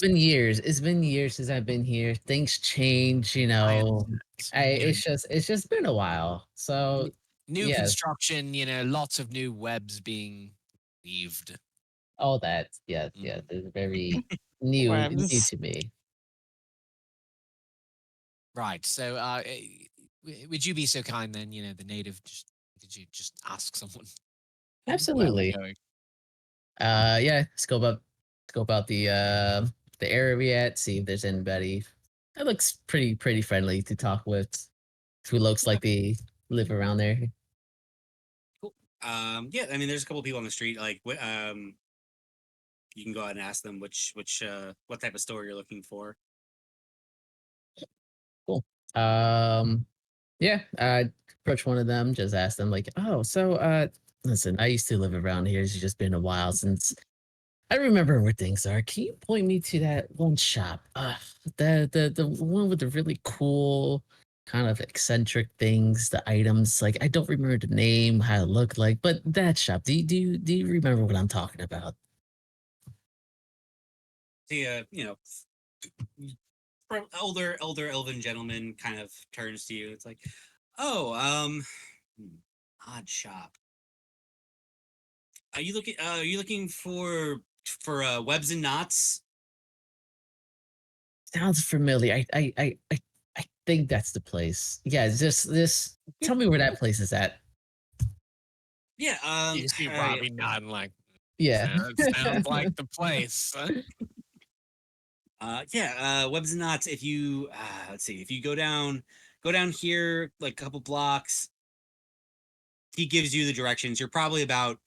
been years. It's been years since I've been here. Things change, it's just been a while. So new construction, lots of new webs being weaved. All that, yeah, it's very new to me. Right. So, would you be so kind then? The native. Could you just ask someone? Absolutely. Yeah. Scope out the area at, see if there's anybody. That looks pretty friendly to talk with. Who looks like they live around there. Cool. Yeah. I mean, there's a couple people on the street. Like, you can go out and ask them what type of store you're looking for. Cool. Yeah, I approach one of them, just ask them like, oh, so listen, I used to live around here. It's just been a while since I remember where things are. Can you point me to that one shop? The one with the really cool kind of eccentric things, the items. Like I don't remember the name, how it looked like, but that shop. Do you remember what I'm talking about? The older elven gentleman kind of turns to you. It's like, oh, odd shop. Are you looking for webs and knots? Sounds familiar. I think that's the place. Yeah, it's just this. Tell me where that place is at. Yeah. You see Robbie nodding like, yeah, sounds like the place. Yeah. Webs and knots. If you let's see, if you go down here like a couple blocks, he gives you the directions. You're probably about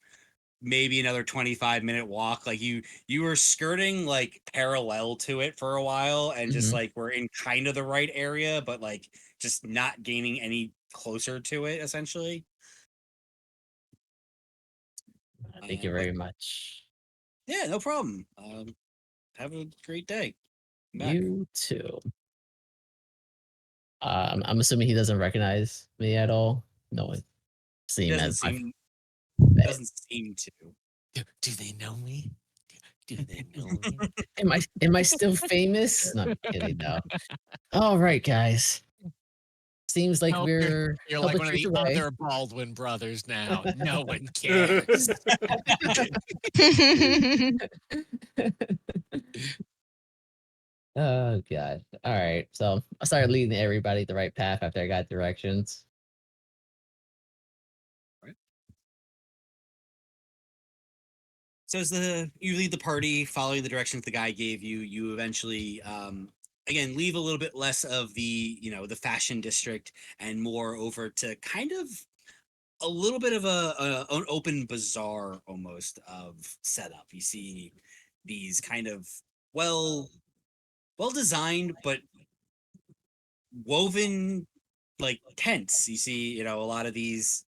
maybe another 25-minute walk. Like you were skirting like parallel to it for a while, and just like we're in kind of the right area, but like just not gaining any closer to it essentially. Thank you very much. Yeah, no problem. Have a great day. You too. I'm assuming he doesn't recognize me at all. No one see him Doesn't as my seem bad. doesn't seem to. Do they know me? Do they know me? Am I still famous? No, I'm kidding. No. All right, guys. Seems like Nope, we're You're a like couple one of trees the away. other Baldwin brothers now. No one cares. Oh god. All right. So I started leading everybody the right path after I got directions. So as you lead the party, following the directions the guy gave you, you eventually again leave a little bit less of the the fashion district and more over to kind of a little bit of an open bazaar almost of setup. You see these kind of well designed but woven like tents. You see, a lot of these.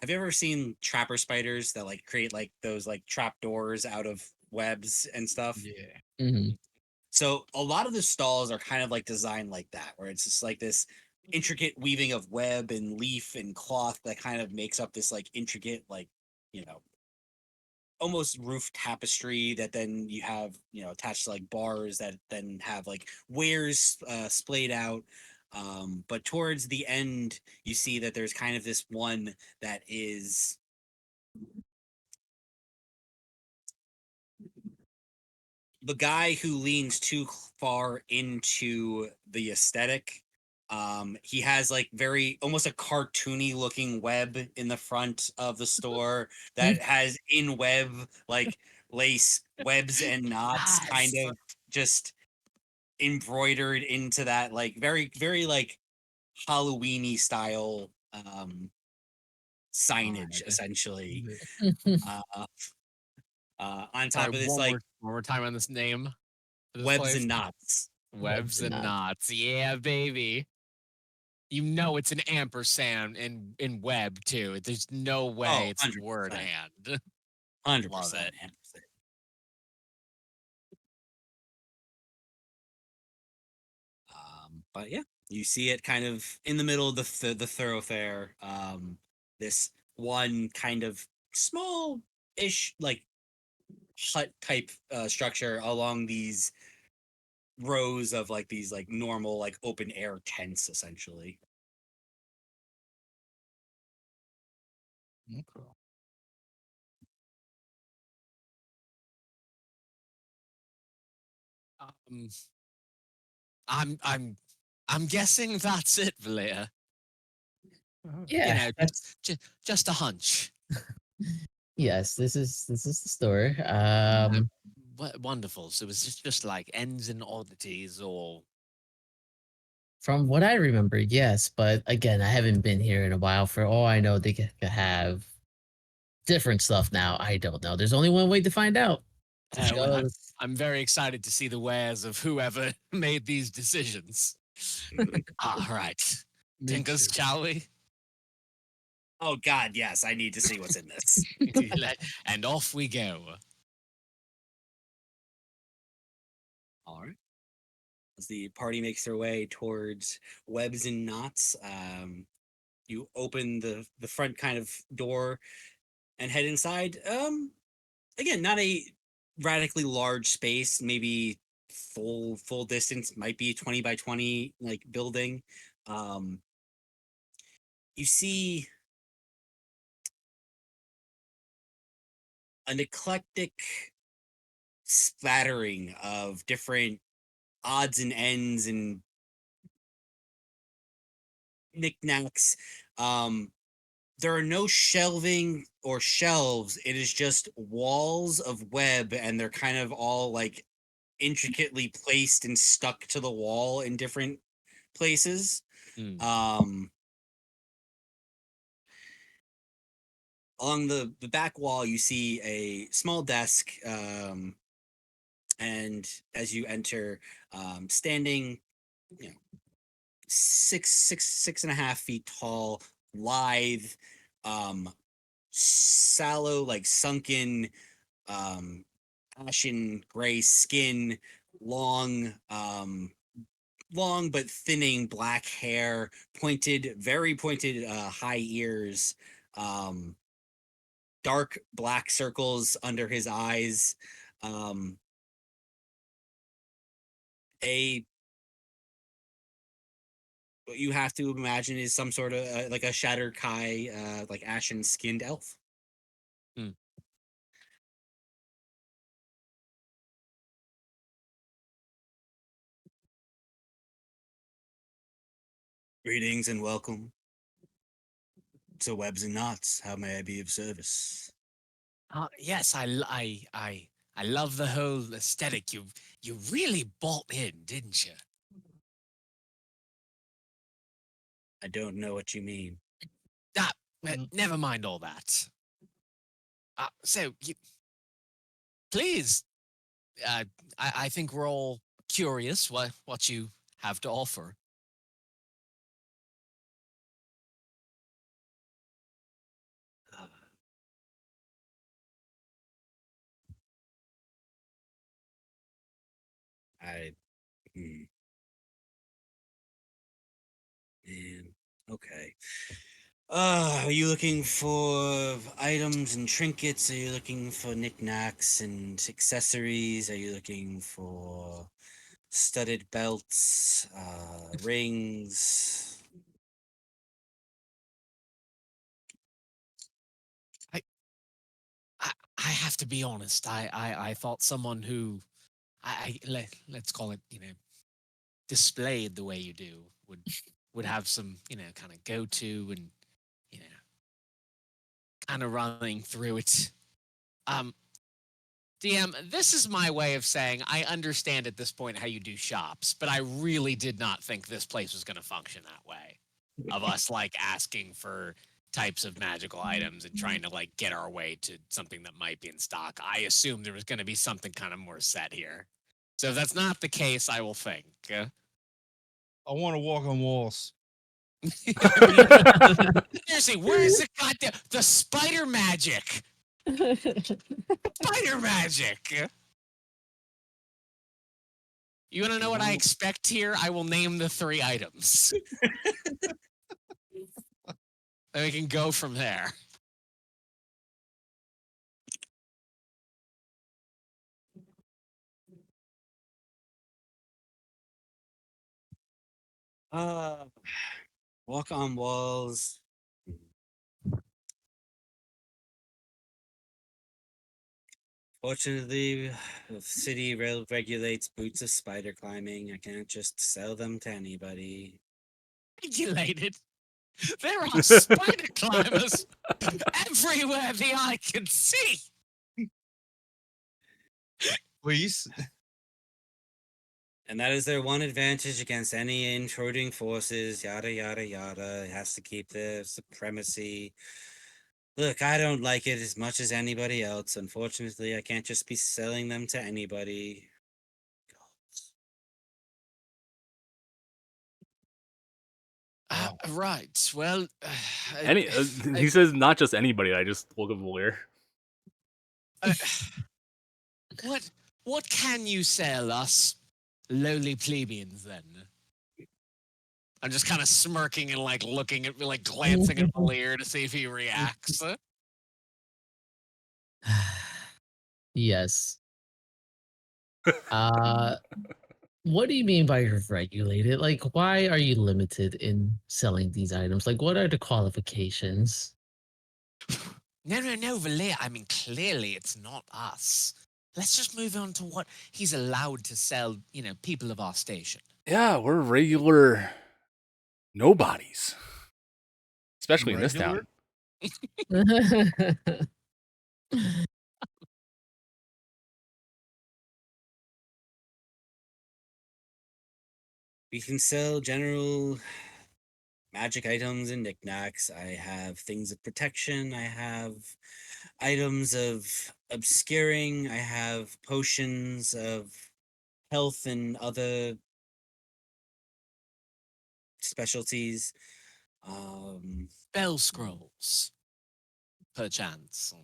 Have you ever seen trapper spiders that like create like those like trap doors out of webs and stuff? Yeah. Hmm. So a lot of the stalls are kind of like designed like that, where it's just like this intricate weaving of web and leaf and cloth that kind of makes up this like intricate like you know almost roof tapestry that then you have attached to like bars that then have like wares splayed out. But towards the end you see that there's kind of this one that is the guy who leans too far into the aesthetic. He has like very almost a cartoony looking web in the front of the store that has in web like lace webs and knots kind Yes. of just embroidered into that like very very like Halloweeny style signage God. essentially. Uh, on Sorry, top of this like one more time on this name for this webs place. and knots. Webs and knots. Yeah, baby. You know it's an ampersand in web too. There's no way Oh, it's the word 100%. and. 100%. Love it. 100%. But yeah, you see it kind of in the middle of the thoroughfare. This one kind of small-ish like hut type structure along these rows of like these like normal like open air tents essentially. Okay. Um, I'm I'm I'm guessing that's it, Valia. Yeah, that's Just a hunch. yes. This is the store. What wonderful. So was this just like ends and oddities, or From what I remember, yes. But again, I haven't been here in a while. For all I know, they could have different stuff now. I don't know. There's only one way to find out. To well, show. I'm very excited to see the wares of whoever made these decisions. All right, Me Tinkers, too. shall we? Oh God, yes, I need to see what's in this. And off we go. All right. As the party makes their way towards webs and knots, you open the front kind of door and head inside. Again, not a radically large space, maybe full distance, might be 20 by 20 like building. Um, you see an eclectic splattering of different odds and ends and knickknacks. There are no shelving or shelves. It is just walls of web, and they're kind of all like intricately placed and stuck to the wall in different places. Hmm. Along the back wall, you see a small desk, and as you enter, standing, you know, 6.5 feet tall, lithe, um, sallow, like sunken, um, ashen gray skin, long, long but thinning black hair, very pointed high ears, dark black circles under his eyes, a what you have to imagine is some sort of like a shattered kai, like ashen skinned elf. Hmm. Greetings and welcome to Webs and Knots. How may I be of service? Yes, I love the whole aesthetic. You really bought in, didn't you? I don't know what you mean. Ah, never mind all that. Please, I think we're all curious what you have to offer. I, hmm. Man, okay. Are you looking for items and trinkets? Are you looking for knickknacks and accessories? Are you looking for studded belts, rings? I have to be honest. I thought someone who let's call it, displayed the way you do would have some, kind of go to and, you know, kind of running through it. DM, this is my way of saying I understand at this point how you do shops, but I really did not think this place was going to function that way. Of us like asking for types of magical items and trying to like get our way to something that might be in stock. I assumed there was going to be something kind of more set here. So if that's not the case, I will think. I want to walk on walls. Seriously, where is the goddamn the spider magic? Spider magic. You want to know what I expect here? I will name the 3 items. And we can go from there. Walk on walls. Fortunately, the city regulates boots of spider climbing. I can't just sell them to anybody. Regulated. There are spider climbers everywhere the eye can see. Please. And that is their one advantage against any intruding forces, yada, yada, yada. It has to keep their supremacy. Look, I don't like it as much as anybody else. Unfortunately, I can't just be selling them to anybody. Right. Well, He says not just anybody. I just look at Lawyer. What can you sell us lowly plebeians then? I'm just kind of smirking and like looking at me, like glancing at Valir to see if he reacts. Yes. What do you mean by you're regulated? Like, why are you limited in selling these items? Like, what are the qualifications? No, Valir. I mean, clearly it's not us. Let's just move on to what he's allowed to sell, people of our station. Yeah, we're regular nobodies, especially in this town. We can sell general magic items and knickknacks. I have things of protection. I have items of obscuring. I have potions of health and other specialties. Spell scrolls, perchance.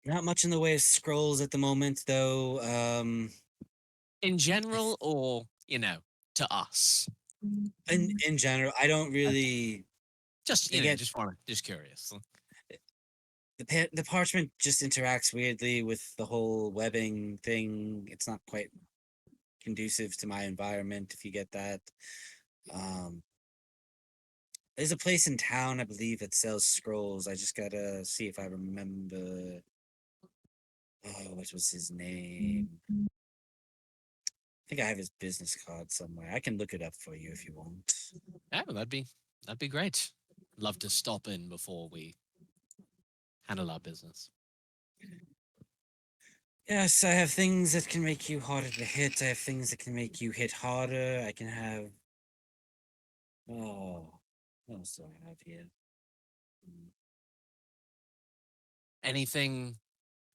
Not much in the way of scrolls at the moment, though. In general, or to us? In general, I don't really. Just They get just curious. the parchment just interacts weirdly with the whole webbing thing. It's not quite conducive to my environment, if you get that. There's a place in town, I believe, that sells scrolls. I just gotta see if I remember. Oh, what was his name? I think I have his business card somewhere. I can look it up for you if you want. Yeah, that'd be great. Love to stop in before we handle our business. Yes, I have things that can make you harder to hit. I have things that can make you hit harder. I can have. Oh, what else do I have here? Anything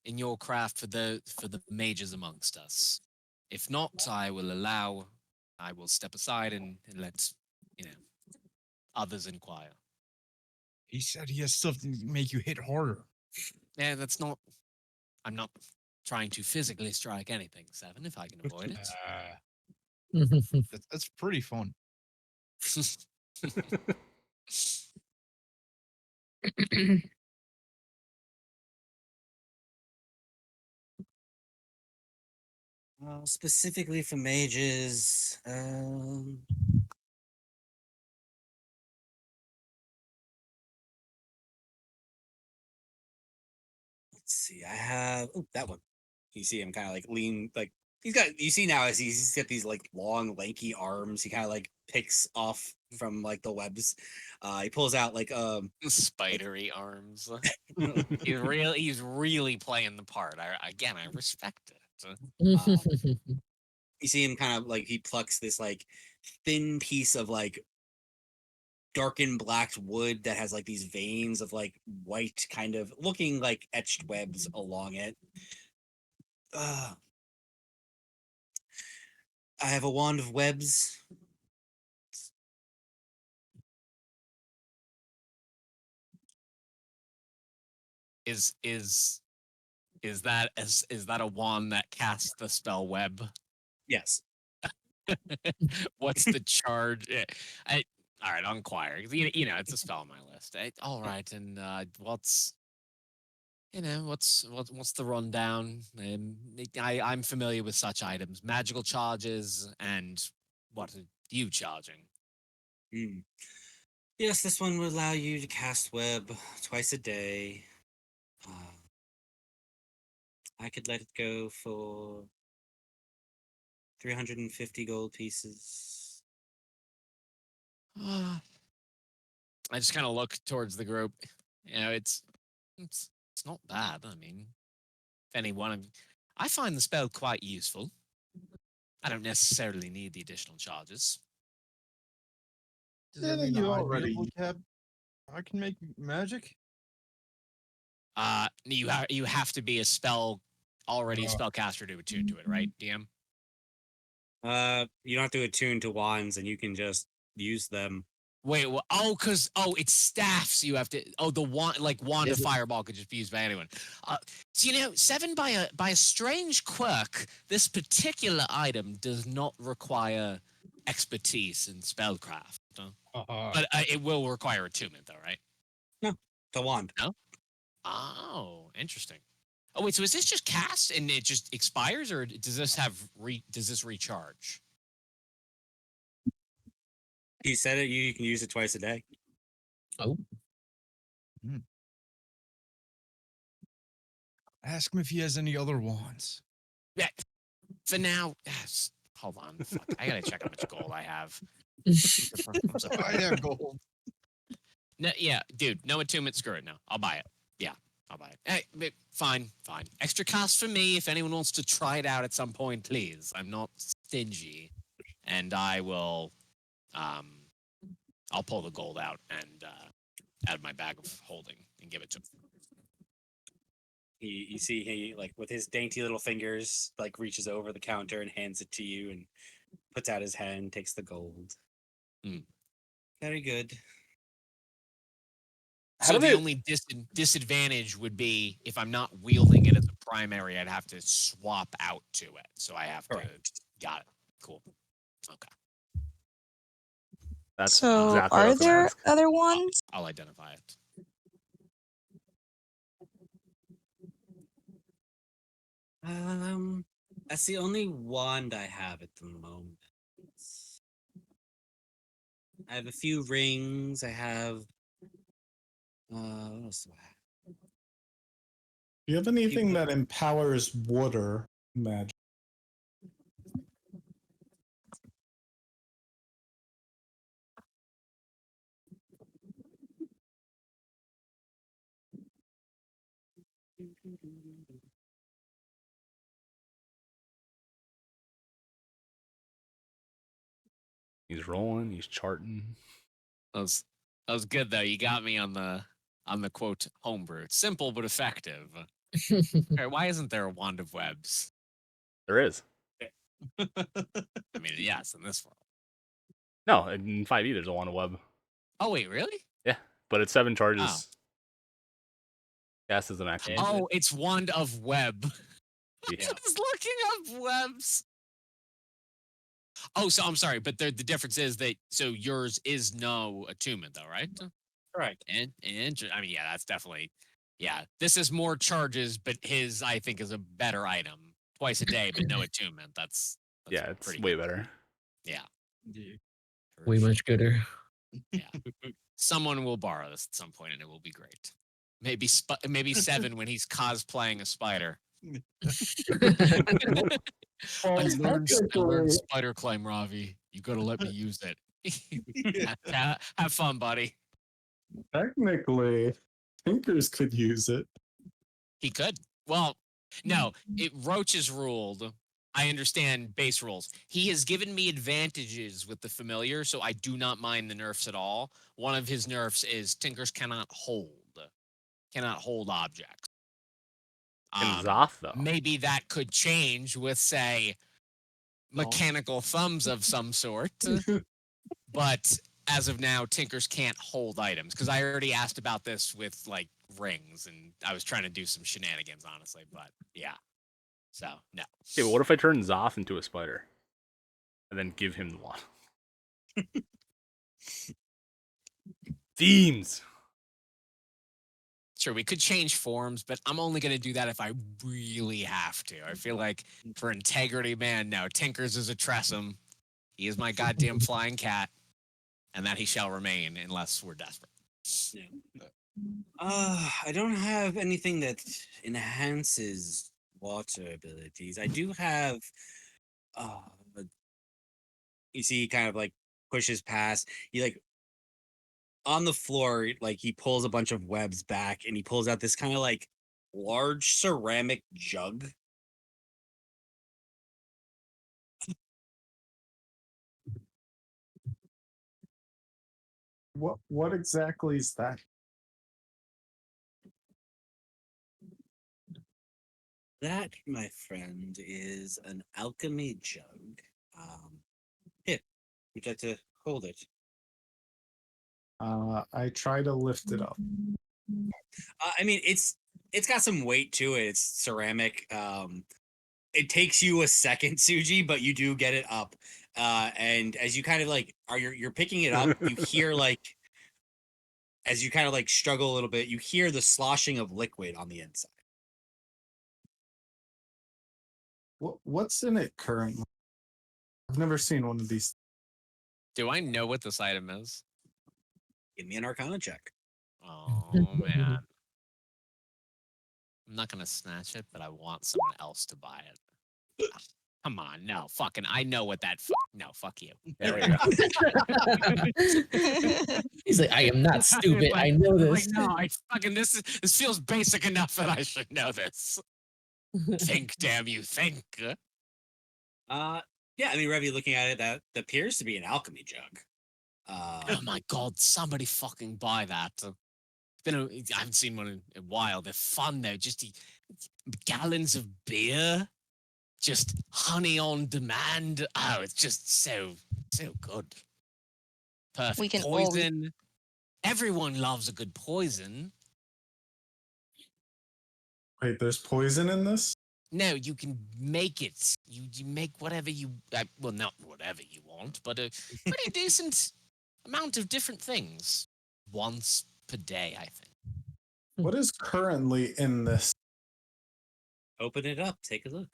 in your craft for the mages amongst us? If not, I will step aside and let others inquire. He said he has stuff to make you hit harder. Yeah, I'm not trying to physically strike anything, Seven, if I can avoid it. That's pretty fun. Specifically for mages, let's see. I have that one. You see him kind of like lean, like he's got. You see now as he's got these like long, lanky arms. He kind of like picks off from like the webs. He pulls out like Spidery arms. He's really playing the part. I respect it. You see him kind of like he plucks this like thin piece of like darkened black wood that has like these veins of like white kind of looking like etched webs along it. I have a wand of webs. Is that a wand that casts the spell web? Yes. What's the charge? All right, I'll inquire. It's a spell on my list. All right, and what's the rundown? I'm familiar with such items, magical charges, and what are you charging? Yes, this one will allow you to cast web twice a day. I could let it go for 350 gold pieces. I just kind of look towards the group. It's not bad. I mean, if any one of I find the spell quite useful. I don't necessarily need the additional charges. Does that mean you already have? I can make magic. You have to be a spellcaster to attune to it, right, DM? You don't have to attune to wands, and you can just use them. Wait, it's staffs you have to. Oh, the wand, like wand of fireball, could just be used by anyone. So Seven, by a strange quirk, this particular item does not require expertise in spellcraft, but it will require attunement, though, right? No, the wand. No. Oh, interesting. Oh wait, so is this just cast and it just expires, or does this recharge? He said it. You can use it twice a day. Oh. Ask him if he has any other wands. Yeah. For now, yes. Hold on. Fuck. I gotta check how much gold I have. I have gold. No, yeah, dude. No attunement. Screw it. No, I'll buy it. Yeah, I'll buy it. Hey, fine. Extra cost for me. If anyone wants to try it out at some point, please. I'm not stingy, and I will. I'll pull the gold out and out of my bag of holding and give it to him. You see he like with his dainty little fingers like reaches over the counter and hands it to you and puts out his hand, takes the gold. Very good. So the only disadvantage would be if I'm not wielding it as a primary, I'd have to swap out to it. So I have to. Got it. Cool. Okay. That's So, exactly what I are was gonna there ask. other ones? I'll identify it. That's the only wand I have at the moment. I have a few rings. I have. What else do I have? Do you have anything that empowers water magic? He's rolling. He's charting. That was good though. You got me on the quote homebrew. It's simple but effective. Okay, why isn't there a wand of webs? There is. I mean, yes, in this world. No, in 5e there's a wand of web. Oh wait, really? Yeah, but it's 7 charges. Oh. Cast as an action. Oh, it's wand of web. Yeah. I was looking up webs. Oh, so I'm sorry, but the difference is that so yours is no attunement though, right? Correct. And I mean, yeah, that's definitely This is more charges, but his I think is a better item. Twice a day, but no attunement. That's Yeah, it's pretty way good. better. Yeah. For Way sure. much gooder. Yeah. Someone will borrow this at some point, and it will be great. Maybe 7 when he's cosplaying a spider. I learned spider climb, Ravi. You gotta let me use it. Have fun, buddy. Technically, Tinkers could use it. He could. Well, no. Roach is ruled. I understand base rules. He has given me advantages with the familiar, so I do not mind the nerfs at all. One of his nerfs is Tinkers cannot hold objects. And Zoth, though. Maybe that could change with, say, mechanical thumbs of some sort. But as of now, Tinkers can't hold items. Because I already asked about this with, like, rings. And I was trying to do some shenanigans, honestly. But, yeah. So, no. Okay, but what if I turn Zoth into a spider? And then give him the wand? Themes! Sure, we could change forms, but I'm only going to do that if I really have to. I feel like for integrity, man, no. Tinkers is a Tressum. He is my goddamn flying cat. And that he shall remain unless we're desperate. Yeah. I don't have anything that enhances water abilities. I do have you see he kind of like pushes past. He like on the floor, like he pulls a bunch of webs back and he pulls out this kind of like large ceramic jug. What exactly is that? That, my friend, is an alchemy jug. Here, would you like to hold it? I try to lift it up. I mean, it's got some weight to it. It's ceramic. It takes you a second, Suji, but you do get it up. And as you kind of like you're picking it up, you hear like as you kind of like struggle a little bit, you hear the sloshing of liquid on the inside. What's in it currently? I've never seen one of these. Do I know what this item is? Give me an Arcana check. Oh, man. I'm not going to snatch it, but I want someone else to buy it. Come on, no, fucking, I know what that. No, fuck you. There we go. He's like, I am not stupid. I know this. No, I fucking this feels basic enough that I should know this. Think, damn you, think. Yeah, I mean, Revy, looking at it, that appears to be an alchemy jug. Oh my god, somebody fucking buy that. I haven't seen one in a while. They're fun though. Just gallons of beer. Just honey on demand. Oh, it's just so good. Perfect. We can Poison. Everyone loves a good poison. Wait, there's poison in this? No, you can make it. You make whatever you well, not whatever you want, but a pretty decent amount of different things once per day, I think. What is currently in this? Open it up. Take a look.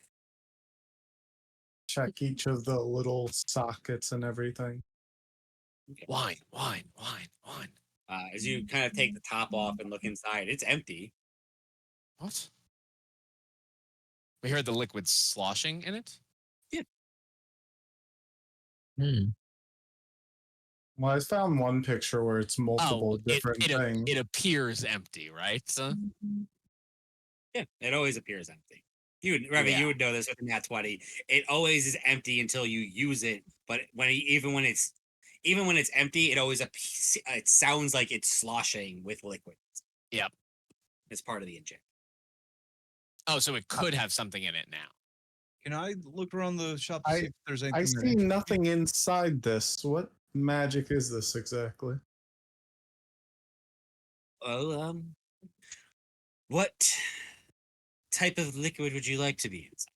Check each of the little sockets and everything. Wine. As you kind of take the top off and look inside, it's empty. What? We heard the liquid sloshing in it. Hmm. Well, I found one picture where it's multiple different things. It appears empty, right? Yeah, it always appears empty. You would, Remy, you would know this with the Nat 20. It always is empty until you use it. But even when it's empty, it always it sounds like it's sloshing with liquid. Yep. It's part of the inject. Oh, so it could have something in it now. Can I look around the shop to see if there's anything? I see nothing inside this. What magic is this exactly? Well, what type of liquid would you like to be inside?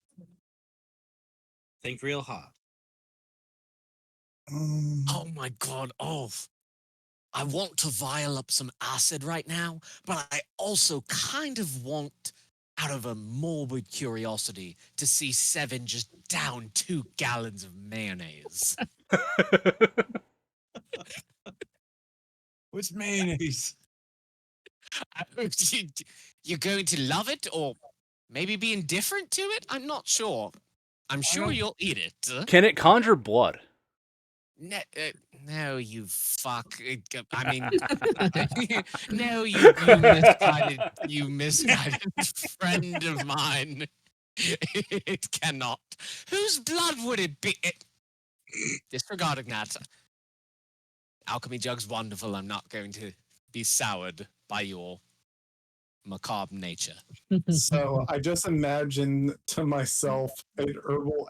Think real hard. Oh my god, I want to vial up some acid right now, but I also kind of want, out of a morbid curiosity, to see Seven just down 2 gallons of mayonnaise. What's mayonnaise? You're going to love it, or maybe be indifferent to it? I'm not sure. I'm sure you'll eat it. Can it conjure blood? No, you fuck. I mean, no, you misguided friend of mine. It cannot. Whose blood would it be? Disregarding that. Alchemy Jug's wonderful. I'm not going to be soured by your macabre nature. So I just imagine to myself an herbal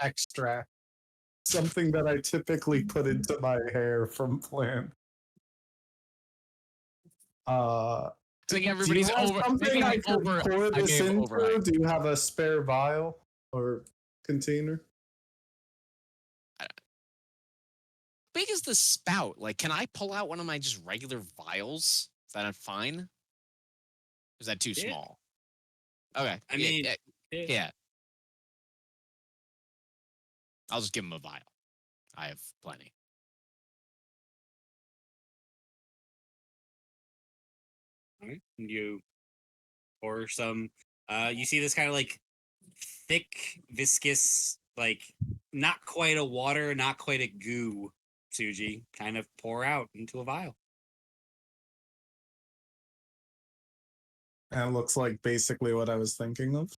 extract, something that I typically put into my hair from plant. I think everybody's do you have over. something I could pour this into? Do you have a spare vial or container? Big is the spout? Like, can I pull out one of my just regular vials? Is that fine? Or is that too small? Okay. I mean, yeah. I'll just give him a vial. I have plenty. All right. You pour some. You see this kind of like thick, viscous, like not quite a water, not quite a goo, Suji, kind of pour out into a vial. And it looks like basically what I was thinking of.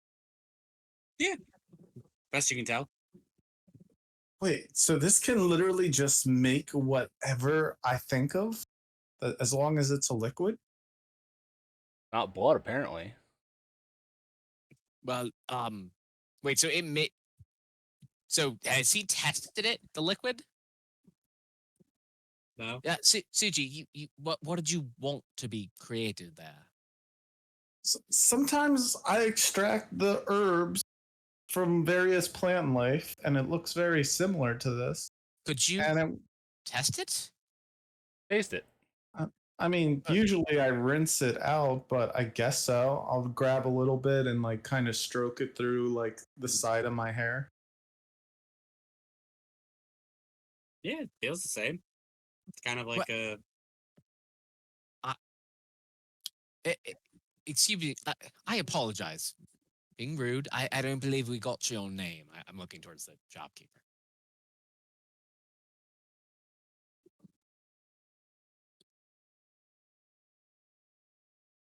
Yeah. Best you can tell. Wait, so this can literally just make whatever I think of, as long as it's a liquid? Not blood, apparently. Well, wait. So So has he tested it? The liquid? No. Yeah, Suji, what did you want to be created there? Sometimes I extract the herbs from various plant life, and it looks very similar to this. Could you test it? Taste it. I mean, usually I rinse it out, but I guess so. I'll grab a little bit and like kind of stroke it through like the side of my hair. Yeah, it feels the same. It's kind of like a. Excuse me. I apologize. Being rude. I don't believe we got your name. I'm looking towards the shopkeeper.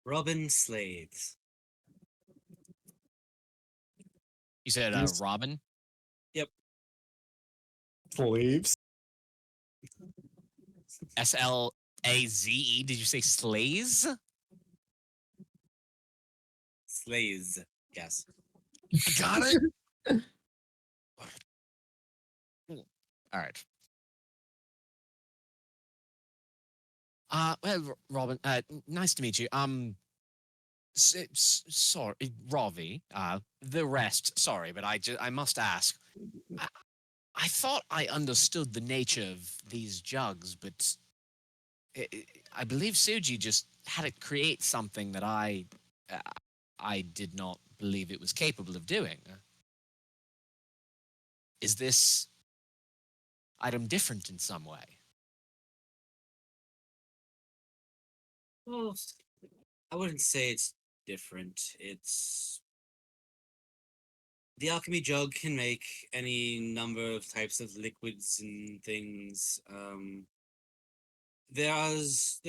Robin Slaves. You said Robin? Yep. Slaves? SLAZE? Did you say slays? Slays. Yes. Got it? All right. Well, Robin, nice to meet you. Sorry, Ravi. The rest. Sorry, but I must ask. I, I thought I understood the nature of these jugs, but I believe Suji just had it create something that uh, I did not believe it was capable of doing. Is this item different in some way? Well, I wouldn't say it's different. It's the alchemy jug can make any number of types of liquids and things. There's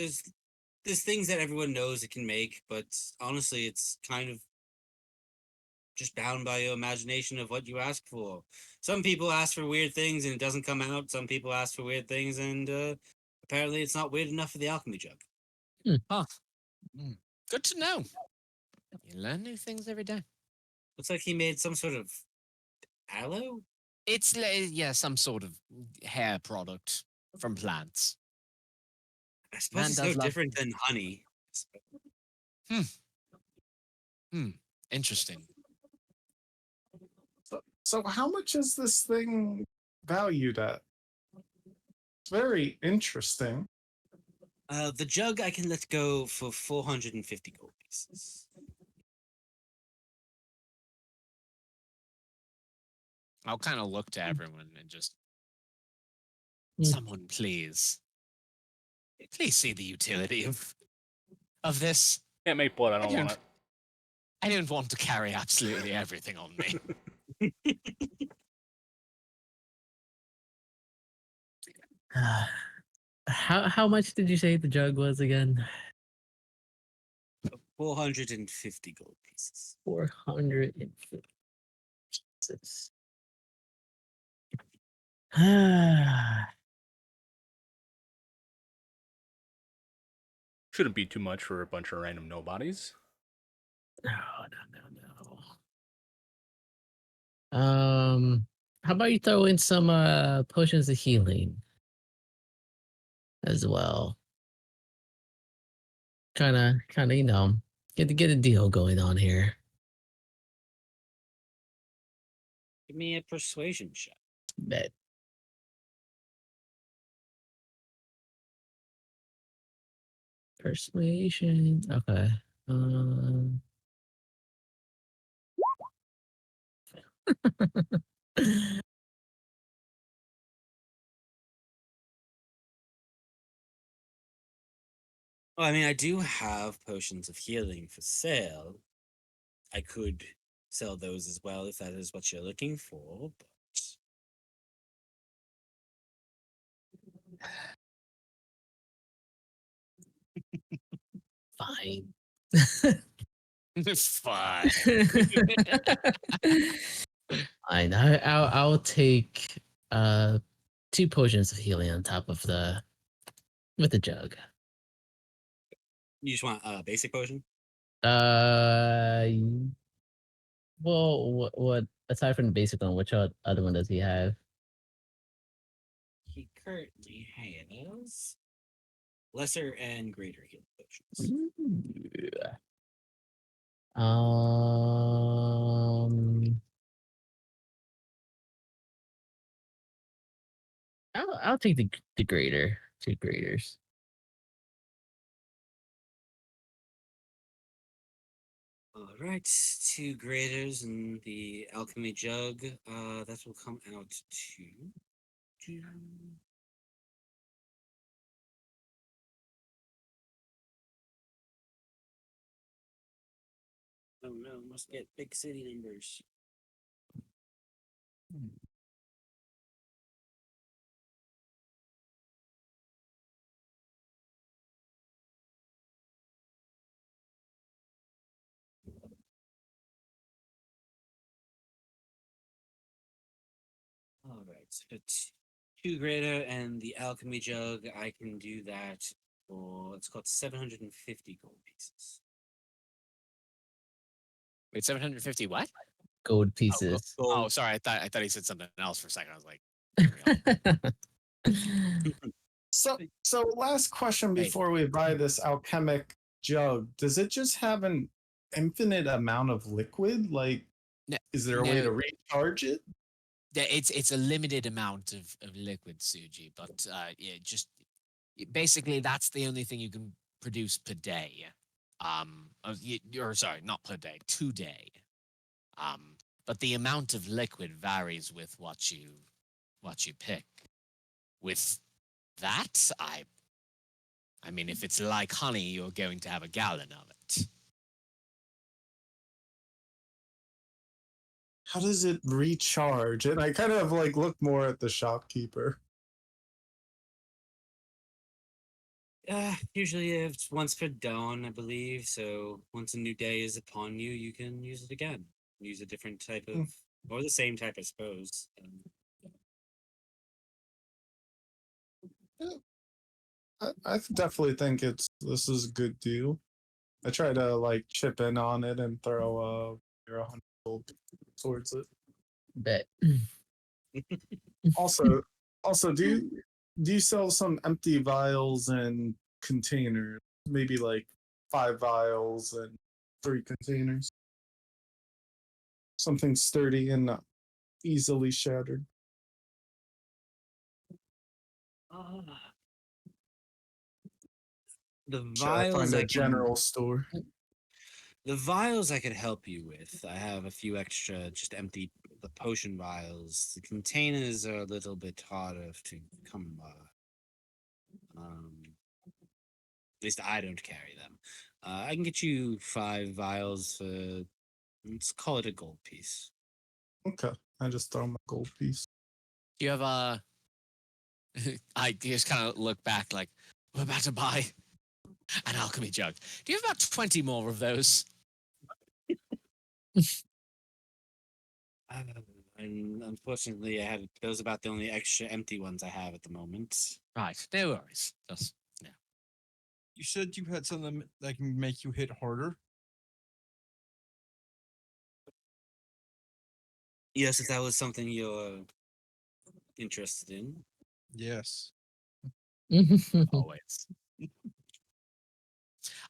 things that everyone knows it can make, but honestly, it's kind of just bound by your imagination of what you ask for. Some people ask for weird things and it doesn't come out. Some people ask for weird things and apparently it's not weird enough for the alchemy jug. Huh. Good to know. You learn new things every day. Looks like he made some sort of aloe. It's yeah, some sort of hair product from plants. I suppose Man it's does no love different than honey. Interesting. So how much is this thing valued at? It's very interesting. The jug I can let go for 450 gold pieces. I'll kind of look to everyone and just, Mm. someone please see the utility of this. Can't make blood. I don't don't- want it. I don't want to carry absolutely everything on me. How much did you say the jug was again? 450 gold pieces. 450 pieces. Shouldn't be too much for a bunch of random nobodies. No. How about you throw in some potions of healing as well? Kind of, get a deal going on here. Give me a persuasion check. Bet. Persuasion. Okay. Well, I mean, I do have potions of healing for sale. I could sell those as well if that is what you're looking for, but Fine. Fine. Fine. I'll take 2 potions of healing on top of with the jug. you just want a basic potion? Well, what aside from the basic one, which other one does he have? He currently has lesser and greater healing potions. I'll take the greater, 2 graders. All right, 2 graders and the alchemy jug. That will come out to. Oh no, must get big city numbers. All right, so 2 greater and the alchemy jug. I can do that for let's call it 750 gold pieces. Wait, 750 what? Gold pieces. Oh, sorry. I thought he said something else for a second. I was like, So last question Hey. before we buy this alchemic jug. Does it just have an infinite amount of liquid? Like, No, is there a way no. to recharge it? It's a limited amount of liquid Suji, but yeah, basically that's the only thing you can produce per day. Or sorry, not per day, today. But the amount of liquid varies with what you pick. With that, I mean, if it's like honey, you're going to have a gallon of it. How does it recharge? And I kind of like look more at the shopkeeper. Usually it's once per dawn, I believe. So once a new day is upon you, you can use it again. Use a different type of, or the same type, I suppose. I definitely think this is a good deal. I try to like chip in on it and throw your 100 gold towards it. Bet. Also, do you sell some empty vials and containers? Maybe like 5 vials and 3 containers. Something sturdy and not easily shattered. The Should I vials find I a can, general store? the vials I could help you with. I have a few extra, just empty the potion vials. The containers are a little bit harder to come by. At least I don't carry them. I can get you 5 vials for, let's call it a gold piece. Okay, I just throw my gold piece. Do you have a? I just kind of look back like we're about to buy an alchemy jug. Do you have about 20 more of those? And unfortunately, I had those about the only extra empty ones I have at the moment. Right, no worries. Just yeah. You said you had something that can make you hit harder. Yes, if that was something you're interested in. Yes. Always.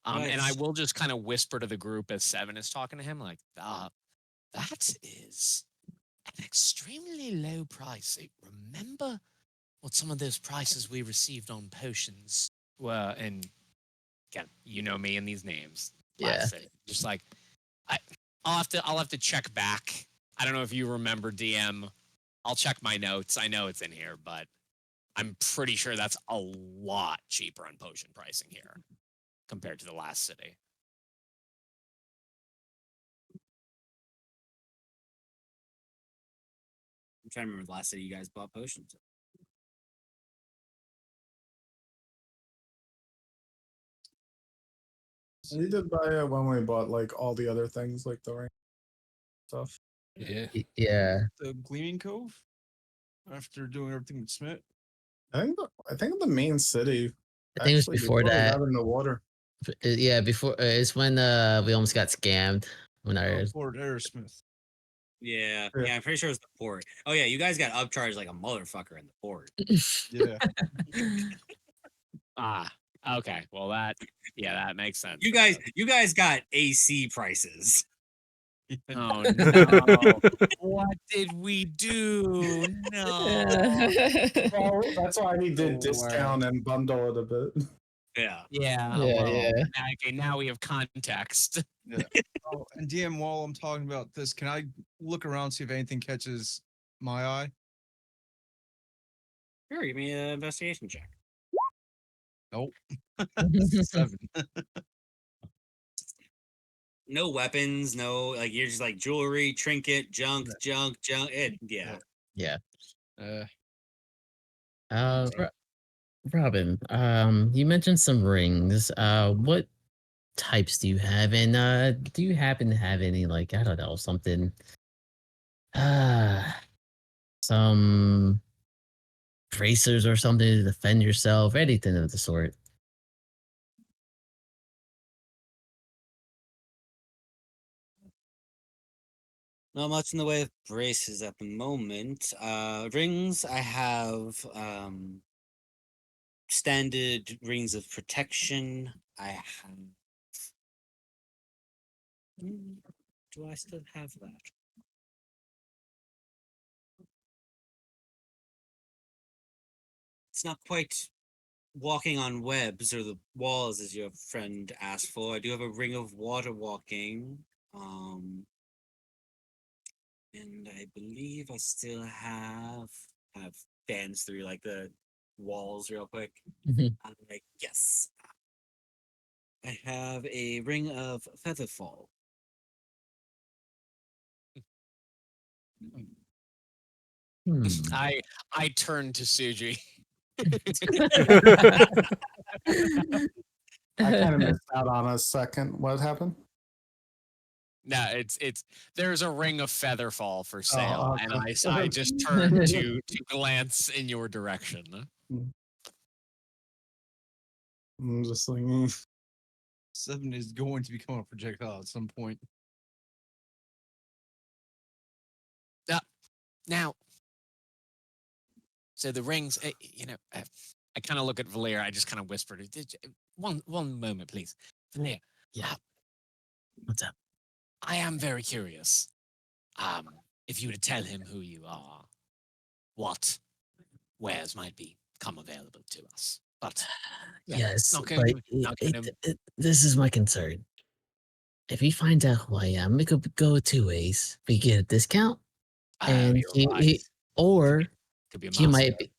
And I Right. will just kind of whisper to the group as Seven is talking to him, like, that is an extremely low price. Remember what some of those prices we received on potions were? And again, you know me and these names. Yeah. Just like I'll have to check back. I don't know if you remember, DM. I'll check my notes. I know it's in here, but I'm pretty sure that's a lot cheaper on potion pricing here compared to the last city. I'm trying to remember the last city you guys bought potions. We did buy it when we bought like all the other things, like the ring stuff. Yeah. Yeah. The Gleaming Cove. After doing everything with Smith. I think the main city. I think it was Actually, before we that. got in the water. Yeah, before it's when we almost got scammed when our Fort Aerosmith. Yeah, Yeah. yeah, I'm pretty sure it's the port. Oh yeah, you guys got upcharged like a motherfucker in the port. Yeah. Okay. Well, that makes sense. You guys got AC prices. Oh no! What did we do? No. Well, that's why he did The discount and bundle it a bit. Yeah. Yeah. Yeah, Well, yeah. okay. Now we have context. Yeah. Oh, and DM, while I'm talking about this, can I look around see if anything catches my eye? Sure, give me an investigation check. Nope. 7. No weapons, no, like you're just like jewelry, trinket, junk. Yeah. Yeah. Uh, Ro- Robin, you mentioned some rings. What types do you have? And do you happen to have any, like, I don't know, something some bracers or something to defend yourself, anything of the sort? Not much in the way of braces at the moment. Rings, I have standard rings of protection. I have. Do I still have that? It's not quite walking on webs or the walls as your friend asked for. I do have a ring of water walking. And I believe I still have kind of dance through like the walls real quick. Mhm. I'm like, yes. I have a ring of featherfall. Hmm. I turn to Suji. I kind of missed out on a second. What happened? No, it's there's a ring of featherfall for sale, and okay. I just turn to glance in your direction. I'm just thinking. 7 is going to become a projectile at some point. Now, so the rings, I kind of look at Valir. I just kind of whispered, one moment, please. Valir, Yeah. What's up? I am very curious. If you were to tell him who you are, what wares might become available to us. But Yes, not but going to this is my concern. If he finds out who I am, it could go two ways. We get a discount, and you're right. or Could be a he master. might be,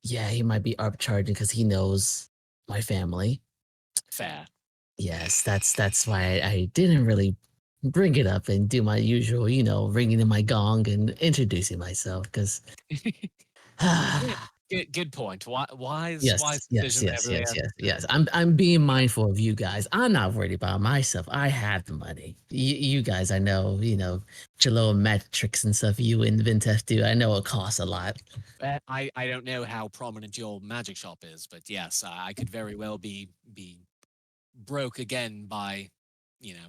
yeah, he might be upcharging because he knows my family. Fair. Yes, that's why I didn't really bring it up and do my usual, ringing in my gong and introducing myself because. Good point. Wise Yes, decision yes, there, yes, Valir. yes, yes. I'm being mindful of you guys. I'm not worried about myself. I have the money. You guys, I know, your little metrics and stuff you and Vintef do. I know it costs a lot. I don't know how prominent your magic shop is, but yes, I could very well be broke again by,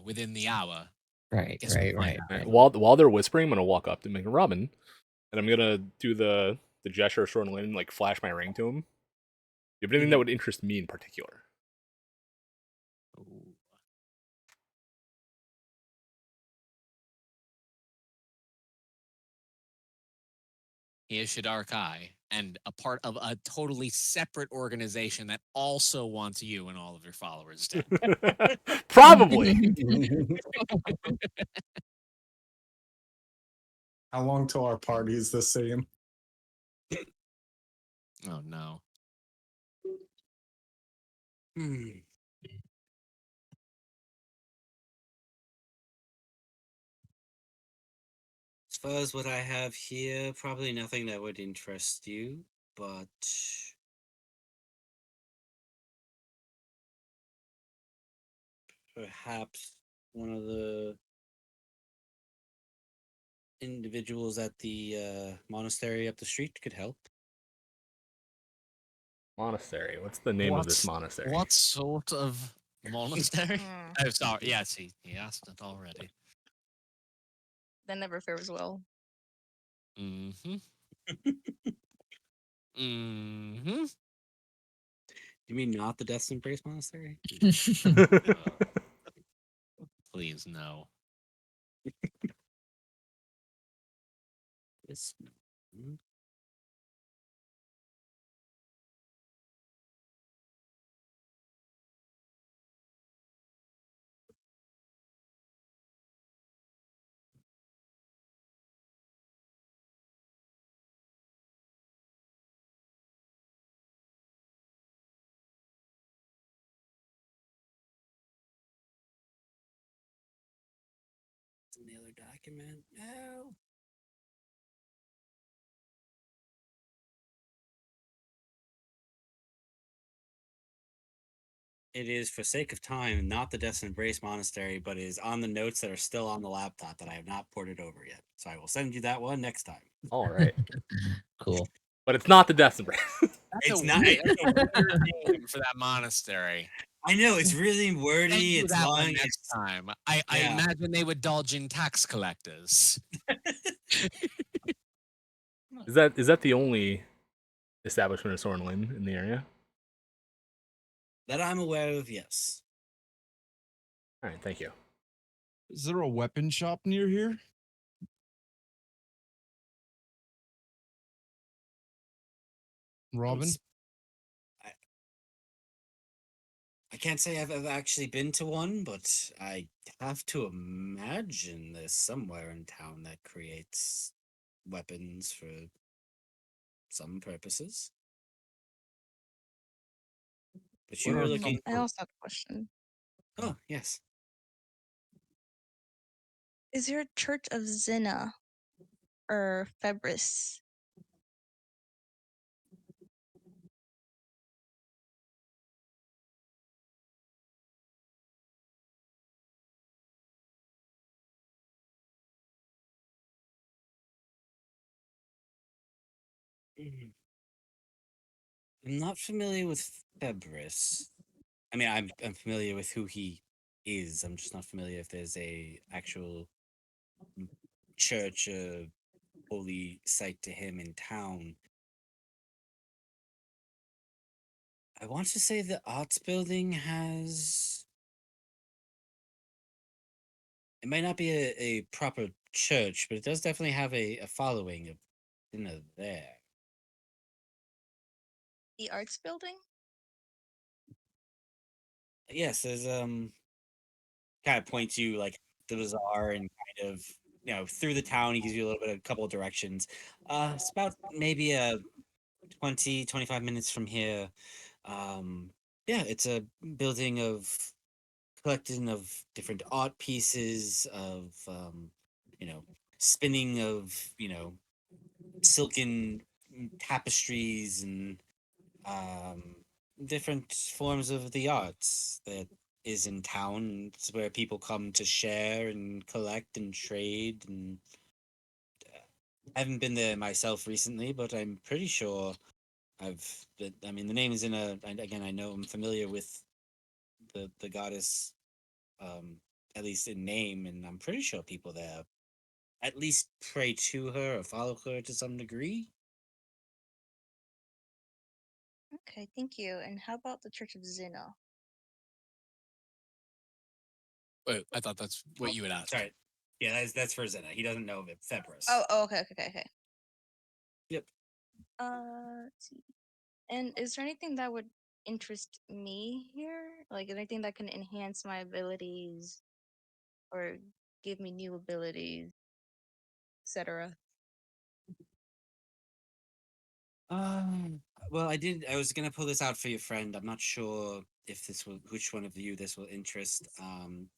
within the hour. Right, Guess we'll right. find out. While they're whispering, I'm gonna walk up to Megan Robin, and I'm gonna do the gesture of Sword and Linen, and like flash my ring to him. Do you have anything that would interest me in particular? Ooh. He is Shadark Eye, and a part of a totally separate organization that also wants you and all of your followers dead. Probably. How long till our party's the same? Oh no. As far as what I have here, probably nothing that would interest you, but perhaps one of the individuals at the monastery up the street could help. Monastery. What's the name of this monastery? What sort of monastery? Mm, Oh, sorry. Yes, he asked it already. that never fares well. Mm-hmm. Mm-hmm. You mean not the Death's Embrace Monastery? Please, no. This. The other document. No. It is, for sake of time, not the Death's Embrace Monastery, but is on the notes that are still on the laptop that I have not ported over yet. So I will send you that one next time. All right. Cool. But it's not the Death Embrace. That's It's not. that's a weird name for that monastery. I know it's really Send wordy. you It's that long. one next time. I Yeah. imagine they would dodge in tax collectors. Is that the only establishment of Sword and Linen in the area? That I'm aware of, yes. All right, thank you. Is there a weapon shop near here? Robin? I can't say I've ever actually been to one, but I have to imagine there's somewhere in town that creates weapons for some purposes. But you What were are looking. I also have a question. Oh, yes. Is there a Church of Zena or Febris? I'm not familiar with Febris. I mean, I'm familiar with who he is. I'm just not familiar if there's a actual church, holy site to him in town. I want to say the arts building has. It might not be a proper church, but it does definitely have a following of there. The Arts Building? Yes, there's kind of points you like the bazaar and kind of through the town. He gives you a little bit of a couple of directions. It's about maybe a 25 minutes from here. Yeah, it's a building of collection of different art pieces of spinning of silken tapestries and um, different forms of the arts that is in town. It's where people come to share and collect and trade. And I haven't been there myself recently, but I'm pretty sure I mean, the name is in a. Again, I know I'm familiar with the goddess, um, at least in name, and I'm pretty sure people there at least pray to her or follow her to some degree. Okay, thank you. And how about the Church of Zena? Wait, I thought that's what you would ask. Sorry. Yeah, that's for Zena. He doesn't know of it. Febris. Oh, okay. Yep. Let's see. And is there anything that would interest me here? Like anything that can enhance my abilities or give me new abilities, etc.? Um. Well, I was gonna pull this out for your friend. I'm not sure if which one of you this will interest.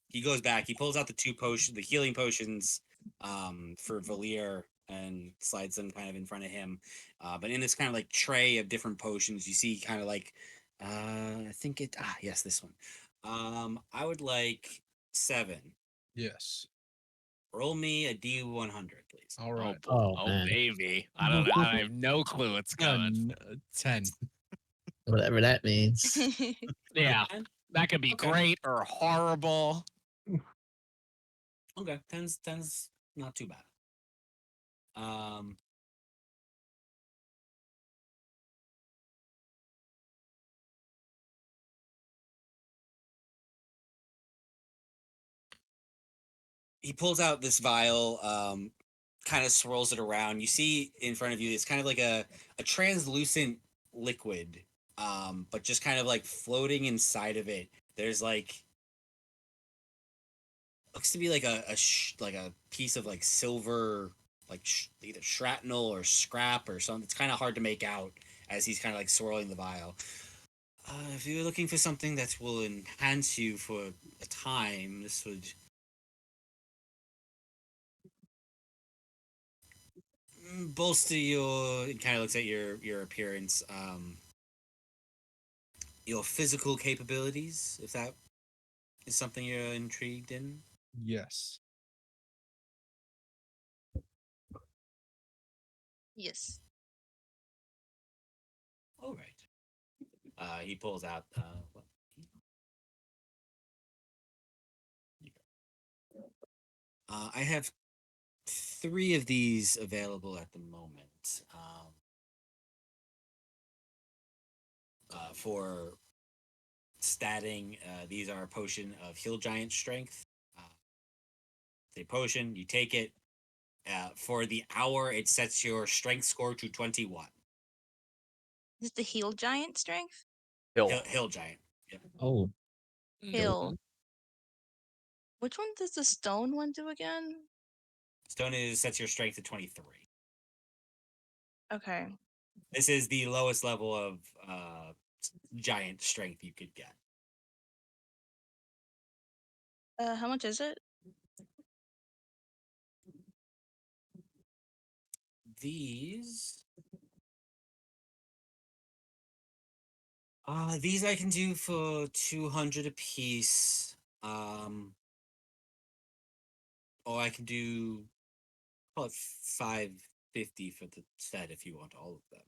He goes back. He pulls out the healing potions, for Valir, and slides them kind of in front of him. But in this kind of like tray of different potions, you see kind of like, I think yes, this one. I would like 7. Yes. Roll me a D100, please. All right. boy. Oh, Oh, man. baby. I don't know. I have no clue what's coming. 10. Whatever that means. Yeah, that could be Okay. great or horrible. Okay, 10's not too bad. He pulls out this vial, kind of swirls it around. You see in front of you, it's kind of like a translucent liquid, but just kind of like floating inside of it. There's like looks to be like like a piece of like silver, like either shrapnel or scrap or something. It's kind of hard to make out as he's kind of like swirling the vial. If you're looking for something that will enhance you for a time, this would bolster your. It kind of looks at your appearance, your physical capabilities. If that is something you're intrigued in. Yes. Yes. All right. He pulls out. I have 3 of these available at the moment. For statting. These are a potion of Heal Giant Strength. It's a potion. You take it. For the hour, it sets your strength score to 21. Is the heal giant strength? Hill. Hill Giant. Yep. Oh, Hill. Which one does the stone one do again? Stone sets your strength to 23. Okay. This is the lowest level of giant strength you could get. How much is it? These I can do for 200 a piece. Or I can do call it 550 for the set if you want all of them.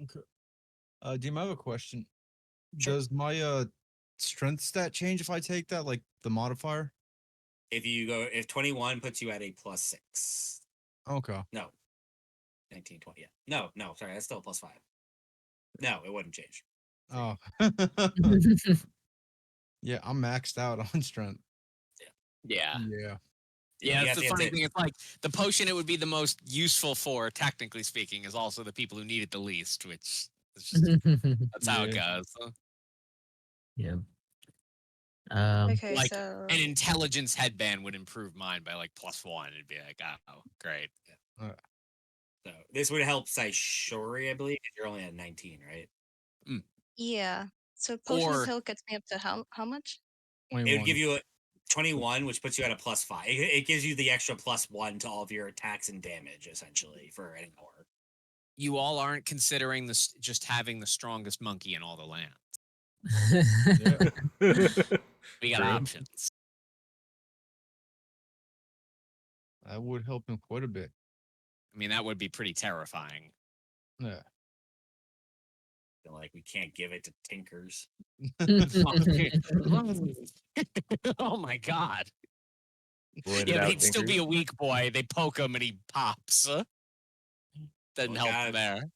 Okay. DM, I have a question. Sure. Does my strength stat change if I take that, like the modifier? If 21 puts you at a +6. Okay. No. 19, 20. Yeah. No, sorry, that's still a +5. No, it wouldn't change. Oh. Yeah, I'm maxed out on strength. Yeah. Yeah. Yeah, You that's have the to- funny thing. It's like the potion it would be the most useful for, technically speaking, is also the people who need it the least, which is just that's how it Yeah. goes. yeah. Okay, Like so an intelligence headband would improve mine by like +1. It'd be like, oh, great. So this would help Saishori, I believe, because you're only at 19, right? yeah. So potion Or of heal gets me up to how much? It would 21. give you a 21, which puts you at a +5. It gives you the extra +1 to all of your attacks and damage, essentially, for an hour. you all aren't considering this just having the strongest monkey in all the land. We got True. options. That would help him quite a bit. I mean, that would be pretty terrifying. Yeah. Feel like we can't give it to Tinkers. Oh my god. Rolling it Yeah, but out, he'd still be Tinkers. a weak boy. They poke him and he pops. Doesn't Oh, help God. there.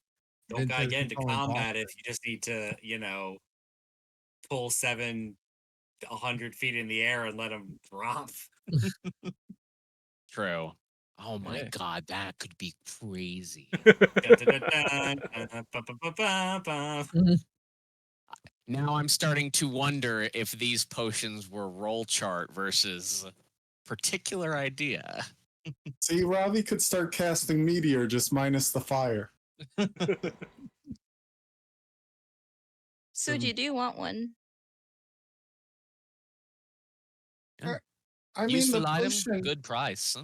Don't Vintage get into controlling combat posture. if you just need to, pull 100 feet in the air and let them drop. True. Oh my Yeah. god, that could be crazy. Now I'm starting to wonder if these potions were roll chart versus particular idea. See, Robbie could start casting meteor just minus the fire. Suji, do you want one? I mean, Useful the item, potion. good price.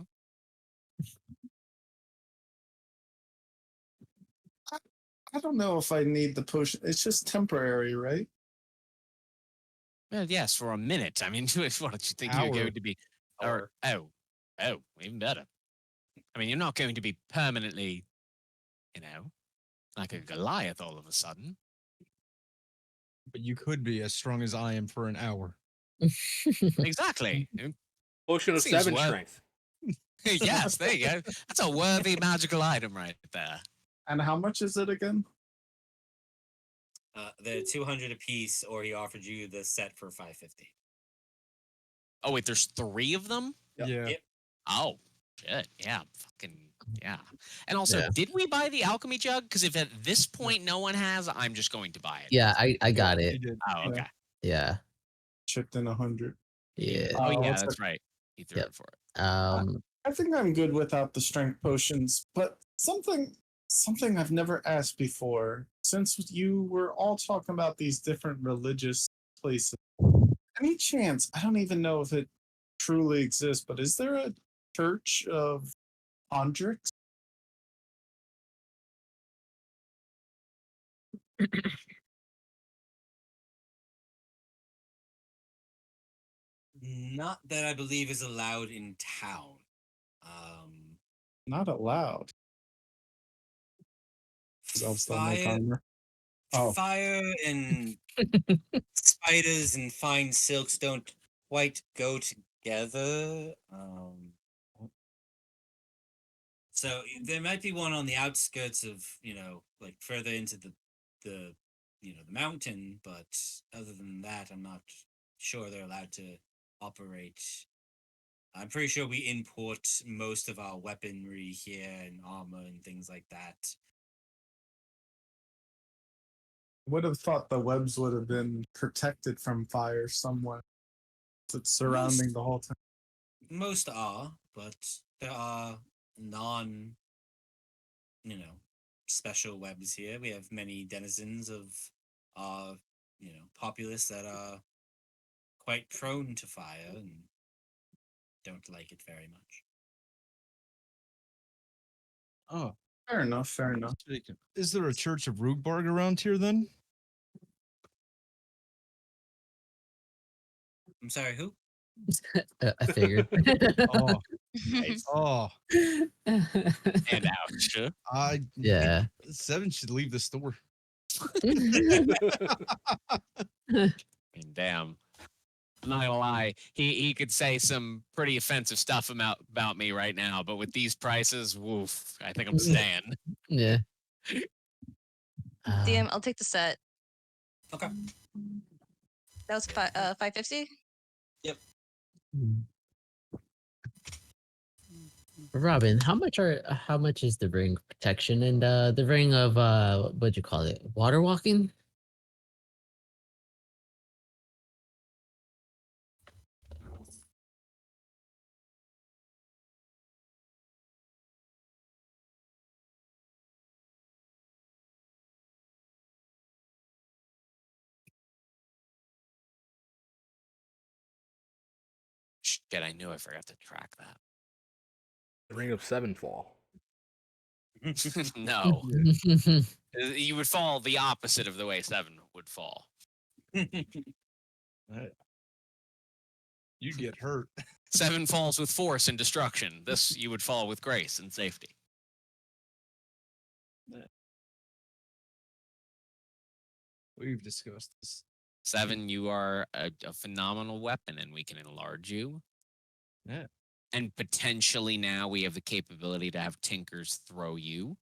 I don't know if I need the potion. It's just temporary, right? Well, yes, for a minute. I mean, what did you think you were Hour. going to be? Or even better. I mean, you're not going to be permanently, like a Goliath all of a sudden. But you could be as strong as I am for an hour. Exactly. Potion of Seems 7 worth- strength. Yes, there you go. That's a worthy magical item right there. And how much is it again? They're 200 a piece, or he offered you the set for 550. Oh wait, there's 3 of them? Yeah. Yep. Oh shit, yeah, fucking yeah. And also, Yeah. did we buy the alchemy jug? Because if at this point no one has, I'm just going to buy it. yeah, I got He it. did. Oh, okay. Yeah. Chipped in 100. Yeah. Oh yeah, what's that's right. He threw Yep. it for it. I think I'm good without the strength potions, but something I've never asked before. Since you were all talking about these different religious places, any chance? I don't even know if it truly exists, but is there a church of Pondrix? Not that I believe is allowed in town. Not allowed. 'Cause I'll start my Fire, timer. Oh, fire and spiders and fine silks don't quite go together. So there might be one on the outskirts of, like further into the the mountain, but other than that, I'm not sure they're allowed to operate. I'm pretty sure we import most of our weaponry here and armor and things like that. Would have thought the webs would have been protected from fire somewhere. It's surrounding the whole time. Most are, but there are non, special webs here. We have many denizens of our, populace that are quite prone to fire and don't like it very much. Oh, Fair enough. Fair enough. is there a Church of Rugbarg around here then? I'm sorry, who? I figured. Oh, Nice. oh, And ouch. I Yeah. 7 should leave the store. And damn. I'm not gonna lie, he could say some pretty offensive stuff about me right now, but with these prices, woof, I think I'm staying. Yeah. DM, I'll take the set. Okay. That was 550. Robin, how much is the ring of protection and the ring of what'd you call it? Water walking? Shit, I knew I forgot to track that. The Ring of Sevenfall. No. You would fall the opposite of the way 7 would fall. You get hurt. 7 falls with force and destruction. This you would fall with grace and safety. We've discussed this. 7, you are a phenomenal weapon, and we can enlarge you. Yeah. And potentially now we have the capability to have Tinkers throw you,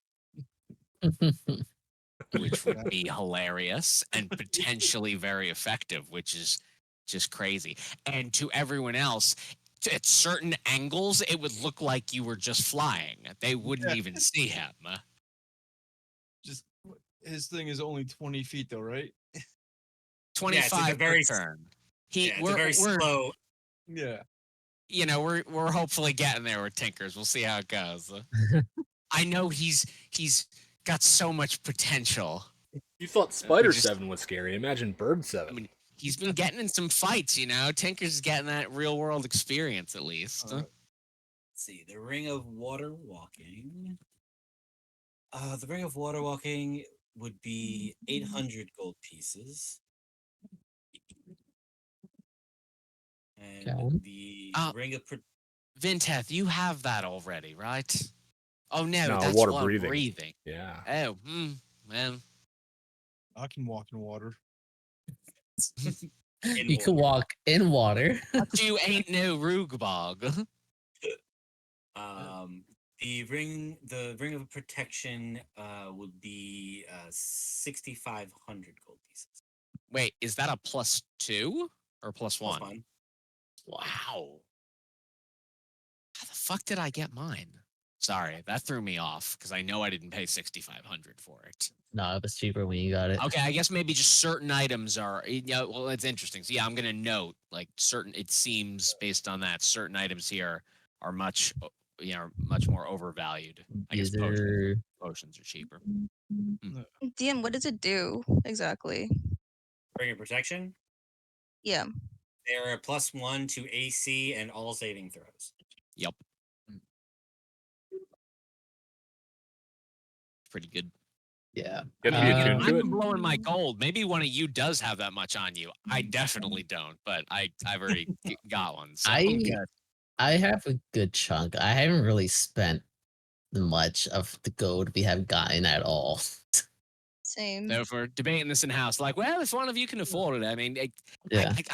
which would be hilarious and potentially very effective, which is just crazy. And to everyone else, at certain angles, it would look like you were just flying. They wouldn't even see him. Just his thing is only 20 feet though, right? 25 very per turn. it's a very slow. Yeah. We're hopefully getting there with Tinkers. We'll see how it goes. I know he's got so much potential. You thought Spider just- 7 was scary. Imagine Bird 7. I mean, he's been getting in some fights, Tinker's getting that real world experience at least. Let's see, the Ring of Water Walking. The Ring of Water Walking would be 800 gold pieces. And Okay. the Ring of Vinteth, you have that already, right? Oh no, No, that's water water breathing. Yeah. Oh, man. I can walk in water. You could walk in water. You ain't no Rugbog. The ring of protection would be 6,500 gold pieces. Wait, is that a +2 or +1? +1. Wow. How the fuck did I get mine? Sorry, that threw me off because I know I didn't pay 6,500 for it. No, it was cheaper when you got it. Okay, I guess maybe just certain items are. Well, it's interesting. So yeah, I'm gonna note certain. It seems based on that, certain items here are much more overvalued. I guess potions are cheaper. DM, what does it do exactly? Ring of protection. Yeah. They're a +1 to AC and all saving throws. Yep. Pretty good. Yeah. Get to be attuned to it. I'm blowing my gold. Maybe one of you does have that much on you. I definitely don't, but I've already got one. So I'm good. I have a good chunk. I haven't really spent much of the gold we have gotten at all. Same. So if we're debating this in house, well, if one of you can afford it, I mean, I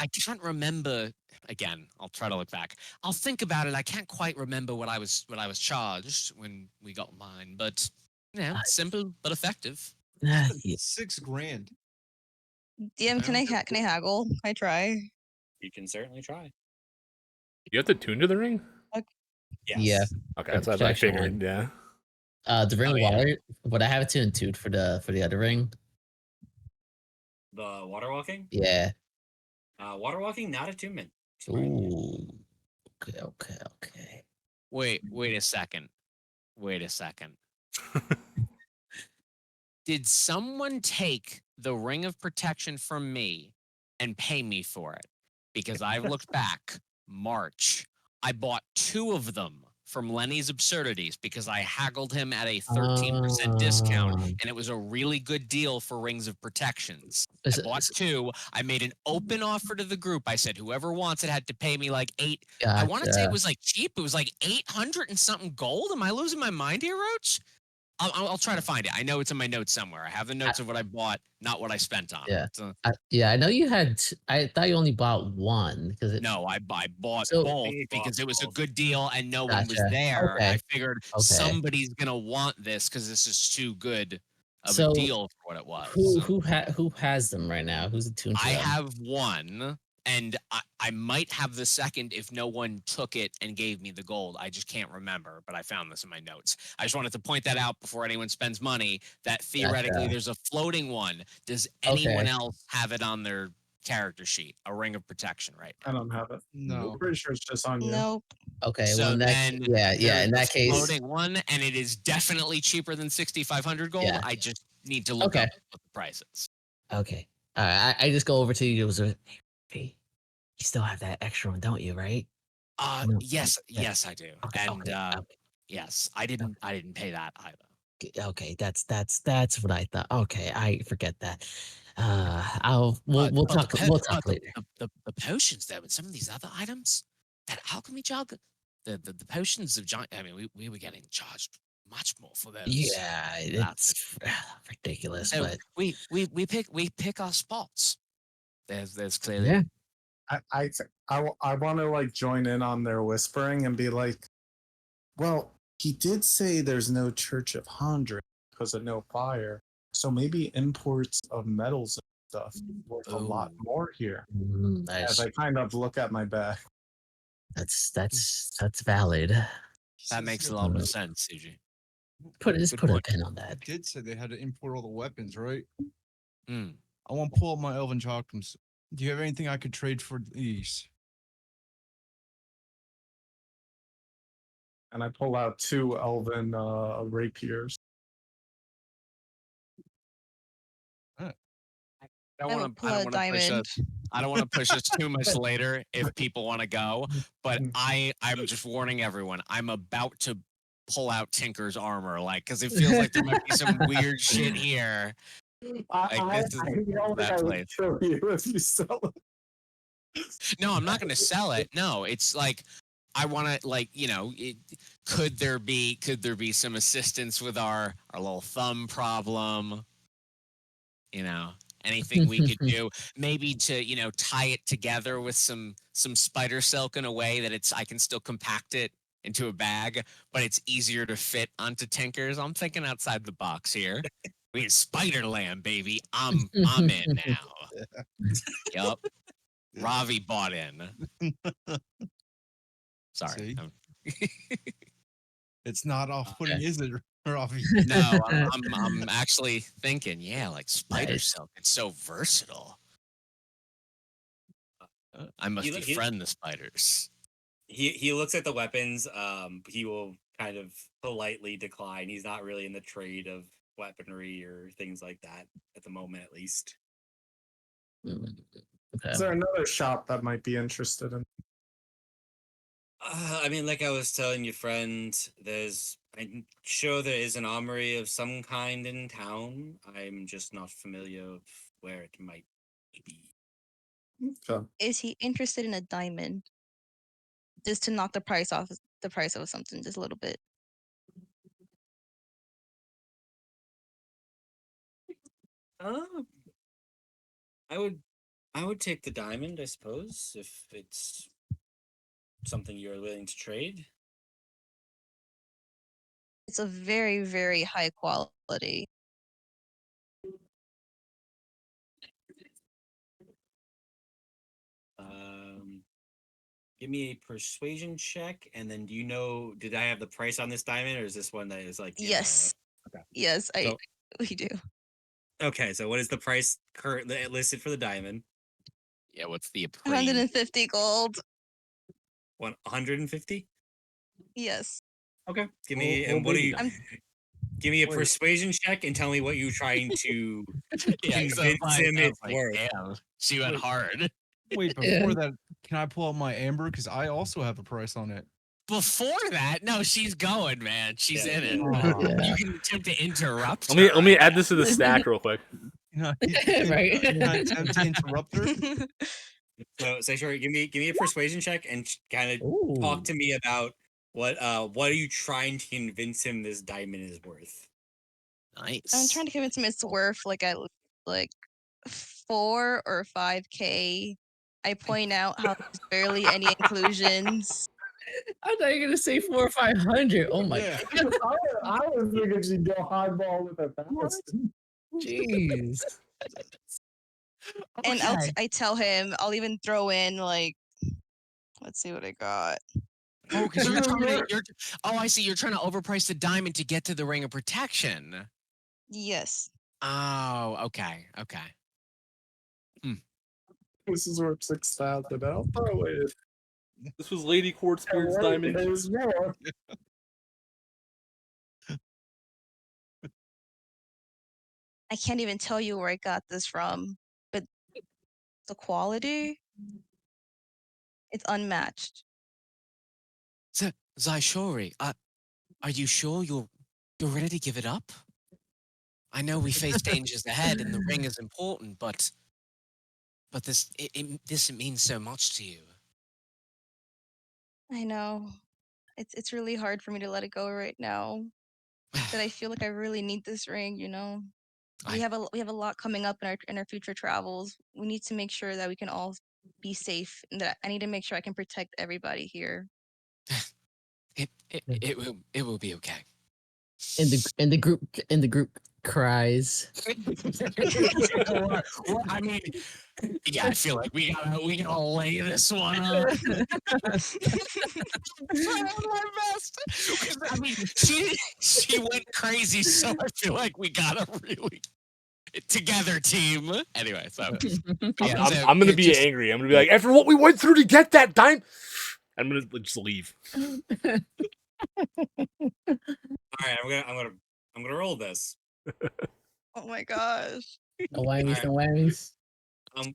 can't remember. Again, I'll try to look back. I'll think about it. I can't quite remember what I was charged when we got mine, but simple but effective. Yeah. $6 grand. DM, can I haggle? I try. You can certainly try. You have to tune to the ring? Yes. Yeah. Okay, For that's what I protection figured, yeah. The ring Oh, yeah. water. Would I have it tuned for the other ring? The water walking? Yeah. Water walking, not attunement. Ooh. Okay. Wait a second. Did someone take the ring of protection from me and pay me for it? Because I've looked back, March, I bought 2 of them from Lenny's Absurdities because I haggled him at a 13% discount, and it was a really good deal for rings of protections. I bought 2. I made an open offer to the group. I said whoever wants it had to pay me like 8. I want to say it was like cheap. It was like 800 and something gold. Am I losing my mind here, Roach? I'll try to find it. I know it's in my notes somewhere. I have the notes of what I bought, not what I spent on Yeah. it. I know you had. I thought you only bought one because it. No, I bought So- both He bought because it was a both. good deal and no one was Gotcha. there. Okay. I figured Okay. somebody's gonna want this because this is too good of So, a deal for what it was. Who has them right now? Who's attuned to I them? have one, and I might have the second if no one took it and gave me the gold. I just can't remember, but I found this in my notes. I just wanted to point that out before anyone spends money, that theoretically Gotcha. there's a floating one. Does anyone Okay. else have it on their character sheet? A ring of protection right now. I don't have it. No. I'm pretty sure it's just on you. Nope. Okay. So Well, in that, then yeah. In there's that a case, floating one, and it is definitely cheaper than 6,500 gold. Yeah. I just need to look Okay. up what the price is. okay. All right. I just go over to you. Hey, you still have that extra one, don't you? Right? No. Yes, Yeah. yes, I do. Okay. And Okay. yes, I didn't pay that either. Okay, that's what I thought. Okay, I forget that. We'll But talk later. the potions though, and some of these other items, that alchemy jug, the potions of giant. I mean, we were getting charged much more for those. Yeah, it's ridiculous, So but we pick our spots. There's clearly yeah. I want to like join in on their whispering and be like, well, he did say there's no Church of Hondra because of no fire. So maybe imports of metals and stuff worth a lot more here. As I kind of look at my bag. That's valid. That makes a lot of sense, CG. Put Good a point. pin on that. It did say they had to import all the weapons, right? Mm. I want to pull up my elven chakras. Do you have anything I could trade for these? And I pull out 2 elven rapiers. I I will pull a don't want to push diamond. us. I don't want to push us too much later if people want to go. But I'm just warning everyone. I'm about to pull out Tinker's armor, like, because it feels like there might be some weird shit here. Like, this is that place. Kill you if you sell it. No, I'm not going to sell it. No, it's like I want to, like, could there be some assistance with our little thumb problem? Anything we could do, maybe to tie it together with some spider silk in a way that I can still compact it into a bag, but it's easier to fit onto Tinker's. I'm thinking outside the box here. We get Spider Lamb, baby. I'm in now. Yup. Ravi bought in. Sorry. It's not off-putting, is it, Ravi? No, I'm actually thinking, yeah, like spider Nice. silk. It's so versatile. I must befriend the spiders. He looks at the weapons. He will kind of politely decline. He's not really in the trade of weaponry or things like that at the moment, at least. Okay. Is there another shop that might be interested in? I mean, like I was telling your friend, I'm sure there is an armory of some kind in town. I'm just not familiar of where it might be. Okay. Is he interested in a diamond? Just to knock the price of something just a little bit. I would take the diamond, I suppose, if it's something you're willing to trade. It's a very, very high quality. Give me a persuasion check, and then do you know? Did I have the price on this diamond, or is this one that is like? Yes. Okay. Yes, So we do. okay, so what is the price currently listed for the diamond? Yeah, what's the appraised? 150 gold. 150. Yes. Okay. Give me Little and what do baby you? diamond. Give me a Wait. persuasion check and tell me what you're trying to Yeah, so convince him I was it's like, worth. damn, she went Wait. hard. Wait, before that, can I pull out my amber? Because I also have a price on it. Before that, no, she's going, man. She's Yeah. in it. Yeah. You can attempt to interrupt. Let me her. add this to the stack real quick. Right. Can I attempt to interrupt her? So sure, give me a persuasion check and kind of talk Ooh. to me about what are you trying to convince him this diamond is worth? Nice. I'm trying to convince him it's worth like 4 or 5K. I point out how there's barely any inclusions. I thought you were gonna say 400 or 500. Oh my Yeah. I was thinking she'd go hardball with 1,000. jeez. And Okay. I tell him I'll even throw in like, let's see what I got. Oh, because you're trying to. Oh, I see. You're trying to overprice the diamond to get to the ring of protection. Yes. Oh, okay, okay. This is worth 6,000. I'll throw it. This was Lady Quartz Beard's diamond. There's more. I can't even tell you where I got this from, but the quality, it's unmatched. Zaishori, are you sure you're ready to give it up? I know we face dangers ahead, and the ring is important, but this means so much to you. I know. It's really hard for me to let it go right now. But I feel like I really need this ring, you know. We have a lot coming up in our future travels. We need to make sure that we can all be safe, and that I need to make sure I can protect everybody here. It will be okay. And the group cries. Well, I mean, yeah, I feel like we gotta lay this one on. Trying my best. 'Cause, I mean, she went crazy, so I feel like we gotta really together team. Anyway, so yeah, so I'm gonna it be just- angry. I'm gonna be like, after what we went through to get that dime, I'm gonna just leave. All right, I'm gonna roll this. Oh my gosh. No whammies, Alright. no whammies. I'm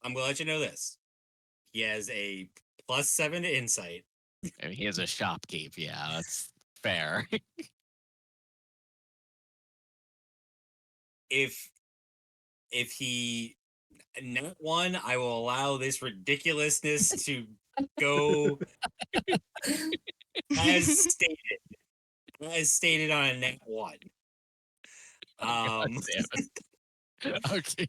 gonna let you know this. He has a +7 to insight. I mean, he has a shopkeep. Yeah, that's fair. If he not one, I will allow this ridiculousness to go as stated on a net 1. God damn it. Okay.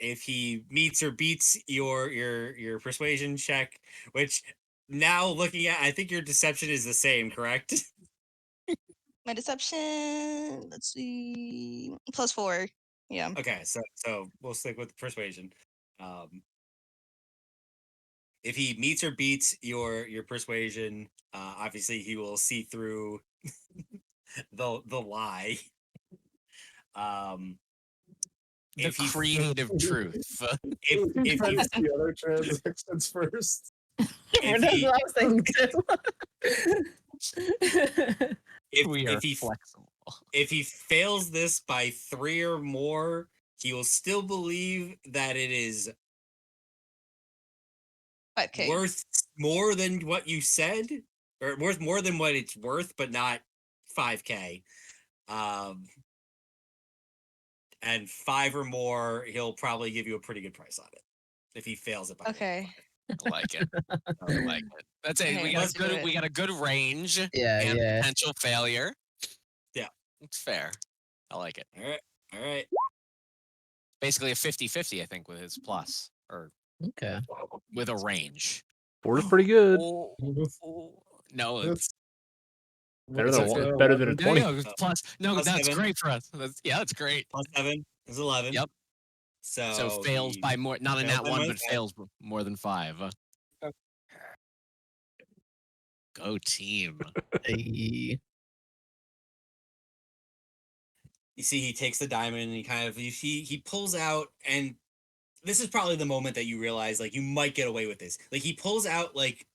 If he meets or beats your persuasion check, which now looking at, I think your deception is the same, correct? My deception, let's see, +4. Yeah. Okay, so we'll stick with persuasion. If he meets or beats your persuasion, obviously he will see through the lie. The If he creative truth. if he That's the other transactions first. if That's he what I was thinking too. We are if he flexible. if he fails this by 3 or more, he will still believe that it is 5K. worth more than what you said, or worth more than what it's worth, but not 5K. And 5 or more, he'll probably give you a pretty good price on it if he fails it by Okay. I like it. I like it. That's it. Okay, We got let's a do good. it. We got a good range Yeah, and yeah. potential failure. Yeah. It's fair. I like it. All right. Basically a 50-50, I think, with his plus or Okay. with a range. 4 is pretty good. No, it's Better than it's a, okay. better than a no, 20. no, it's plus. No, Plus that's 7. great for us. That's great. +7 is 11. Yep. So fails he by more, not a fails nat by 1, more but than five. fails more than 5. Okay. Go team. Hey. You see, he takes the diamond and he kind of he pulls out, and this is probably the moment that you realize like you might get away with this. Like he pulls out like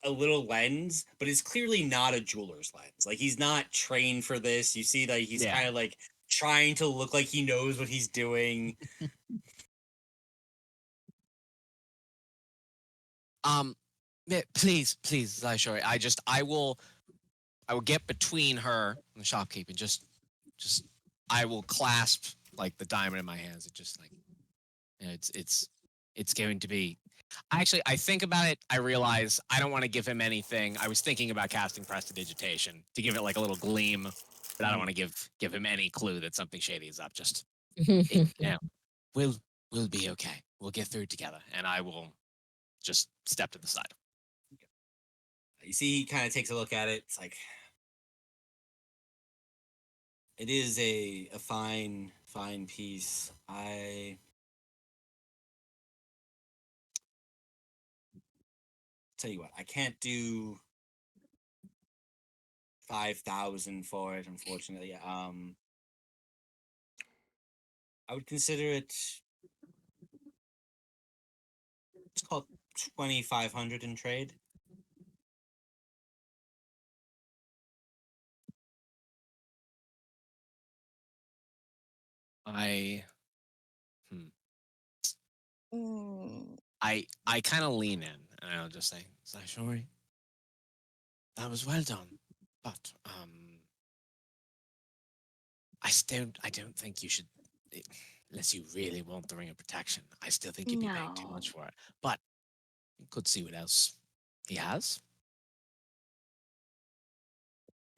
a little lens, but it's clearly not a jeweler's lens. Like he's not trained for this. You see that he's Yeah. kind of like trying to look like he knows what he's doing. Yeah, please, Zaishori, I will get between her and the shopkeep and just I will clasp like the diamond in my hands. It just like, you know, it's going to be. I think about it. I realize I don't want to give him anything. I was thinking about casting prestidigitation to give it like a little gleam, but I don't want to give him any clue that something shady is up. Just you know, we'll be okay. We'll get through together, and I will just step to the side. You see, he kind of takes a look at it. It's like it is a fine piece. I tell you what, I can't do 5,000 for it, unfortunately. I would consider it. It's called 2,500 in trade. Mm, I kind of lean in and I'll just say, Zaishori, that was well done, but I don't think you should, unless you really want the ring of protection. I still think you'd be paying too much no. for it. But you could see what else he has.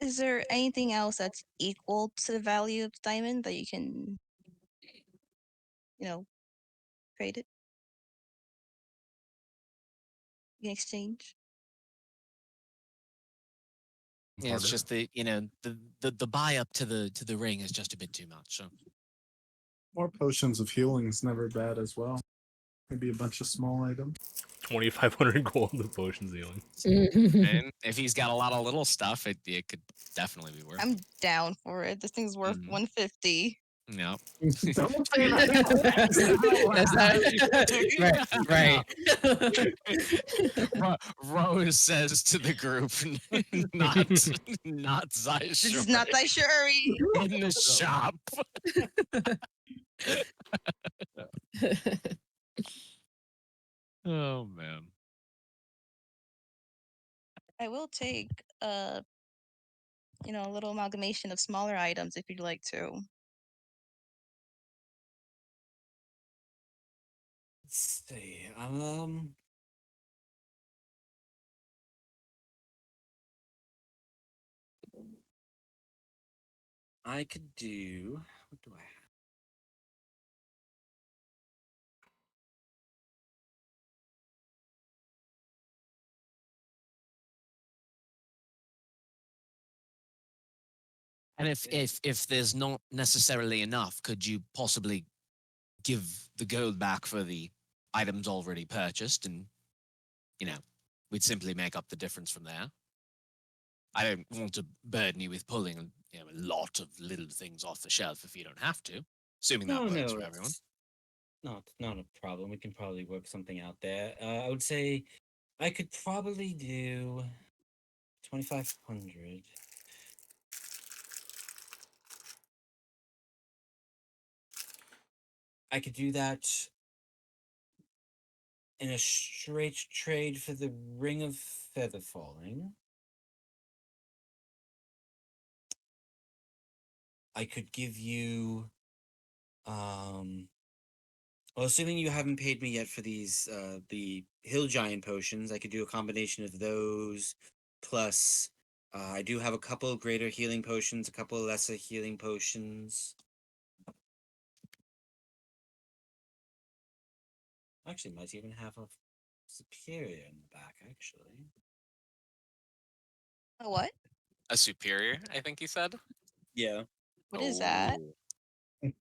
Is there anything else that's equal to the value of diamond that you can, trade it? You can exchange? Yeah, it's just the buy up to the ring is just a bit too much. So More potions of healing is never bad as well. Maybe a bunch of small items. 2,500 gold the potions healing. and if he's got a lot of little stuff, it could definitely be worth it. I'm down for it. This thing's worth 150. No. Don't say that. That's not right. Rose says to the group, not This is Zaishori not Daishuri. in the shop. Oh man. I will take a little amalgamation of smaller items if you'd like to. Let's see. I could do. What do I have? And if there's not necessarily enough, could you possibly give the gold back for the items already purchased, and we'd simply make up the difference from there? I don't want to burden you with pulling a lot of little things off the shelf if you don't have to, assuming that works for everyone. Not a problem. We can probably work something out there. I would say I could probably do 2,500. I could do that in a straight trade for the Ring of Feather Falling. I could give you, well, assuming you haven't paid me yet for these, the Hill Giant potions, I could do a combination of those, plus, I do have a couple of greater healing potions, a couple of lesser healing potions. Actually, might even have a superior in the back, actually. A what? A superior, I think he said. Yeah. What is that? Oh.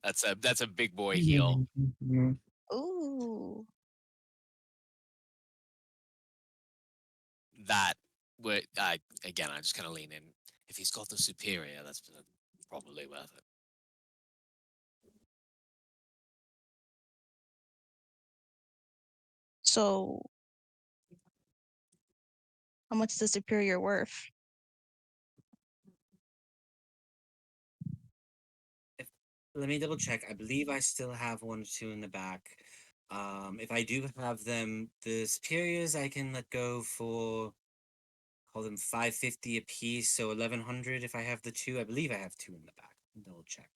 That's a big boy heal. Mhm. Ooh. That would again, I just kind of lean in. If he's got the superior, that's probably worth it. So, how much is the superior worth? Let me double check. I believe I still have 1 or 2 in the back. If I do have them, the superiors I can let go for, call them 550 a piece, so 1100 if I have the 2. I believe I have 2 in the back. Double check.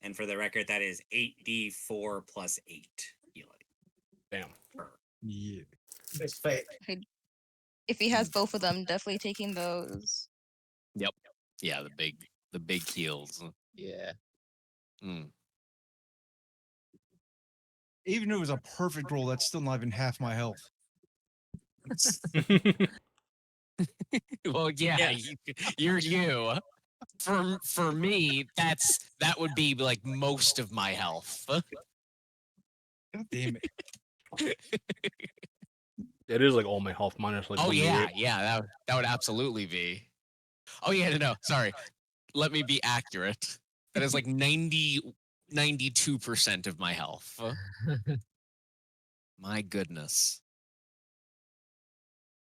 And for the record, that is 8d4 plus 8 healing. Damn. Yeah. It's fake. If he has both of them, definitely taking those. Yep. Yeah, the big heals. Yeah. Mm. Even if it was a perfect roll, that's still not even half my health. Well, yeah, you're you. For me, that would be like most of my health. God damn it. It is like all my health minus like Oh yeah, 1d8. yeah, that would absolutely be. Oh yeah, no, sorry. Let me be accurate. That is like 92% of my health. My goodness.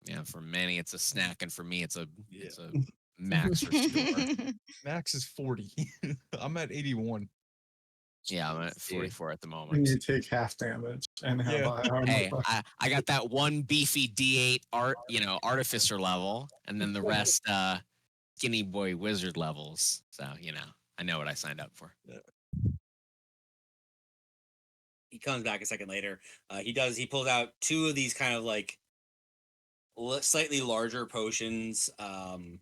Yeah, for many it's a snack, and for me it's a max restore. Max is 40. I'm at 81. Yeah, I'm at 44 at the And moment. you take half damage and have Yeah. high armor. Hey, I got that one beefy D8 artificer level, and then the rest skinny boy wizard levels. So, I know what I signed up for. He comes back a second later. He pulls out 2 of these kind of like slightly larger potions. Then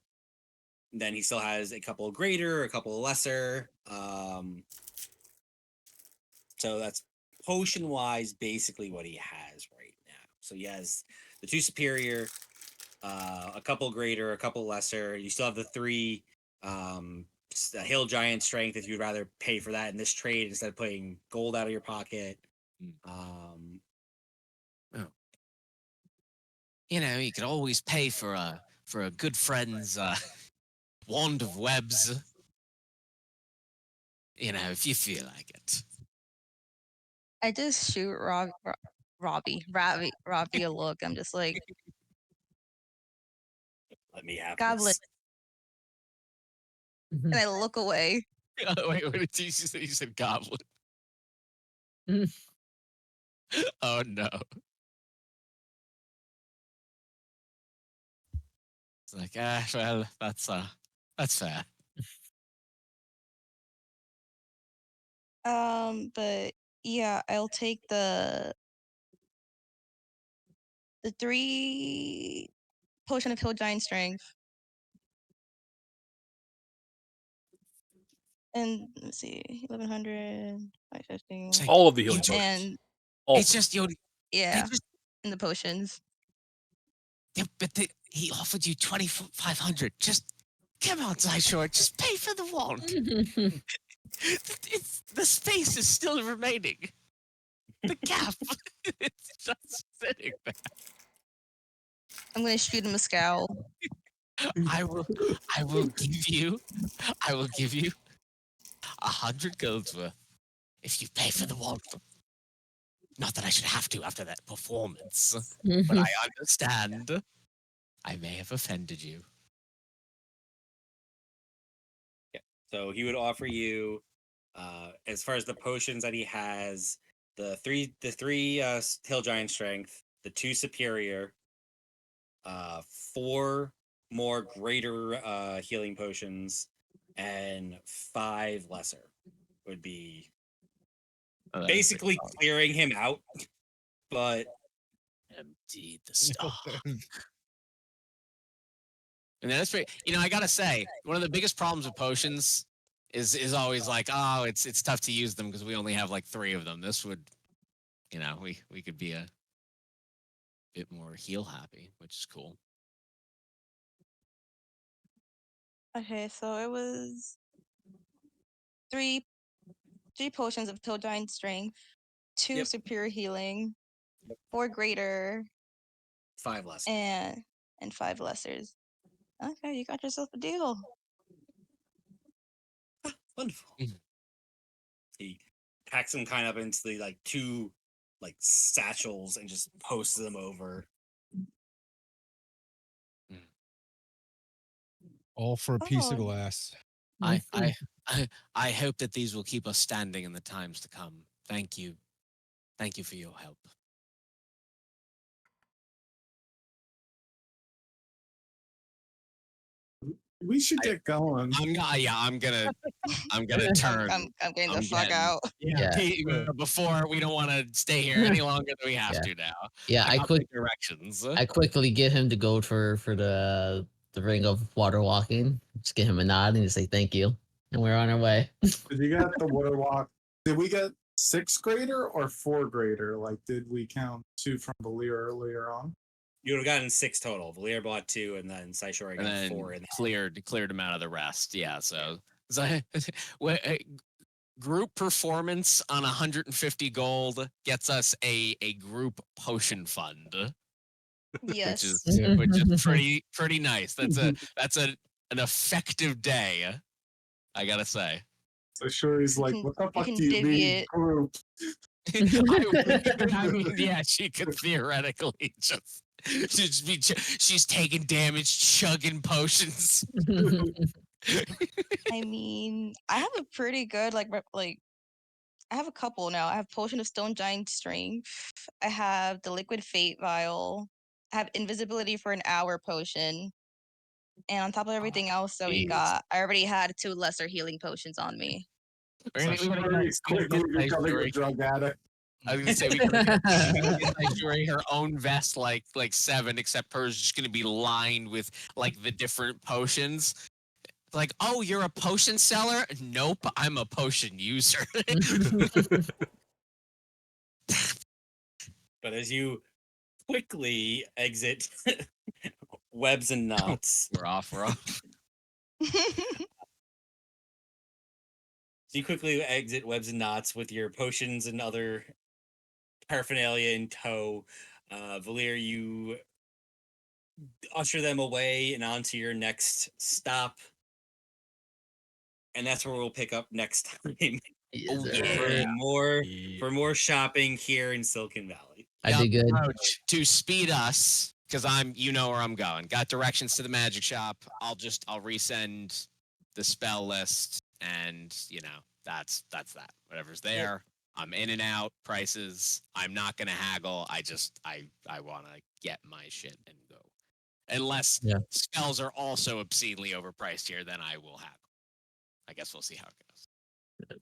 he still has a couple greater, a couple lesser. So that's potion wise basically what he has right now. So he has the 2 superior, a couple greater, a couple lesser. You still have the 3 hill giant strength if you'd rather pay for that in this trade instead of putting gold out of your pocket. You could always pay for a good friend's wand of webs. If you feel like it. I just shoot Robbie a look. I'm just like, Let me have Goblin. this. And I look away. Oh, wait, what did you say? You said goblin. Oh no. It's like, well, that's fair. But yeah, I'll take the 3 potion of hill giant strength. And let's see, 1100, 550. All of the healing You- potions. And All It's just yeah, in the potions. but he offered you 2,500. Just come on, Sideshore. Just pay for the wand. The space is still remaining. The gap. It's just sitting there. I'm gonna shoot him a scowl. I will give you 100 golds worth if you pay for the wand. Not that I should have to after that performance, but I understand. I may have offended you. So he would offer you, as far as the potions that he has, the three hill giant strength, the 2 superior, 4 more greater healing potions, and 5 lesser would be basically clearing him out. But Empty the stock. And that's pretty. I gotta say, one of the biggest problems with potions is always like, oh, it's tough to use them because we only have like 3 of them. This would, we could be a bit more heal happy, which is cool. Okay, so it was three potions of Toe Giant Strength, 2 Yep. Superior Healing, 4 Greater, 5 less. and 5 Lessers. Okay, you got yourself a deal. Wonderful. Mhm. He packs them kind of into the like 2 like satchels and just posts them over. All for a piece of Oh. glass. I I hope that these will keep us standing in the times to come. Thank you. Thank you for your help. We should get going. I'm gonna turn. I'm getting the I'm fuck getting- out. Yeah. Before we don't want to stay here any longer than we have Yeah. to now. Yeah, I got my quick directions. I quickly give him the gold for the ring of water walking. Just give him a nod and just say thank you, and we're on our way. Did you get the water walk? Did we get 6 greater or 4 greater? Like, did we count 2 from Valir earlier on? You would have gotten 6 total. Valir bought 2, and then Saishori and got then 4. And cleared him out of the rest. Yeah, so group performance on 150 gold gets us a group potion fund, Yes. which is pretty nice. That's an effective day, I gotta say. So sure he's like, what the fuck do you divvy mean it. group? I mean, yeah, she could theoretically she's taking damage, chugging potions. I mean, I have a pretty good like I have a couple now. I have Potion of Stone Giant Strength. I have the Liquid Fate Vial. I have Invisibility for an Hour Potion. And on top of everything else that we jeez. got, I already had 2 lesser healing potions on me. We're So gonna sure get- he's we're gonna quickly get becoming a Saishori- drug addict. I was gonna say we gotta get Saishori her own vest like 7, except hers is just gonna be lined with like the different potions. Like, oh, you're a potion seller? Nope, I'm a potion user. but as you quickly exit webs and knots, We're off. so you quickly exit webs and knots with your potions and other paraphernalia in tow. Valir, you usher them away and onto your next stop. And that's where we'll pick up next time. Yes, Oh, sir. yeah. For more shopping here in Silicon Valley. I did good. Coach, to speed us, because you know where I'm going. Got directions to the magic shop. I'll resend the spell list, and that's that. Whatever's there, I'm in and out. Prices, I'm not gonna haggle. I want to get my shit and go. Unless spells are also obscenely overpriced here, then I will haggle. I guess we'll see how it goes.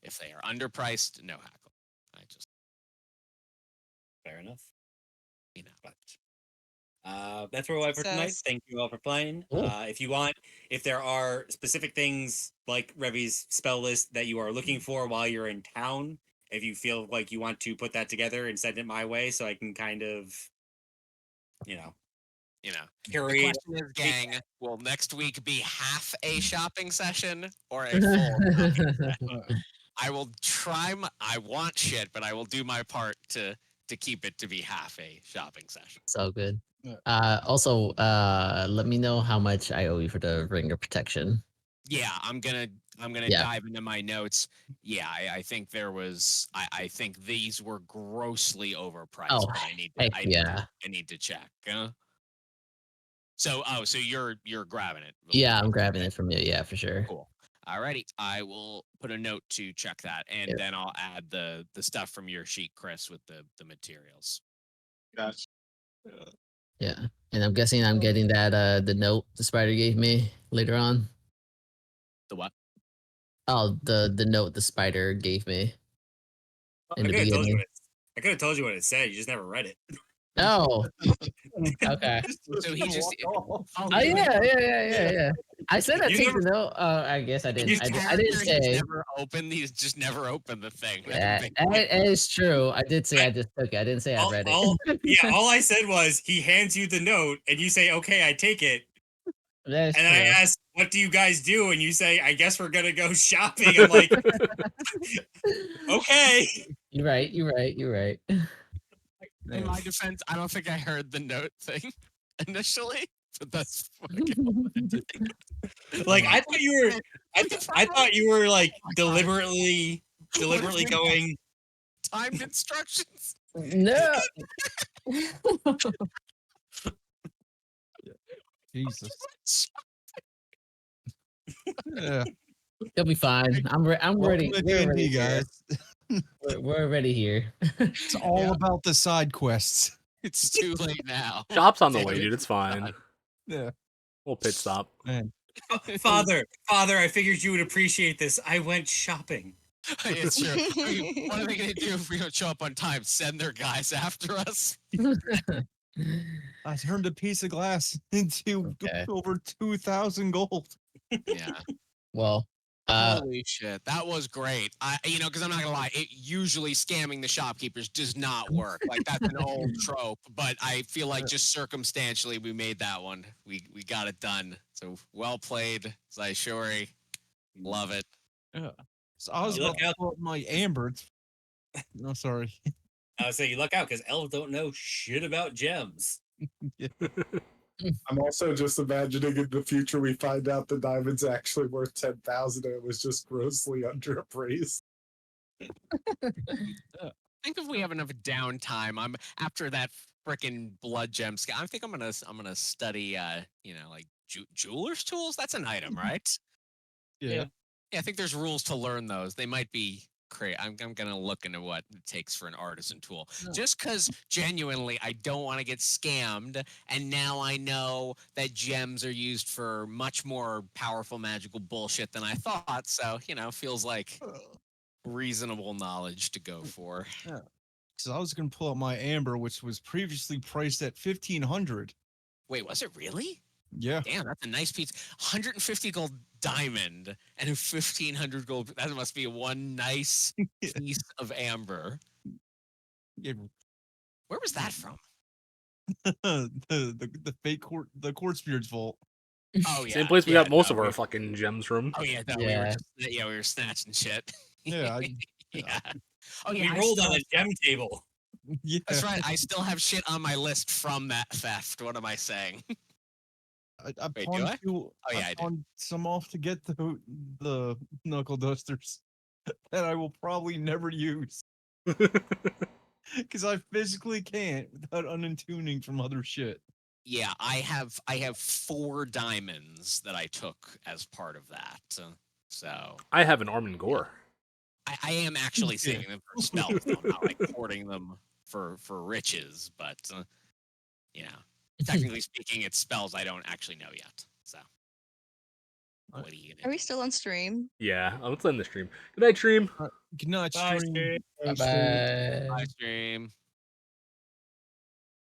If they are underpriced, no haggle. Fair enough. But that's where we'll have for tonight. Success. Thank you all for playing. Cool. If there are specific things like Revi's spell list that you are looking for while you're in town, if you feel like you want to put that together and send it my way so I can kind of, the curate. question is, gang, will next week be half a shopping session or a full shopping session? I will try. I want shit, but I will do my part to keep it to be half a shopping session. So good. Yeah. Also, let me know how much I owe you for the ring of protection. Yeah, I'm gonna dive into my notes. Yeah, I think there was. I think these were grossly overpriced. Oh, but I need to check. So you're grabbing it. Yeah, I'm grabbing it from you. Yeah, for sure. Cool. Alrighty, I will put a note to check that, and then I'll add the stuff from your sheet, Chris, with the materials. Gotcha. Yeah, and I'm guessing I'm getting that the note the spider gave me later on. The what? Oh, the note the spider gave me in I the could beginning. have told you what it said. You just never read it. Oh, okay. So he just. Oh yeah. I said I You take never- the note. I guess I didn't. His I didn't character, say. He's just never opened the thing. Yeah, it is true. I did say I just took it. I didn't say I read it. All I said was he hands you the note and you say, "Okay, I take it." That is And true. I asked, what do you guys do? And you say, I guess we're gonna go shopping. I'm like, okay. You're right. You're right. You're right. In my defense, I don't think I heard the note thing initially, but that's fucking Like I thought you were, I thought you were like deliberately going. timed instructions. No. Jesus. Yeah. It'll be fine. I'm Welcome ready. to We're already D&D, here. guys. We're already here. It's all about the side quests. It's too late now. Shop's on the Damn way, it. dude. It's fine. Yeah. We'll pit stop. Man. Father, I figured you would appreciate this. I went shopping. It's true. I mean, what are they gonna do if we don't show up on time? Send their guys after us? I turned a piece of glass into Okay. over 2,000 gold. Yeah. Well, Holy shit, that was great. Because I'm not gonna lie, usually scamming the shopkeepers does not work. Like that's an old trope, but I feel like just circumstantially we made that one. We got it done. So well played, Zaishori. Love it. Yeah. So I was You about look to out. pull up my amber. No, sorry. I would say you luck out because elves don't know shit about gems. I'm also just imagining in the future we find out the diamond's actually worth 10,000 and it was just grossly underappraised. Think if we have enough downtime, I'm after that freaking blood gem. I think I'm gonna study. Like jeweler's tools. That's an item, right? Yeah. Yeah, I think there's rules to learn those. They might be great. I'm gonna look into what it takes for an artisan tool. Just because genuinely I don't want to get scammed, and now I know that gems are used for much more powerful magical bullshit than I thought. So feels like reasonable knowledge to go for. Yeah. Because I was going to pull up my amber, which was previously priced at 1,500. Wait, was it really? Yeah. Damn, that's a nice piece. 150 gold diamond and a 1,500 gold. That must be one nice piece of amber. Yeah. Where was that from? the fake court, the court spirit's vault. Oh yeah, Same place we got most of our fucking gems from. Oh yeah, no, Yeah. we were snatching shit. Yeah. Yeah. Oh We yeah, rolled on a gem table. Yeah. That's right. I still have shit on my list from that theft. What am I saying? I Wait, pawned do I? two- Oh, yeah, I I did. pawned some off to get the knuckle dusters that I will probably never use because I physically can't without untuning from other shit. Yeah, I have 4 diamonds that I took as part of that. So I have an Armin Gore. I am actually saving them for spells. Though. I'm not like hoarding them for riches, but technically speaking, it's spells I don't actually know yet. So what are you Are gonna we do? still on stream? Yeah, let's end the stream. Good night, stream. Good night, Bye, stream. Bye bye. Live stream.